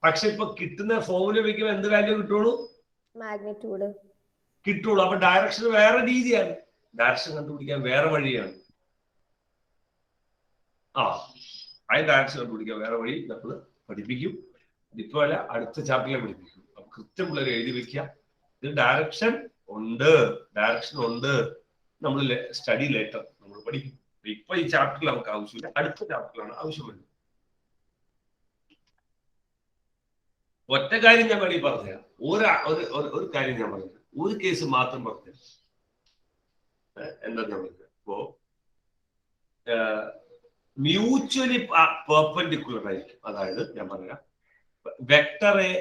പക്ഷെ ഇപ്പൊ കിട്ടുന്ന ഫോമുല വെക്കുമ്പോൾ എന്ത് വാല്യൂ കിട്ടുള്ളൂ? മാഗ്നിറ്റ്യൂഡ് കിട്ടുള്ളൂ. അപ്പൊ ഡയറക്ഷൻ വേറെ രീതിയാണ്, ഡയറക്ഷൻ കണ്ടുപിടിക്കാൻ വേറെ വഴിയാണ്. അതിന് ഡയറക്ഷൻ കണ്ടുപിടിക്കാൻ വേറെ വഴി നമ്മൾ പഠിപ്പിക്കും. ഇപ്പൊ അല്ല, അടുത്ത ചാപ്റ്ററിലെ പഠിപ്പിക്കും. അപ്പൊ കൃത്യം പിള്ളേർ എഴുതി വെക്കുക. ഇത് ഡയറക്ഷൻ ഉണ്ട്. നമ്മൾ സ്റ്റഡി ലേറ്റർ നമ്മൾ പഠിക്കും. ഇപ്പൊ ഈ ചാപ്റ്ററിൽ നമുക്ക് ആവശ്യമില്ല, അടുത്ത ചാപ്റ്ററിലാണ് ആവശ്യം വരുന്നത്. ഒറ്റ കാര്യം ഞാൻ വേണമെങ്കിൽ പറഞ്ഞുതരാം. ഒരു കാര്യം ഞാൻ പറഞ്ഞു, ഒരു കേസ് മാത്രം പറഞ്ഞു. എന്താ ഞാൻ പറഞ്ഞത്? ഇപ്പോ മ്യൂച്വലി പെർപെൻഡിക്കുലർ ആയിരിക്കും. അതായത് ഞാൻ പറയാം, വെക്ടർ എ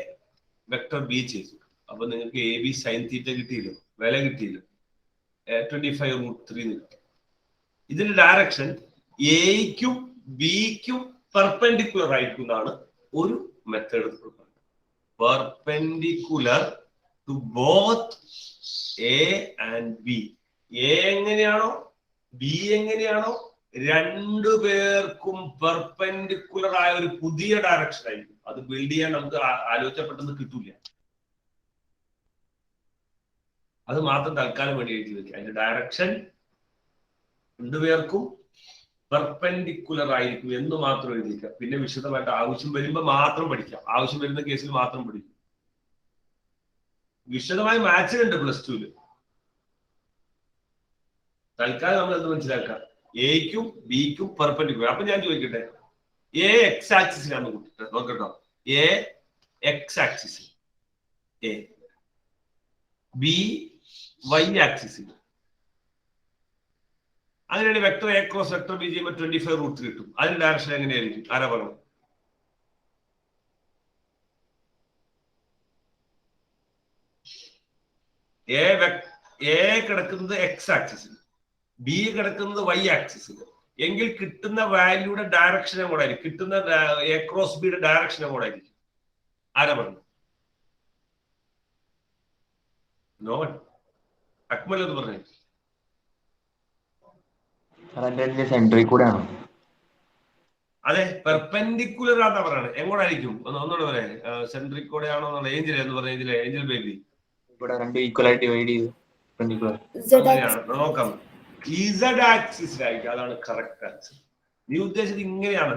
വെക്ടർ ബി ചെയ്തു. അപ്പൊ നിങ്ങൾക്ക് എ ബി സൈൻ തീറ്റ കിട്ടിയില്ലോ, വില കിട്ടിയില്ലോ, 25 √3 കിട്ടും. ഇതിന്റെ ഡയറക്ഷൻ എയ്ക്കും ബിക്കും പെർപെൻഡിക്കുലർ ആയിരിക്കും എന്നാണ് ഒരു method. Perpendicular to both A and B. A എങ്ങനെയാണോ ബി എങ്ങനെയാണോ രണ്ടു പേർക്കും പെർപെൻഡിക്കുലർ ആയ ഒരു പുതിയ ഡയറക്ഷൻ ആയിരിക്കും. അത് ബിൽഡ് ചെയ്യാൻ നമുക്ക് ആലോചിച്ചപ്പെട്ടെന്ന് കിട്ടൂല. അത് മാത്രം തൽക്കാലം വേണ്ടി എഴുതി വെക്കുക. അതിന്റെ ഡയറക്ഷൻ രണ്ടുപേർക്കും പെർപെൻഡിക്കുലർ ആയിരിക്കും എന്ന് മാത്രം എഴുതി വെക്കുക. പിന്നെ വിശദമായിട്ട് ആവശ്യം വരുമ്പോൾ മാത്രം പഠിക്കാം. ആവശ്യം വരുന്ന കേസിൽ മാത്രം പഠിക്കും. വിശദമായി മാത്സ് ഉണ്ട് +2. തൽക്കാലം നമ്മൾ എന്ത് മനസ്സിലാക്കാം? എക്കും ബിക്കും പെർപെൻഡിക്കുലർ. അപ്പൊ ഞാൻ ചോദിക്കട്ടെ, എ എക്സ് ആക്സിസിലാണ് നോക്കട്ടോ. എ എക്സ് ആക്സിസിൽ, എ ബി വൈ ആക്സിസിൽ. അതിനുവേണ്ടി vector A cross vector B ചെയ്യുമ്പോൾ 25 √3 കിട്ടും. അതിന്റെ ഡയറക്ഷൻ എങ്ങനെയായിരിക്കും? ആരാ പറഞ്ഞു? എ കിടക്കുന്നത് എക്സ് ആക്സിസിൽ, ബി കിടക്കുന്നത് വൈ ആക്സിസിൽ. എങ്കിൽ കിട്ടുന്ന വാല്യൂയുടെ ഡയറക്ഷൻ എങ്ങോട്ടായിരിക്കും? കിട്ടുന്ന എ ക്രോസ് ബിയുടെ ഡയറക്ഷൻ എങ്ങോട്ടായിരിക്കും? ആരാ പറഞ്ഞു? നോൺ അക്മൽ എന്ന് പറഞ്ഞു. സെന്ററിൽ കൂടെയാണോ? അതെ, പെർപെൻഡിക്കുലർ ആണെന്നാ പറയണത്. എങ്ങോട്ടായിരിക്കും? ഒന്നുകൂടെ പറയാം. സെൻട്രിക് കൂടെ ആണോ? ഏഞ്ചൽ എന്ന് പറഞ്ഞ ഇതിലെ ഏഞ്ചൽ ബേബി ഇവിടെ രണ്ടും ഈക്വൽ ആയിട്ട് ഡിവൈഡ് ചെയ്ത് നോക്കാം. ഇസഡ് ആക്സിസിലായിരിക്കും. അതാണ് കറക്റ്റ് ആൻസർ. നീ ഉദ്ദേശിച്ചത് ഇങ്ങനെയാണ്.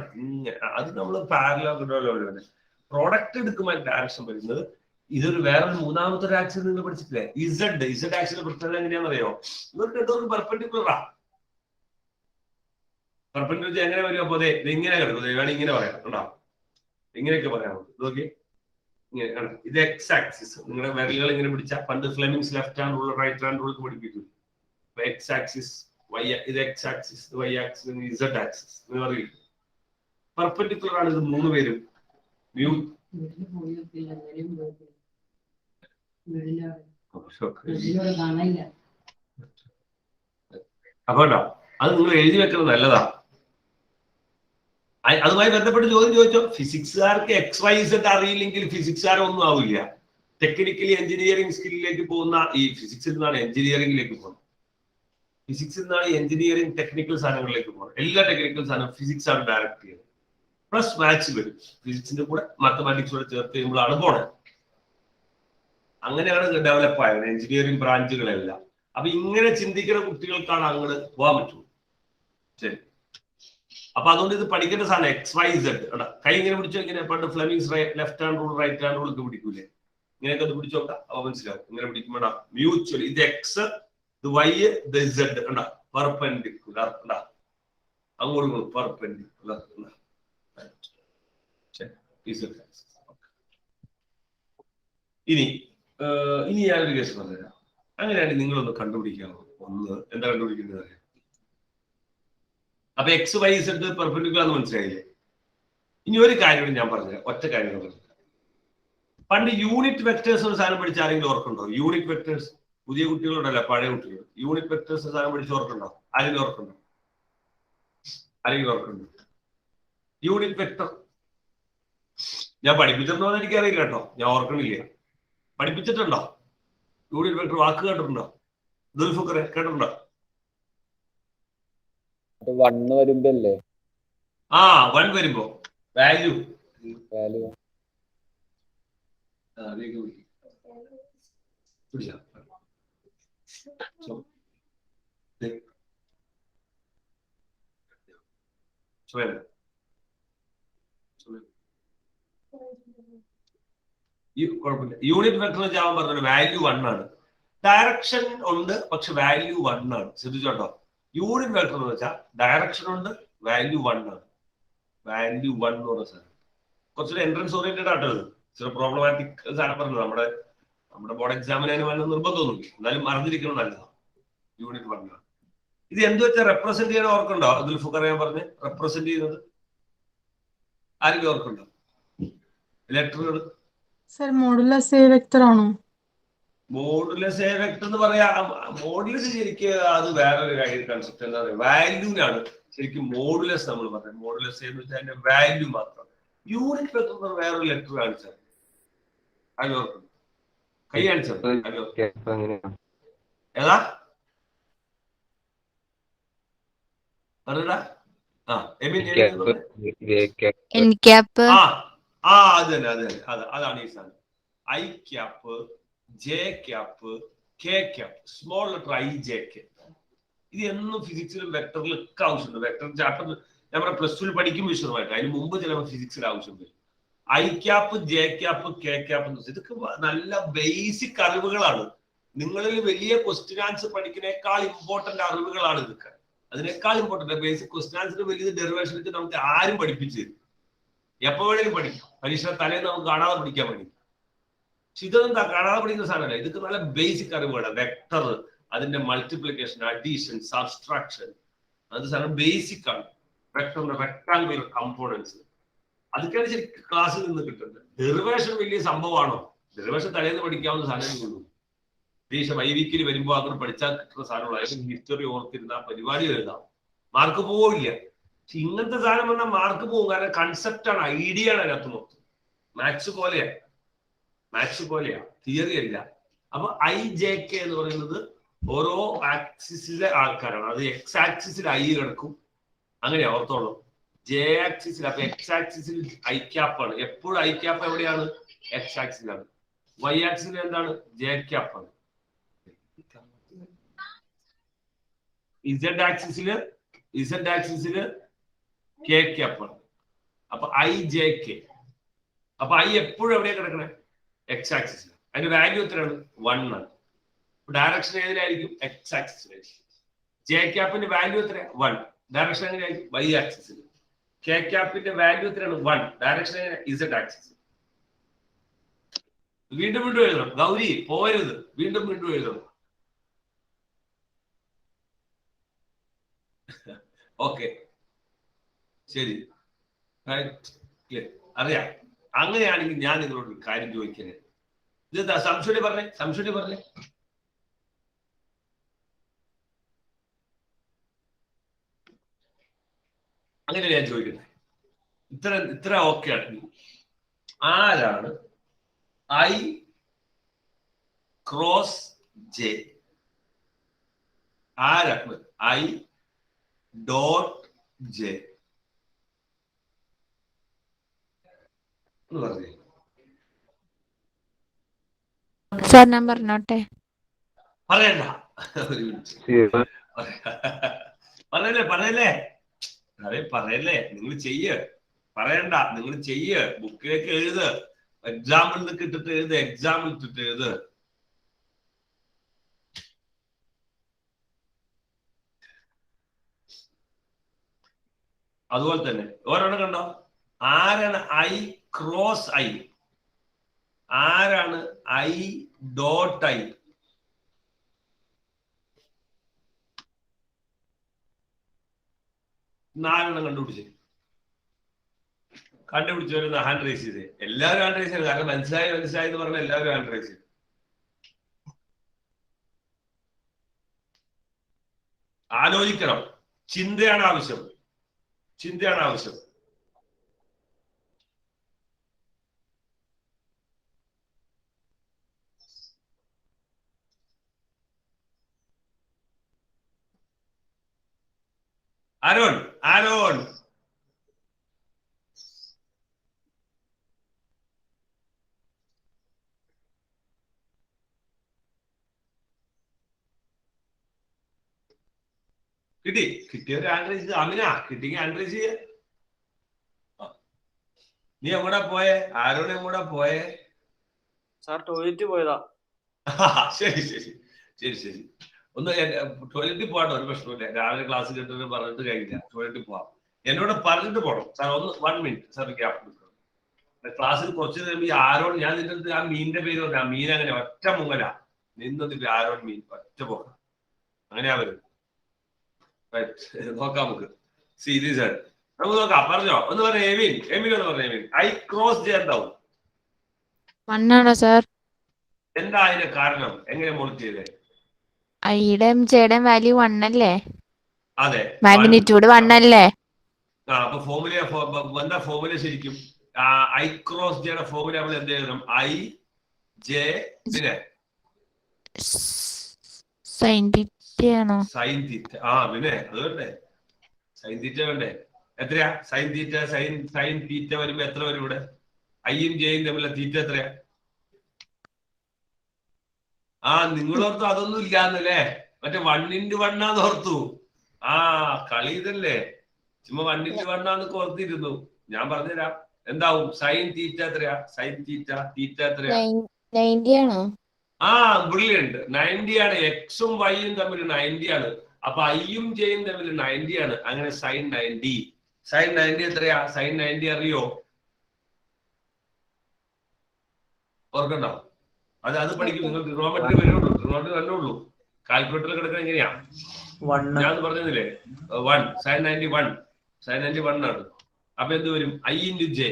അത് നമ്മൾ പാരലോഗ്രാം പ്രോഡക്റ്റ് എടുക്കുമ്പോൾ ഡയറക്ഷൻ വരുന്നത്. ഇതൊരു വേറൊരു മൂന്നാമത്തെ ഒരു ആക്സിൽ നിങ്ങൾ പഠിച്ചിട്ടില്ലേ? ഇസഡ് ആക്സിന്റെ പ്രത്യേകത എങ്ങനെയാണെന്നറിയോ? ഇവർക്ക് രണ്ടും പെർപെൻഡിക്കുലറാ. പെർപെൻഡിക്കുലർ എങ്ങനെ വരും? അപ്പൊ ഇത് ഇങ്ങനെ കിടക്കും. വേണമെങ്കിൽ ഇങ്ങനെ പറയാം കേട്ടോ, ഇങ്ങനെയൊക്കെ പറയാം. നോക്കി ഇങ്ങനെ, ഇത് എക്സ് ആക്സിസ്. നിങ്ങളുടെ വിരലുകൾ ഇങ്ങനെ പിടിച്ചാൽ പണ്ട് Fleming's left hand rule right hand rule പഠിപ്പിക്കും. എക്സ് ആക്സിസ് വൈ, ഇത് X axis, Y axis, Z axis എന്ന് പറയും. പെർപെൻഡിക്കുലർ ആണ് ഇത് മൂന്ന് പേരും. വ്യൂ അപ്പൊ അത് നിങ്ങൾ എഴുതി വെക്കുന്നത് നല്ലതാ. അതുമായി ബന്ധപ്പെട്ട് ചോദ്യം ചോദിച്ചോ. ഫിസിക്സുകാർക്ക് എക്സ് വൈ സെഡ് അറിയില്ലെങ്കിൽ ഫിസിക്സുകാരൊന്നും ആവില്ല. ടെക്നിക്കലി എഞ്ചിനീയറിംഗ് സ്കില്ലിലേക്ക് പോകുന്ന ഈ ഫിസിക്സിൽ നിന്നാണ് എഞ്ചിനീയറിംഗിലേക്ക് പോകുന്നത്. ഫിസിക്സിൽ നിന്നാണ് എഞ്ചിനീയറിംഗ് ടെക്നിക്കൽ സാധനങ്ങളിലേക്ക് പോകുന്നത്. എല്ലാ ടെക്നിക്കൽ സാധനവും ഫിസിക്സ് ആണ് ഡയറക്ട് ചെയ്യുന്നത്. പ്ലസ് മാത്സ് വരും. ഫിസിക്സിന്റെ കൂടെ മാത്തമാറ്റിക്സ് കൂടെ ചേർത്ത് കഴിയുമ്പോഴാണ് പോണത്. അങ്ങനെയാണ് ഡെവലപ്പ് ആയത് എഞ്ചിനീയറിംഗ് ബ്രാഞ്ചുകളെല്ലാം. അപ്പൊ ഇങ്ങനെ ചിന്തിക്കുന്ന കുട്ടികൾക്കാണ് അങ്ങോട്ട് പോകാൻ പറ്റുള്ളൂ. ശരി, അപ്പൊ അതുകൊണ്ട് ഇത് പഠിക്കേണ്ട സാധനം എക്സ് വൈ സെഡ്. കൈ ഇങ്ങനെ പിടിച്ചോ, ഇങ്ങനെ പണ്ട് Fleming's left hand rule right hand rule ഒക്കെ പിടിക്കൂലേ, ഇങ്ങനെയൊക്കെ ഒന്ന് പിടിച്ചു നോക്കാം. അപ്പൊ മനസ്സിലാവും. ഇങ്ങനെ പിടിക്കുമ്പോഴാ മ്യൂച്വൽ. ഇത് എക്സ്, ഇത് വൈ, ഇത് സെഡ്. ഉണ്ടാ പെർപെൻഡിക്കുലർ. ഉണ്ടാ അങ്ങോട്ട് പെർപെൻഡിക്കുലർ. ഇനി ഞാനൊരു കേസ് പറഞ്ഞുതരാം. അങ്ങനെയാണെങ്കിൽ നിങ്ങളൊന്ന് കണ്ടുപിടിക്കാമോ? ഒന്ന് എന്താ കണ്ടുപിടിക്കുന്നത്? അപ്പൊ എക്സ് വൈ സെഡ് പെർപെൻഡിക്കുലർ എന്ന് മനസ്സിലായില്ലേ? ഇനി ഒരു കാര്യം ഞാൻ പറഞ്ഞുതരാം, ഒറ്റ കാര്യം പറഞ്ഞു. പണ്ട് യൂണിറ്റ് വെക്ടേഴ്സ് ഒരു സാധനം പഠിച്ച ആരെങ്കിലും ഓർക്കുണ്ടോ? യൂണിറ്റ് വെക്ടേഴ്സ് പുതിയ കുട്ടികളുണ്ടല്ലോ, പഴയ കുട്ടികൾ. യൂണിറ്റ് വെക്ടേഴ്സ് സാധനം പഠിച്ച് ഓർക്കുണ്ടോ? ആരെങ്കിലും ഓർക്കുണ്ടോ? യൂണിറ്റ് വെക്ടർ ഞാൻ പഠിപ്പിച്ചിട്ടുണ്ടോ എന്ന് എനിക്കറിയില്ല കേട്ടോ, ഞാൻ ഓർക്കണില്ല. പഠിപ്പിച്ചിട്ടുണ്ടോ? യൂണിറ്റ് വെക്ടർ വാക്ക് കേട്ടിട്ടുണ്ടോ? ദുൽഫുക്കറെ കേട്ടിട്ടുണ്ടോ? വരുമ്പല്ലേ? ആ, 1 വരുമ്പോ വാല്യൂ കുഴപ്പമില്ല. യൂണിറ്റ് വെക്ടർ വെച്ചാൽ പറഞ്ഞു വാല്യൂ 1 ആണ്. ഡയറക്ഷൻ ഉണ്ട്, പക്ഷെ വാല്യൂ 1 ആണ്. ശ്രദ്ധിച്ചോട്ടോ, യൂണിറ്റ് വെക്ടർ എന്ന് വെച്ചാൽ ഡയറക്ഷൻ ഉണ്ട്, വാല്യൂ 1 ആണ്. വാല്യൂ 1 എന്ന് പറഞ്ഞ സാധനം കുറച്ചൊരു എൻട്രൻസ് ഓറിയന്റഡ് ആട്ടോ. ചില പ്രോബ്ലമാറ്റിക് സാധനം പറഞ്ഞത് നമ്മുടെ ബോർഡ് എക്സാമിന് അതിന് വേണ്ട നിർബന്ധമൊന്നുമില്ല, എന്നാലും അറിഞ്ഞിരിക്കണം നല്ലതാണ്. യൂണിറ്റ് 1 ആണ്. ഇത് എന്ത് വെച്ചാൽ റെപ്രസെന്റ് ചെയ്യാൻ ഓർക്കുണ്ടോ? അതിൽ ഫുക്കർ ഞാൻ പറഞ്ഞ് റെപ്രസെന്റ് ചെയ്യുന്നത് ആരെങ്കിലും ഓർക്കുണ്ടോ? ലെറ്ററുകൾ മോഡുലസ് എ വെക്ടർ ആണോ? മോഡുലസ് എ വെക്ടർ എന്ന് പറയാ. മോഡുലസ് ശരിക്കും അത് വേറൊരു കൺസെപ്റ്റ്. എന്താ പറയുക, വാല്യൂനാണ് ശരിക്കും മോഡുലസ് നമ്മൾ പറയുന്നത്. മോഡുലസ് എന്ന് വെച്ചാൽ അതിന്റെ വാല്യൂ മാത്രം. യൂണിറ്റ് വെക്ടർ വേറൊരു ലെറ്റർ കാണിച്ചാൽ അതിൽ ഓർക്കുന്നു. കൈ കാണിച്ചത് ഏതാ പറയടാ? അതാണ് ഈ സാധനം. I cap, J cap, K cap, small letter I J K. ഇത് എന്നും ഫിസിക്സിലും വെക്ടറിലും ഒക്കെ ആവശ്യമുണ്ട്. വെക്ടർ ചാപ്റ്റർ നമ്മുടെ +2 പഠിക്കും വിശദമായിട്ട്. അതിന് മുമ്പ് ചിലപ്പോൾ ഫിസിക്സിൽ ആവശ്യം വരും. I cap, J cap, K cap എന്ന് വെച്ചാൽ ഇതൊക്കെ നല്ല ബേസിക് അറിവുകളാണ്. നിങ്ങളിൽ വലിയ ക്വസ്റ്റ്യൻ ആൻസർ പഠിക്കുന്നേക്കാൾ ഇമ്പോർട്ടന്റ് അറിവുകളാണ് ഇതൊക്കെ. അതിനേക്കാൾ ഇമ്പോർട്ടന്റ് ബേസിക് ക്വസ്റ്റ്യൻ ആൻസർ വലിയ ഡെറിവേഷൻ വെച്ച് നമുക്ക് ആരും പഠിപ്പിച്ചു തരും. എപ്പോ വേണേലും പഠിക്കും. പരീക്ഷ തലേന്ന് നമുക്ക് കാണാതെ പഠിക്കാൻ വേണ്ടി. പക്ഷെ ഇതെന്താ കാണാതെ പഠിക്കുന്ന സാധനമല്ല. ഇതൊക്കെ നല്ല ബേസിക് അറിവുകളാണ്. വെക്ടർ, അതിന്റെ മൾട്ടിപ്ലിക്കേഷൻ, അഡീഷൻ, സബ്സ്ട്രാക്ഷൻ, അത് സാധനം ബേസിക് ആണ്. വെക്ടറിന്റെ റെക്ടാങ്കുലർ കമ്പോണൻസ് അതൊക്കെയാണ് ശരിക്കും ക്ലാസ്സിൽ നിന്ന് കിട്ടുന്നത്. ഡെറിവേഷൻ വലിയ സംഭവമാണോ? ഡെറിവേഷൻ തലേന്ന് പഠിക്കാവുന്ന സാധനമേ ഉള്ളൂ. പരീക്ഷ വൈവീക്കിൽ വരുമ്പോൾ അങ്ങനെ പഠിച്ചാൽ കിട്ടുന്ന സാധനമുള്ള ഹിസ്റ്ററി ഓർത്തിരുന്ന പരിപാടി എഴുതാം, മാർക്ക് പോവില്ല. പക്ഷെ ഇങ്ങനത്തെ സാധനം വന്നാൽ മാർക്ക് പോകും. കാരണം കൺസെപ്റ്റാണ്, ഐഡിയ ആണ് അതിനകത്ത് മൊത്തം. മാത്സ് പോലെയാ, തിയറി അല്ല. അപ്പൊ ഐ ജെ കെ എന്ന് പറയുന്നത് ഓരോ ആക്സിസിലെ ആൾക്കാരാണ്. അത് എക്സ് ആക്സിസിൽ ഐ കിടക്കും, അങ്ങനെ ഓർത്തോളൂ. ജെ ആക്സിസിൽ, അപ്പൊ എക്സ് ആക്സിസിൽ ഐ ക്യാപ്പാണ്. എപ്പോഴും ഐ ക്യാപ്പ് എവിടെയാണ്? എക്സ് ആക്സിസിലാണ്. വൈ ആക്സിസിൽ എന്താണ്? ജെ ക്യാപ്പാണ്. ഇസഡ് ആക്സിസില് കെ ക്യാപ്പാണ്. അപ്പൊ ഐ ജെ കെ. അപ്പൊ ഐ എപ്പോഴും എവിടെയാ കിടക്കണേ? എക്സ് ആക്സിസിൽ. അതിന്റെ വാല്യൂ എത്രയാണ്? 1 ആണ്. ഡയറക്ഷൻ ഏതിലായിരിക്കും? എക്സ് ആക്സിസിലായിരിക്കും. ജെ ക്യാപ്പിന്റെ വാല്യൂ എത്രയാ? 1. ഡയറക്ഷൻ എങ്ങനെയായി? വൈ ആക്സിസിൽ. കെ ക്യാപ്പിന്റെ വാല്യൂ എത്രയാണ്? 1. ഡയറക്ഷൻ എങ്ങനെ? Z axis. വീണ്ടും വീണ്ടും എഴുതണം. ഗൗരി പോയരുത്, വീണ്ടും വീണ്ടും എഴുതണം. ഓക്കെ, ശരി, അറിയാം. അങ്ങനെയാണെങ്കിൽ ഞാൻ നിങ്ങളോട് ഒരു കാര്യം ചോദിക്കുന്നത്, ഇത് സംശയം പറഞ്ഞേ. അങ്ങനെ ഞാൻ ചോദിക്കുന്നത്, ഇത്ര ഓക്കെ ആണ്. ആരാണ് ഐ ക്രോസ് ജെ? ആരാണ് ഐ ഡോട്ട് ജെ എന്ന് പറഞ്ഞേ? സാർ ഞാൻ പറഞ്ഞോട്ടെ. പറയണ്ട, ഒരു മിനിറ്റ്. പറയല്ലേ, നിങ്ങൾ ചെയ്യ്. പറയണ്ട, നിങ്ങൾ ചെയ്യ്. ബുക്കിലേക്ക് എഴുത്. എക്സാമ്പിൾ ഇട്ടിട്ട് എഴുത്. അതുപോലെ തന്നെ ഓരോണം കണ്ടോ? ആരാണ് ഐ ക്രോസ് ഐ? ആരാണ് ഐ ഡോട്ട് ഐ? നാലെണ്ണം കണ്ടുപിടിച്ചു വരുന്ന ഹാൻഡ് റൈസ് ചെയ്ത്. എല്ലാവരും ഹാൻഡ് റൈസ് ചെയ്ത്. കാരണം മനസ്സിലായി എന്ന് പറഞ്ഞാൽ എല്ലാവരും ഹാൻഡ് റൈസ് ചെയ്തു. ആലോചിക്കണം. ചിന്തയാണ് ആവശ്യം. ആരോൺ കിട്ടിയവര് ആൻഡ്രൈസ് ചെയ്ത്. അമിന കിട്ടിയെങ്കിൽ ആൻഡ്രൈസ് ചെയ്യ. നീ എങ്ങോട്ടാ പോയേ? ആരോൺ എങ്ങോട്ടാ പോയേ? സാർ ടോയ്ലറ്റ് പോയതാ. ശരി. ഒന്ന് ടോയ്ലറ്റിൽ പോകണം, ഒരു പ്രശ്നമില്ല. രാവിലെ ക്ലാസ് കേട്ടിട്ട് പറഞ്ഞിട്ട് കഴിഞ്ഞില്ല. ടോയ്ലറ്റിൽ പോവാം. എന്നോട് പറഞ്ഞിട്ട് പോകണം സാർ. 1 മിനിറ്റ് സാർ ഗ്യാപ്പ് കൊടുക്കണം. ക്ലാസ്സിൽ കുറച്ച് കഴിയുമ്പോൾ ഈ ആരോൺ, ഞാൻ നിന്റെ അടുത്ത് ആ മീനിന്റെ പേര് പറഞ്ഞു. ആ മീൻ അങ്ങനെ ഒറ്റ മുങ്ങല നിന്നൊന്നിട്ട് ആരോൺ മീൻ ഒറ്റ പോകണം. അങ്ങനെയാ വരും. നോക്കാം നമുക്ക്. സീരീസ് ആണ് നമുക്ക് നോക്കാം. പറഞ്ഞോ, ഒന്ന് പറഞ്ഞ എമീൻ ഒന്ന് പറഞ്ഞ എമീൻ. ഐ ക്രോസ് ജെ എന്താവും? 1 ആണോ സാർ? എന്താ അതിന്റെ കാരണം? എങ്ങനെ മോൾ ചെയ്തേ? ഐയുടെയും ജെയുടെയും വാല്യൂ 1 അല്ലേ? അതെ, മാഗ്നിറ്റ്യൂഡ് 1 അല്ലേ? അപ്പൊ എന്താ ഫോർമുല ശരിക്കും? ഐ ക്രോസ് ജെയുടെ ഫോർമുല നമ്മൾ എന്ത് ചെയ്യണം? ഐ ജെ പിന്നെ സൈൻ തീറ്റയാണോ? Sine theta. പിന്നെ അത് വേണ്ടേ? സൈൻ തീറ്റ വേണ്ടേ? എത്രയാ സൈൻ തീറ്റ? സൈൻ തീറ്റ വരുമ്പോ എത്ര വരും ഇവിടെ? ഐയും ജെയും തമ്മിലുള്ള തീറ്റ എത്രയാ? നിങ്ങളോർത്തു അതൊന്നും ഇല്ലാന്നല്ലേ? മറ്റേ 1x1 ഓർത്തു. കളി ഇതല്ലേ? ചുമ്മാ 1x1 ഓർത്തിരുന്നു. ഞാൻ പറഞ്ഞുതരാം. എന്താവും? സൈൻ തീറ്റ എത്രയാ? സൈൻ തീറ്റ എത്രയാ? 90 ആണോ? ബ്രില്യന്റ്. 90 ആണ്. എക്സും വൈയും തമ്മിൽ 90 ആണ്. അപ്പൊ ഐയും ജെയും തമ്മിൽ 90 ആണ്. അങ്ങനെ സൈൻ 90 എത്രയാ? സൈൻ 90 അറിയോ? ഓർക്കണ്ടോ? അത് പഠിക്കും നിങ്ങൾ. ട്രിഗണോമെട്രി വരുള്ളൂ. കാൽക്കുലേറ്ററിൽ കിടക്കാൻ എങ്ങനെയാ? ഞാൻ പറഞ്ഞില്ലേ? 1 സൈൻ 91 ആണ്. അപ്പൊ എന്ത് വരും? I into J.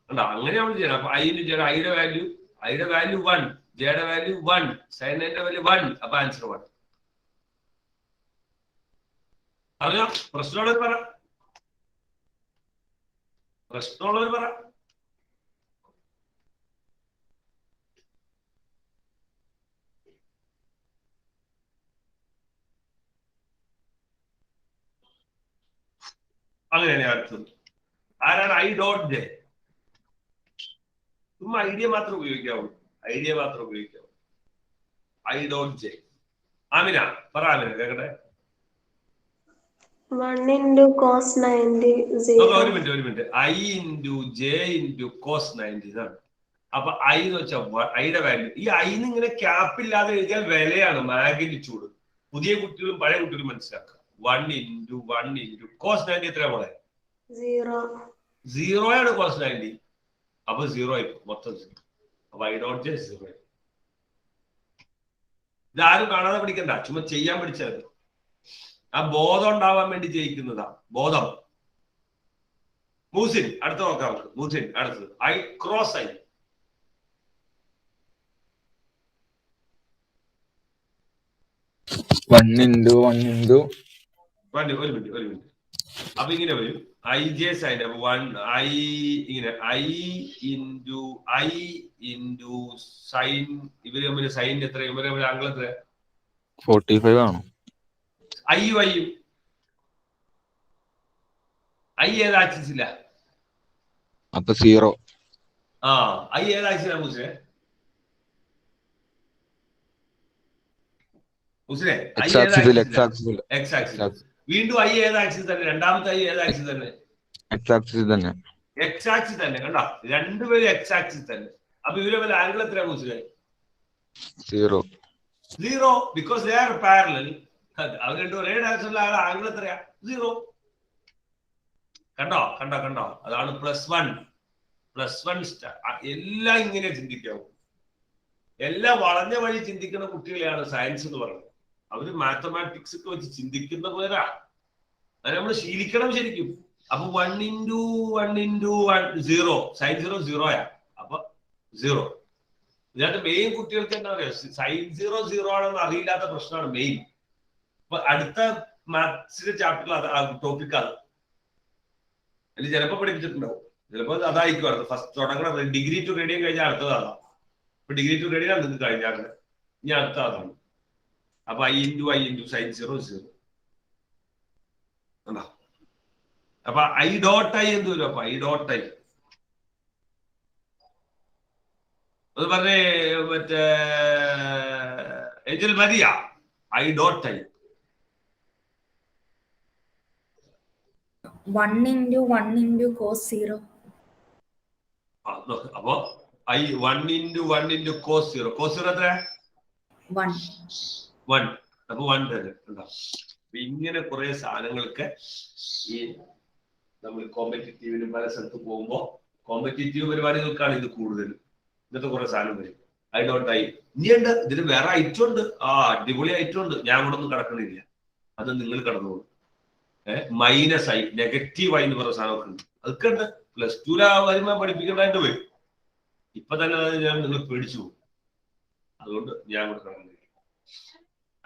ഉണ്ടോ? അങ്ങനെ നമ്മൾ ചെയ്യണം. അപ്പൊ ഐ ഇൻറ്റു ജെ, ഐയുടെ വാല്യൂ 1, ജെയുടെ വാല്യൂ 1, സൈൻ 90 വാല്യൂ 1. അപ്പൊ ആൻസർ 1. അറിയാം? പ്രശ്നമുള്ളവർ പറ. അങ്ങനെയാണ് അടുത്തത്. ആരാണ് ഐ ഡോട്ട് ജെ? ചുമ്മാ ഐഡിയ മാത്രം ഉപയോഗിക്കാവൂ. I dot J. ആമിന പറ. ആമിന കേക്കട്ടെ. 1 into cos 90 ഒരു minute. I into J into cos 90 ഇതാണ്. അപ്പൊ ഐ എന്ന് വെച്ചാൽ ഐയുടെ വാല്യൂ. ഈ ഐന്ന് ഇങ്ങനെ ക്യാപ്പില്ലാതെ എഴുതിയാൽ വിലയാണ്, മാഗ്നിറ്റ്യൂഡ്. പുതിയ കുട്ടികളും പഴയ കുട്ടികളും മനസ്സിലാക്കുക. 1 into 1 into cos 90 എത്രയാ മോളെ? 0. 0 ആണ് cos 90. അപ്പൊ 0 ആയി മൊത്തം 0. അപ്പൊ I dot j 0. ഇതാരും കാണാതെ പഠിക്കണ്ട, ചുമ്മാ ചെയ്യാൻ പഠിച്ചത്. ആ ബോധം ഉണ്ടാവാൻ വേണ്ടി ജയിക്കുന്നതാ, ബോധം. മൂസിൻ അടുത്ത നോക്കാം നമുക്ക്. മൂസിൻ അടുത്തത് I cross I. One into ഒരു മിനിറ്റ്. അപ്പൊ ഇങ്ങനെ വരും ഐ ജെ സൈൻ. I ഇങ്ങനെ I into സൈൻ. ഇവര് തമ്മിൽ സൈൻ എത്ര? ഇവര് തമ്മിൽ ആംഗിൾ എത്ര? 45 ആണോ? ഐയും ഐ ഏത് ആക്സിസില്ല? അപ്പൊ 0. ഐ ഏത് ആക്സിസിലാ മൂസിനെ? X ആക്സിസിൽ. വീണ്ടും ഐ ഏത് ആക്സിസ് തന്നെ? രണ്ടാമത്തെ ഐ ഏത് ആക്സിസ് തന്നെ? X ആക്സിസിൽ തന്നെ. എക്സ് ആക്സിസ് തന്നെ. കണ്ടോ, രണ്ടുപേരും എക്സ് ആക്സിസ് തന്നെ. അപ്പൊ ഇവരെ തമ്മിൽ ആംഗിൾ എത്രയാ മൂസിനെ? 0. because they are parallel. അവർ രണ്ടും ഒരേ ഡയറക്ഷനിലാണ്. ആംഗിൾ എത്രയാ? 0. കണ്ടോ. അതാണ് +1 സ്റ്റാർ. എല്ലാം ഇങ്ങനെ ചിന്തിക്കാവൂ. എല്ലാം വളഞ്ഞ വഴി ചിന്തിക്കുന്ന കുട്ടികളെയാണ് സയൻസ് എന്ന് പറയുന്നത്. അവര് മാത്തമാറ്റിക്സ് ഒക്കെ വെച്ച് ചിന്തിക്കുന്ന പോരാ. അത് നമ്മൾ ശീലിക്കണം ശരിക്കും. അപ്പൊ 1 into 0 സൈൻ 0 ആയാ അപ്പൊ 0. ഇതിനകത്ത് മെയിൻ കുട്ടികൾക്ക് എന്താ പറയാ, സൈൻ 0 ആണെന്ന് അറിയില്ലാത്ത പ്രശ്നമാണ് മെയിൻ. അപ്പൊ അടുത്ത മാത്സിന്റെ ചാപ്റ്ററിൽ ടോപ്പിക് അത് അതിൽ ചിലപ്പോ പഠിപ്പിച്ചിട്ടുണ്ടാവും. ചിലപ്പോ അതായിരിക്കും അടുത്ത് ഫസ്റ്റ് തുടങ്ങണ. ഡിഗ്രി ടു റേഡിയം കഴിഞ്ഞാൽ അടുത്തത് അതാണ്. ഇപ്പൊ ഡിഗ്രി ടു റേഡിയാണ് നിങ്ങൾക്ക് കഴിഞ്ഞാൽ ഇനി അടുത്ത അതാണ്. അപ്പൊ I into സൈൻ 0 കണ്ടോ. അപ്പൊ I dot I എന്ത് വരും? അപ്പൊ I dot I അത് പറഞ്ഞേ മറ്റേ Angel Maria. I dot I 1 into cos 0. അപ്പൊ1 into cos 0. cos 0 എത്ര? 1. അപ്പൊ 1 തന്നെ. ഇങ്ങനെ കുറെ സാധനങ്ങൾക്ക് ഈ നമ്മൾ കോമ്പറ്റീറ്റീവിന് പല സ്ഥലത്ത് പോകുമ്പോ കോമ്പറ്റീറ്റീവ് പരിപാടികൾക്കാണ് ഇത് കൂടുതൽ. ഇന്നത്തെ കുറെ സാധനം വരും. I dot I. ഇനിയുണ്ട്, ഇതിന് വേറെ ഐറ്റം ഉണ്ട്. അടിപൊളി ഐറ്റം ഉണ്ട്. ഞാൻ കൂടെ ഒന്നും കടക്കണില്ല, അത് നിങ്ങൾ കടന്നോളൂ. -I നെഗറ്റീവ് I എന്ന് പറയുന്ന സാധനമൊക്കെ ഉണ്ട്. അതൊക്കെ ഉണ്ട്. +2 വരുമ്പോ പഠിപ്പിക്കേണ്ടതായിട്ട് വരും. ഇപ്പൊ തന്നെ ഞാൻ നിങ്ങൾ പേടിച്ചു പോകും. അതുകൊണ്ട് ഞാൻ കൂടെ കടന്നില്ല.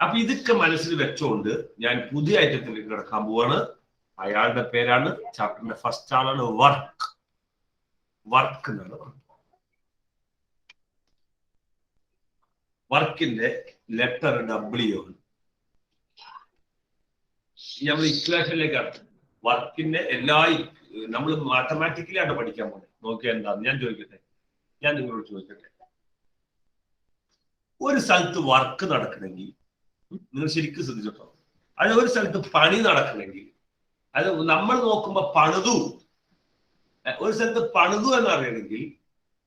അപ്പൊ ഇതൊക്കെ മനസ്സിൽ വെച്ചോണ്ട് ഞാൻ പുതിയ ഐറ്റത്തിലേക്ക് കിടക്കാൻ പോവാണ്. അയാളുടെ പേരാണ്, ചാപ്റ്ററിന്റെ ഫസ്റ്റ് ആളാണ് വർക്ക് എന്നാണ്. വർക്കിന്റെ ലെറ്റർ W ആണ്. നമ്മൾ ഇക്വേഷനിലേക്കാണ് വർക്കിന്റെ എല്ലാ നമ്മൾ മാത്തമാറ്റിക്കലി ആണ് പഠിക്കാൻ പോകുന്നത്. നോക്കിയാൽ എന്താ ഞാൻ ചോദിക്കട്ടെ, ഞാൻ നിങ്ങളോട് ചോദിക്കട്ടെ. ഒരു സ്ഥലത്ത് വർക്ക് നടക്കണമെങ്കിൽ നിങ്ങൾ ശരിക്കും ശ്രദ്ധിച്ചോ, അത് ഒരു സ്ഥലത്ത് പണി നടക്കണമെങ്കിൽ അത് നമ്മൾ നോക്കുമ്പോ ഒരു സ്ഥലത്ത് പണിതു എന്നറിയണമെങ്കിൽ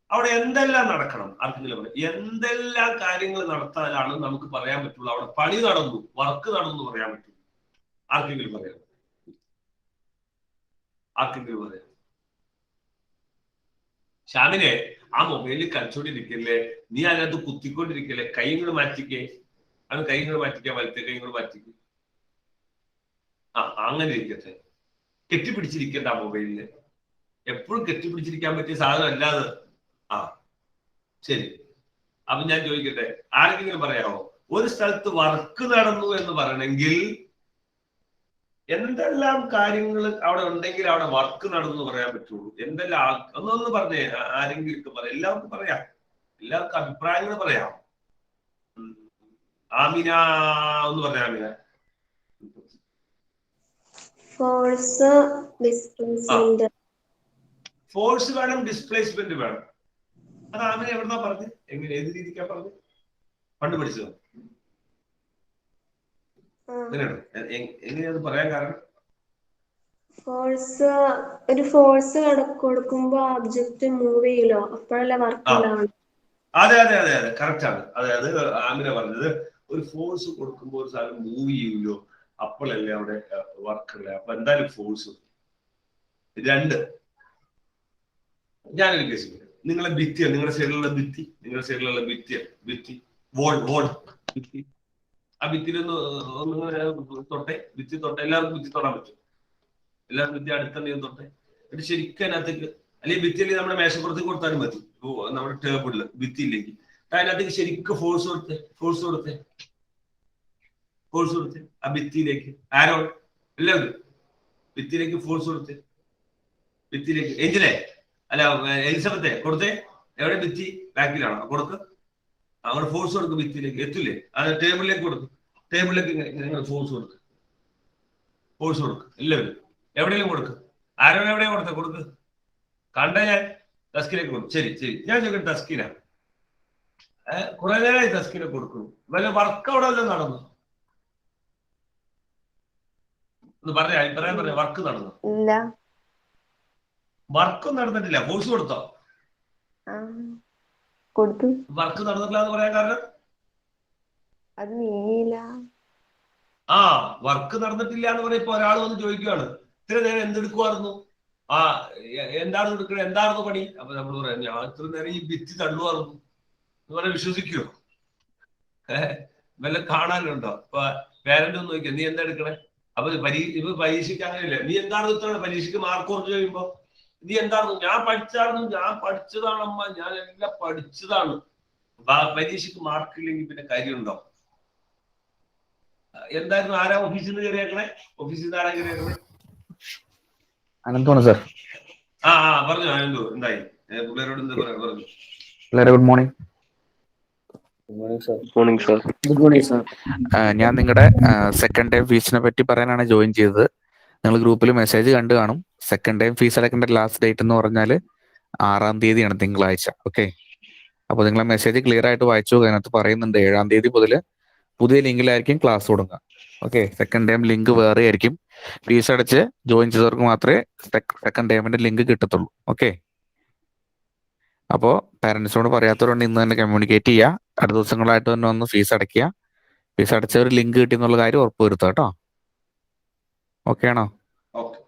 അവിടെ എന്തെല്ലാം നടക്കണം? ആർക്കെങ്കിലും പറയാം, എന്തെല്ലാം കാര്യങ്ങൾ നടത്താനാണ് നമുക്ക് പറയാൻ പറ്റുള്ളൂ അവിടെ പണി നടന്നു, വർക്ക് നടന്നു പറയാൻ പറ്റുള്ളൂ? ആർക്കെങ്കിലും പറയാം? ഷാമിനെ, ആ മൊബൈലിൽ കളിച്ചോണ്ടിരിക്കല്ലേ, നീ അതിനകത്ത് കുത്തിക്കൊണ്ടിരിക്കല്ലേ, കൈ ഇങ്ങോട്ട് മാറ്റിക്കേ. അത് കൈ ഇങ്ങോട്ട് മാറ്റിക്കാം, വലത്തെ കൈ ഇങ്ങോട്ട് മാറ്റിക്കേ. അങ്ങനെ ഇരിക്കട്ടെ. കെട്ടിപ്പിടിച്ചിരിക്കണ്ട ആ മൊബൈലില്. എപ്പോഴും കെട്ടിപ്പിടിച്ചിരിക്കാൻ പറ്റിയ സാധനം അല്ലാതെ. ശരി. അപ്പൊ ഞാൻ ചോദിക്കട്ടെ, ആരെങ്കിലും പറയാമോ ഒരു സ്ഥലത്ത് വർക്ക് നടന്നു എന്ന് പറയണമെങ്കിൽ എന്തെല്ലാം കാര്യങ്ങൾ അവിടെ ഉണ്ടെങ്കിൽ അവിടെ വർക്ക് നടന്നു പറയാൻ പറ്റുള്ളൂ? എന്തെല്ലാം ഒന്നൊന്ന് പറഞ്ഞേ, ആരെങ്കിലും പറയാം. എല്ലാവർക്കും പറയാം, എല്ലാവർക്കും അഭിപ്രായങ്ങൾ പറയാം. ആമിന ഒന്ന് പറഞ്ഞ. ആമിന, ഫോഴ്സ് വേണം, ഡിസ്പ്ലേസ്മെന്റ് വേണം. അത് ആമിന എവിടുന്നാ പറഞ്ഞു? എങ്ങനെ, ഏത് രീതിക്കാ പറഞ്ഞു? പണ്ട് പഠിച്ചത് എങ്ങനെയാണ് പറയാൻ കാരണം? ഒരു ഫോഴ്സ് കൊടുക്കുമ്പോ ഒബ്ജക്റ്റ് മൂവ് ചെയ്യലോ, അപ്പോഴല്ലേ വർക്ക് ഉണ്ടാവണം. അതെ, കറക്റ്റ് ആണ്. അതായത് ആമിന പറഞ്ഞത് ഒരു ഫോഴ്സ് കൊടുക്കുമ്പോൾ ഒരു സാധനം മൂവ് ചെയ്യൂലോ, അപ്പോഴല്ലേ അവിടെ വർക്ക് ഉള്ളത്. അപ്പൊ എന്തായാലും ഫോഴ്സ്. 2, ഞാനൊരു കേസ് നിങ്ങളെ ഭിത്തിയാണ്, നിങ്ങളുടെ സൈഡിലുള്ള ഭിത്തി, ഭിത്തി വോൾ ഭിത്തി. ആ ഭിത്തിയിലൊന്ന് തൊട്ടെ, ഭിത്തി തൊട്ടെ. എല്ലാവർക്കും ഭിത്തി തൊടാൻ പറ്റും. എല്ലാവരും ഭിത്തി അടുത്തുണ്ടെങ്കിൽ തൊട്ടെ. എന്നിട്ട് ശരിക്കും അതിനകത്തേക്ക്, അല്ലെങ്കിൽ ഭിത്തിയിൽ നമ്മുടെ മേശപ്പുറത്തേക്ക് കൊടുത്താലും മതി. നമ്മുടെ ടേബിളില് ഭിത്തിയിലേക്ക് അതിനകത്തേക്ക് ശരിക്കും ഫോഴ്സ് കൊടുത്തേ ആ ഭിത്തിയിലേക്ക്. ആരോ എല്ലാവരും ഭിത്തിയിലേക്ക് ഫോഴ്സ് കൊടുത്തേ. ഭിത്തിയിലേക്ക് എഞ്ചിനെ അല്ല എലിസബത്തെ കൊടുത്തേ. എവിടെ ഭിത്തി? ബാക്കിലാണോ? കൊടുക്ക്. അവിടെ ഫോഴ്സ് കൊടുക്കും. ഭിത്തിയിലേക്ക് എത്തില്ലേ? അത് ടേബിളിലേക്ക് കൊടുക്കും. ടേബിളിലേക്ക് നിങ്ങൾ ഫോഴ്സ് കൊടുക്ക്. എല്ലാവരും എവിടെയെങ്കിലും കൊടുക്ക്. ആരോ എവിടെയാ കൊടുക്ക്. കണ്ട ഞാൻ തസ്കിലേക്ക് കൊടുക്കും. ശരി ഞാൻ ചോദിക്കട്ടെ, തസ്കിന കുറെ നേരമായി തസ്കിനെ കൊടുക്കുന്നു. വല്ല വർക്ക് അവിടെ വല്ലതും നടന്നു? ഒന്ന് പറഞ്ഞ അഭിപ്രായം പറഞ്ഞ. വർക്ക് നടന്നു? വർക്കും നടന്നിട്ടില്ല. ഫോഴ്സ് കൊടുത്തോ? വർക്ക് നടന്നിട്ടില്ല എന്ന് പറയാൻ കാരണം വർക്ക് നടന്നിട്ടില്ല എന്ന് പറയുമ്പോ ഒരാൾ വന്ന് ചോദിക്കുകയാണ്, ഇത്ര നേരം എന്തെടുക്കുമായിരുന്നു? എന്താണ് എടുക്കണത്? എന്തായിരുന്നു പണി? അപ്പൊ നമ്മൾ പറയാം, ഞാൻ ഇത്ര നേരം ഈ ഭിത്തി തള്ളുമായിരുന്നു എന്ന് പറയാൻ വിശ്വസിക്കുവോ? വല്ല കാണാനുണ്ടോ? അപ്പൊ പേരന്റ് ഒന്ന് ചോദിക്കാം, നീ എന്താ എടുക്കണേ? അപ്പൊ ഇപ്പൊ പരീക്ഷയ്ക്ക് അങ്ങനെയല്ല. നീ എന്താണ് ഇത്ര പരീക്ഷയ്ക്ക് മാർക്ക് കുറച്ച് കഴിയുമ്പോ നീ എന്തായിരുന്നു? ഞാൻ പഠിച്ചതാണമ്മ, ഞാൻ എല്ലാം പഠിച്ചതാണ്. പരീക്ഷയ്ക്ക് മാർക്ക് ഇല്ലെങ്കിൽ പിന്നെ കാര്യമുണ്ടോ? എന്തായിരുന്നു? ആരാ ഓഫീസിൽ നിന്ന് കയറിയേക്കണേ? ഓഫീസിൽ നിന്ന് ആരാ കയറിയേക്കണേ? അനന്താണ് സാർ. പറഞ്ഞു അനന്തു. എന്തായി? പിള്ളേരോട് എന്താ പറഞ്ഞു? Good morning. ഞാൻ നിങ്ങളുടെ സെക്കൻഡ് ടൈം ഫീസിനെ പറ്റി പറയാനാണ് ജോയിൻ ചെയ്തത്. നിങ്ങൾ ഗ്രൂപ്പിൽ മെസ്സേജ് കണ്ടു കാണും. സെക്കൻഡ് ടൈം ഫീസ് അടക്കേണ്ട ലാസ്റ്റ് ഡേറ്റ് എന്ന് പറഞ്ഞാൽ 6-ാം തീയതിയാണ്, തിങ്കളാഴ്ച. ഓക്കെ, അപ്പോൾ നിങ്ങളെ മെസ്സേജ് ക്ലിയർ ആയിട്ട് വായിച്ചു. അതിനകത്ത് പറയുന്നുണ്ട് 7-ാം തീയതി മുതൽ പുതിയ ലിങ്കിലായിരിക്കും ക്ലാസ് തുടങ്ങുക. ഓക്കെ, സെക്കൻഡ് ടൈം ലിങ്ക് വേറെ ആയിരിക്കും. ഫീസ് അടച്ച് ജോയിൻ ചെയ്തവർക്ക് മാത്രമേ സെക്കൻഡ് ടൈമിന്റെ ലിങ്ക് കിട്ടത്തുള്ളൂ. ഓക്കെ, അപ്പോൾ പാരന്റ്സിനോട് പറയാത്തവരുണ്ട് ഇന്ന് തന്നെ കമ്മ്യൂണിക്കേറ്റ് ചെയ്യുക. അടുത്ത ദിവസങ്ങളായിട്ട് തന്നെ ഒന്ന് ഫീസ് അടയ്ക്കുക. ഫീസ് അടച്ചവർ ലിങ്ക് കിട്ടിയെന്നുള്ള കാര്യം ഉറപ്പുവരുത്തുക കേട്ടോ. ഓക്കെ ആണോ?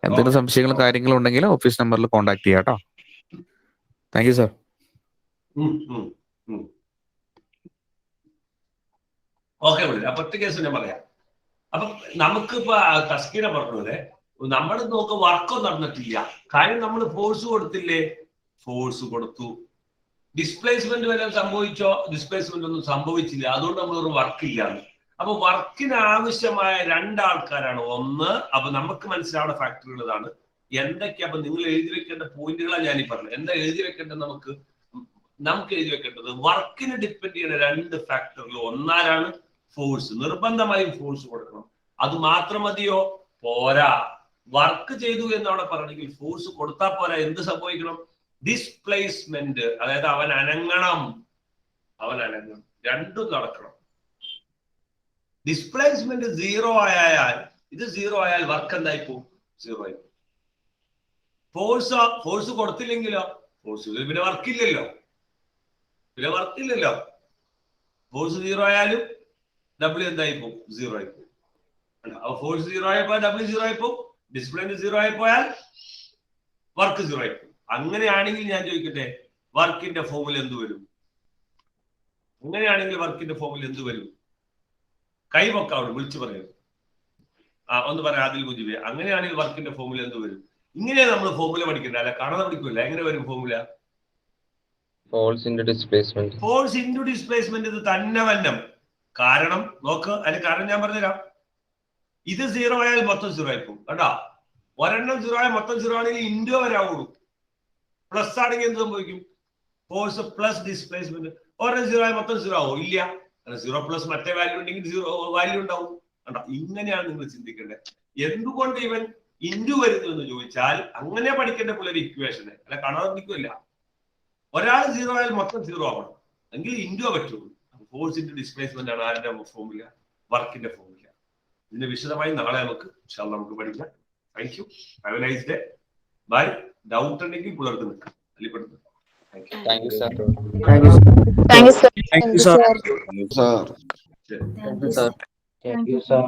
എന്തെങ്കിലും സംശയങ്ങളും കാര്യങ്ങളും ഉണ്ടെങ്കിൽ ഓഫീസ് നമ്പറിൽ കോൺടാക്ട് ചെയ്യാം കേട്ടോ. Thank you sir. ഓക്കെ, അപ്പൊ ഒറ്റ കേസ് ഞാൻ പറയാം. അപ്പൊ നമുക്കിപ്പോ തസ്കീന പറഞ്ഞത് നമ്മൾ നോക്ക് വർക്കൊന്നും നടന്നിട്ടില്ല. കാര്യം നമ്മൾ ഫോഴ്സ് കൊടുത്തില്ലേ? ഫോഴ്സ് കൊടുത്തു. ഡിസ്പ്ലേസ്മെന്റ് വല്ലതും സംഭവിച്ചോ? ഡിസ്പ്ലേസ്മെന്റ് ഒന്നും സംഭവിച്ചില്ല. അതുകൊണ്ട് നമ്മളൊരു വർക്കില്ലാന്ന്. അപ്പൊ വർക്കിന് ആവശ്യമായ 2 ആൾക്കാരാണ്. ഒന്ന്, അപ്പൊ നമുക്ക് മനസ്സിലാവുന്ന ഫാക്ടറുകൾ ഇതാണ്. എന്തൊക്കെയാ അപ്പൊ നിങ്ങൾ എഴുതി വെക്കേണ്ട പോയിന്റുകളാണ് ഞാനീ പറഞ്ഞത്. എന്താ എഴുതി വെക്കേണ്ടത്? നമുക്ക് എഴുതി വെക്കേണ്ടത് വർക്കിന് ഡിപ്പെൻഡ് ചെയ്യുന്ന 2 ഫാക്ടറുകൾ. ഒന്നാരാണ്? ഫോഴ്സ്. നിർബന്ധമായും ഫോഴ്സ് കൊടുക്കണം. അത് മാത്രം മതിയോ? പോരാ. വർക്ക് ചെയ്തു എന്നവിടെ പറയണമെങ്കിൽ ഫോഴ്സ് കൊടുത്താൽ പോരാ. എന്ത് സംഭവിക്കണം? ഡിസ്പ്ലേസ്മെന്റ്, അതായത് അവൻ അനങ്ങണം. രണ്ടും നടക്കണം. ഡിസ്പ്ലേസ്മെന്റ് 0 ആയാൽ, ഇത് 0 ആയാൽ വർക്ക് എന്തായി പോകും? 0 ആയി പോകും. ഫോഴ്സ് കൊടുത്തില്ലെങ്കിലോ? ഫോഴ്സ് പിന്നെ വർക്കില്ലല്ലോ. ഫോഴ്സ് 0 ആയാലും ഡബ്ല്യു എന്തായി പോകും? 0 ആയി പോകും. അപ്പൊ ഫോഴ്സ് 0 ആയപ്പോ ഡബ്ല്യു 0 ആയി പോകും. ഡിസ്പ്ലേസ്മെന്റ് 0 ആയി പോയാൽ വർക്ക് 0 ആയി പോകും. അങ്ങനെയാണെങ്കിൽ ഞാൻ ചോദിക്കട്ടെ, വർക്കിന്റെ ഫോമിൽ എന്ത് വരും? അങ്ങനെയാണെങ്കിൽ വർക്കിന്റെ ഫോമിൽ എന്ത് വരും? കൈവക്കാവണം, വിളിച്ചു പറയരുത്. ഒന്ന് പറയാം ആദിൽ മുജീബ്. അങ്ങനെയാണെങ്കിൽ വർക്കിന്റെ ഫോമുല എന്ത് വരും? ഇങ്ങനെ നമ്മൾ ഫോമുല പഠിക്കണ്ട, അല്ല കാണാതെ പഠിക്കില്ല. എങ്ങനെ വരും ഫോമുല? Force into displacement. ഇത് തന്നെ വന്നം. കാരണം നോക്ക്, അതിന് കാരണം ഞാൻ പറഞ്ഞുതരാം. ഇത് 0 ആയാൽ മൊത്തം 0 ആയി പോകും കേട്ടോ. ഒരെണ്ണം 0 ആയാൽ മൊത്തം 0 ആണെങ്കിൽ ഇൻഡോ വരാവുള്ളൂ. പ്ലസ് ആണെങ്കിൽ എന്ത് സംഭവിക്കും? Force plus displacement. ഒരെണ്ണം 0 ആയാൽ മൊത്തം 0 ആവോ? ഇല്ല. 0 പ്ലസ് മറ്റേ വാല്യൂ ഉണ്ടെങ്കിൽ 0 വാല്യൂ ഉണ്ടാവും കേട്ടോ. ഇങ്ങനെയാണ് നിങ്ങൾ ചിന്തിക്കേണ്ടത്. എന്തുകൊണ്ട് ഇവൻ ഇൻഡു വരുന്നു എന്ന് ചോദിച്ചാൽ അങ്ങനെ പഠിക്കേണ്ട പിള്ളേർ ഇക്വേഷന്, അല്ല കാണാതെ പഠിക്കില്ല. ഒരാൾ 0 ആയാൽ മൊത്തം 0 ആവണം, എങ്കിൽ ഇൻഡു പറ്റുള്ളൂ. ഫോഴ്സ് ഇൻറ്റു ഡിസ്പ്ലേസ്മെന്റ് ആണ് ആരുടെ ഫോമുല? വർക്കിന്റെ ഫോമുല. ഇതിന് വിശദമായി നാളെ നമുക്ക് പഠിക്കാം. Thank you. Have a nice day. Bye. Doubt ഉണ്ടെങ്കിൽ പിള്ളേർക്ക് നിൽക്കാം. അല്ലിപ്പെടുന്നു. Thank you sir. Thank you, sir. Thank you, sir.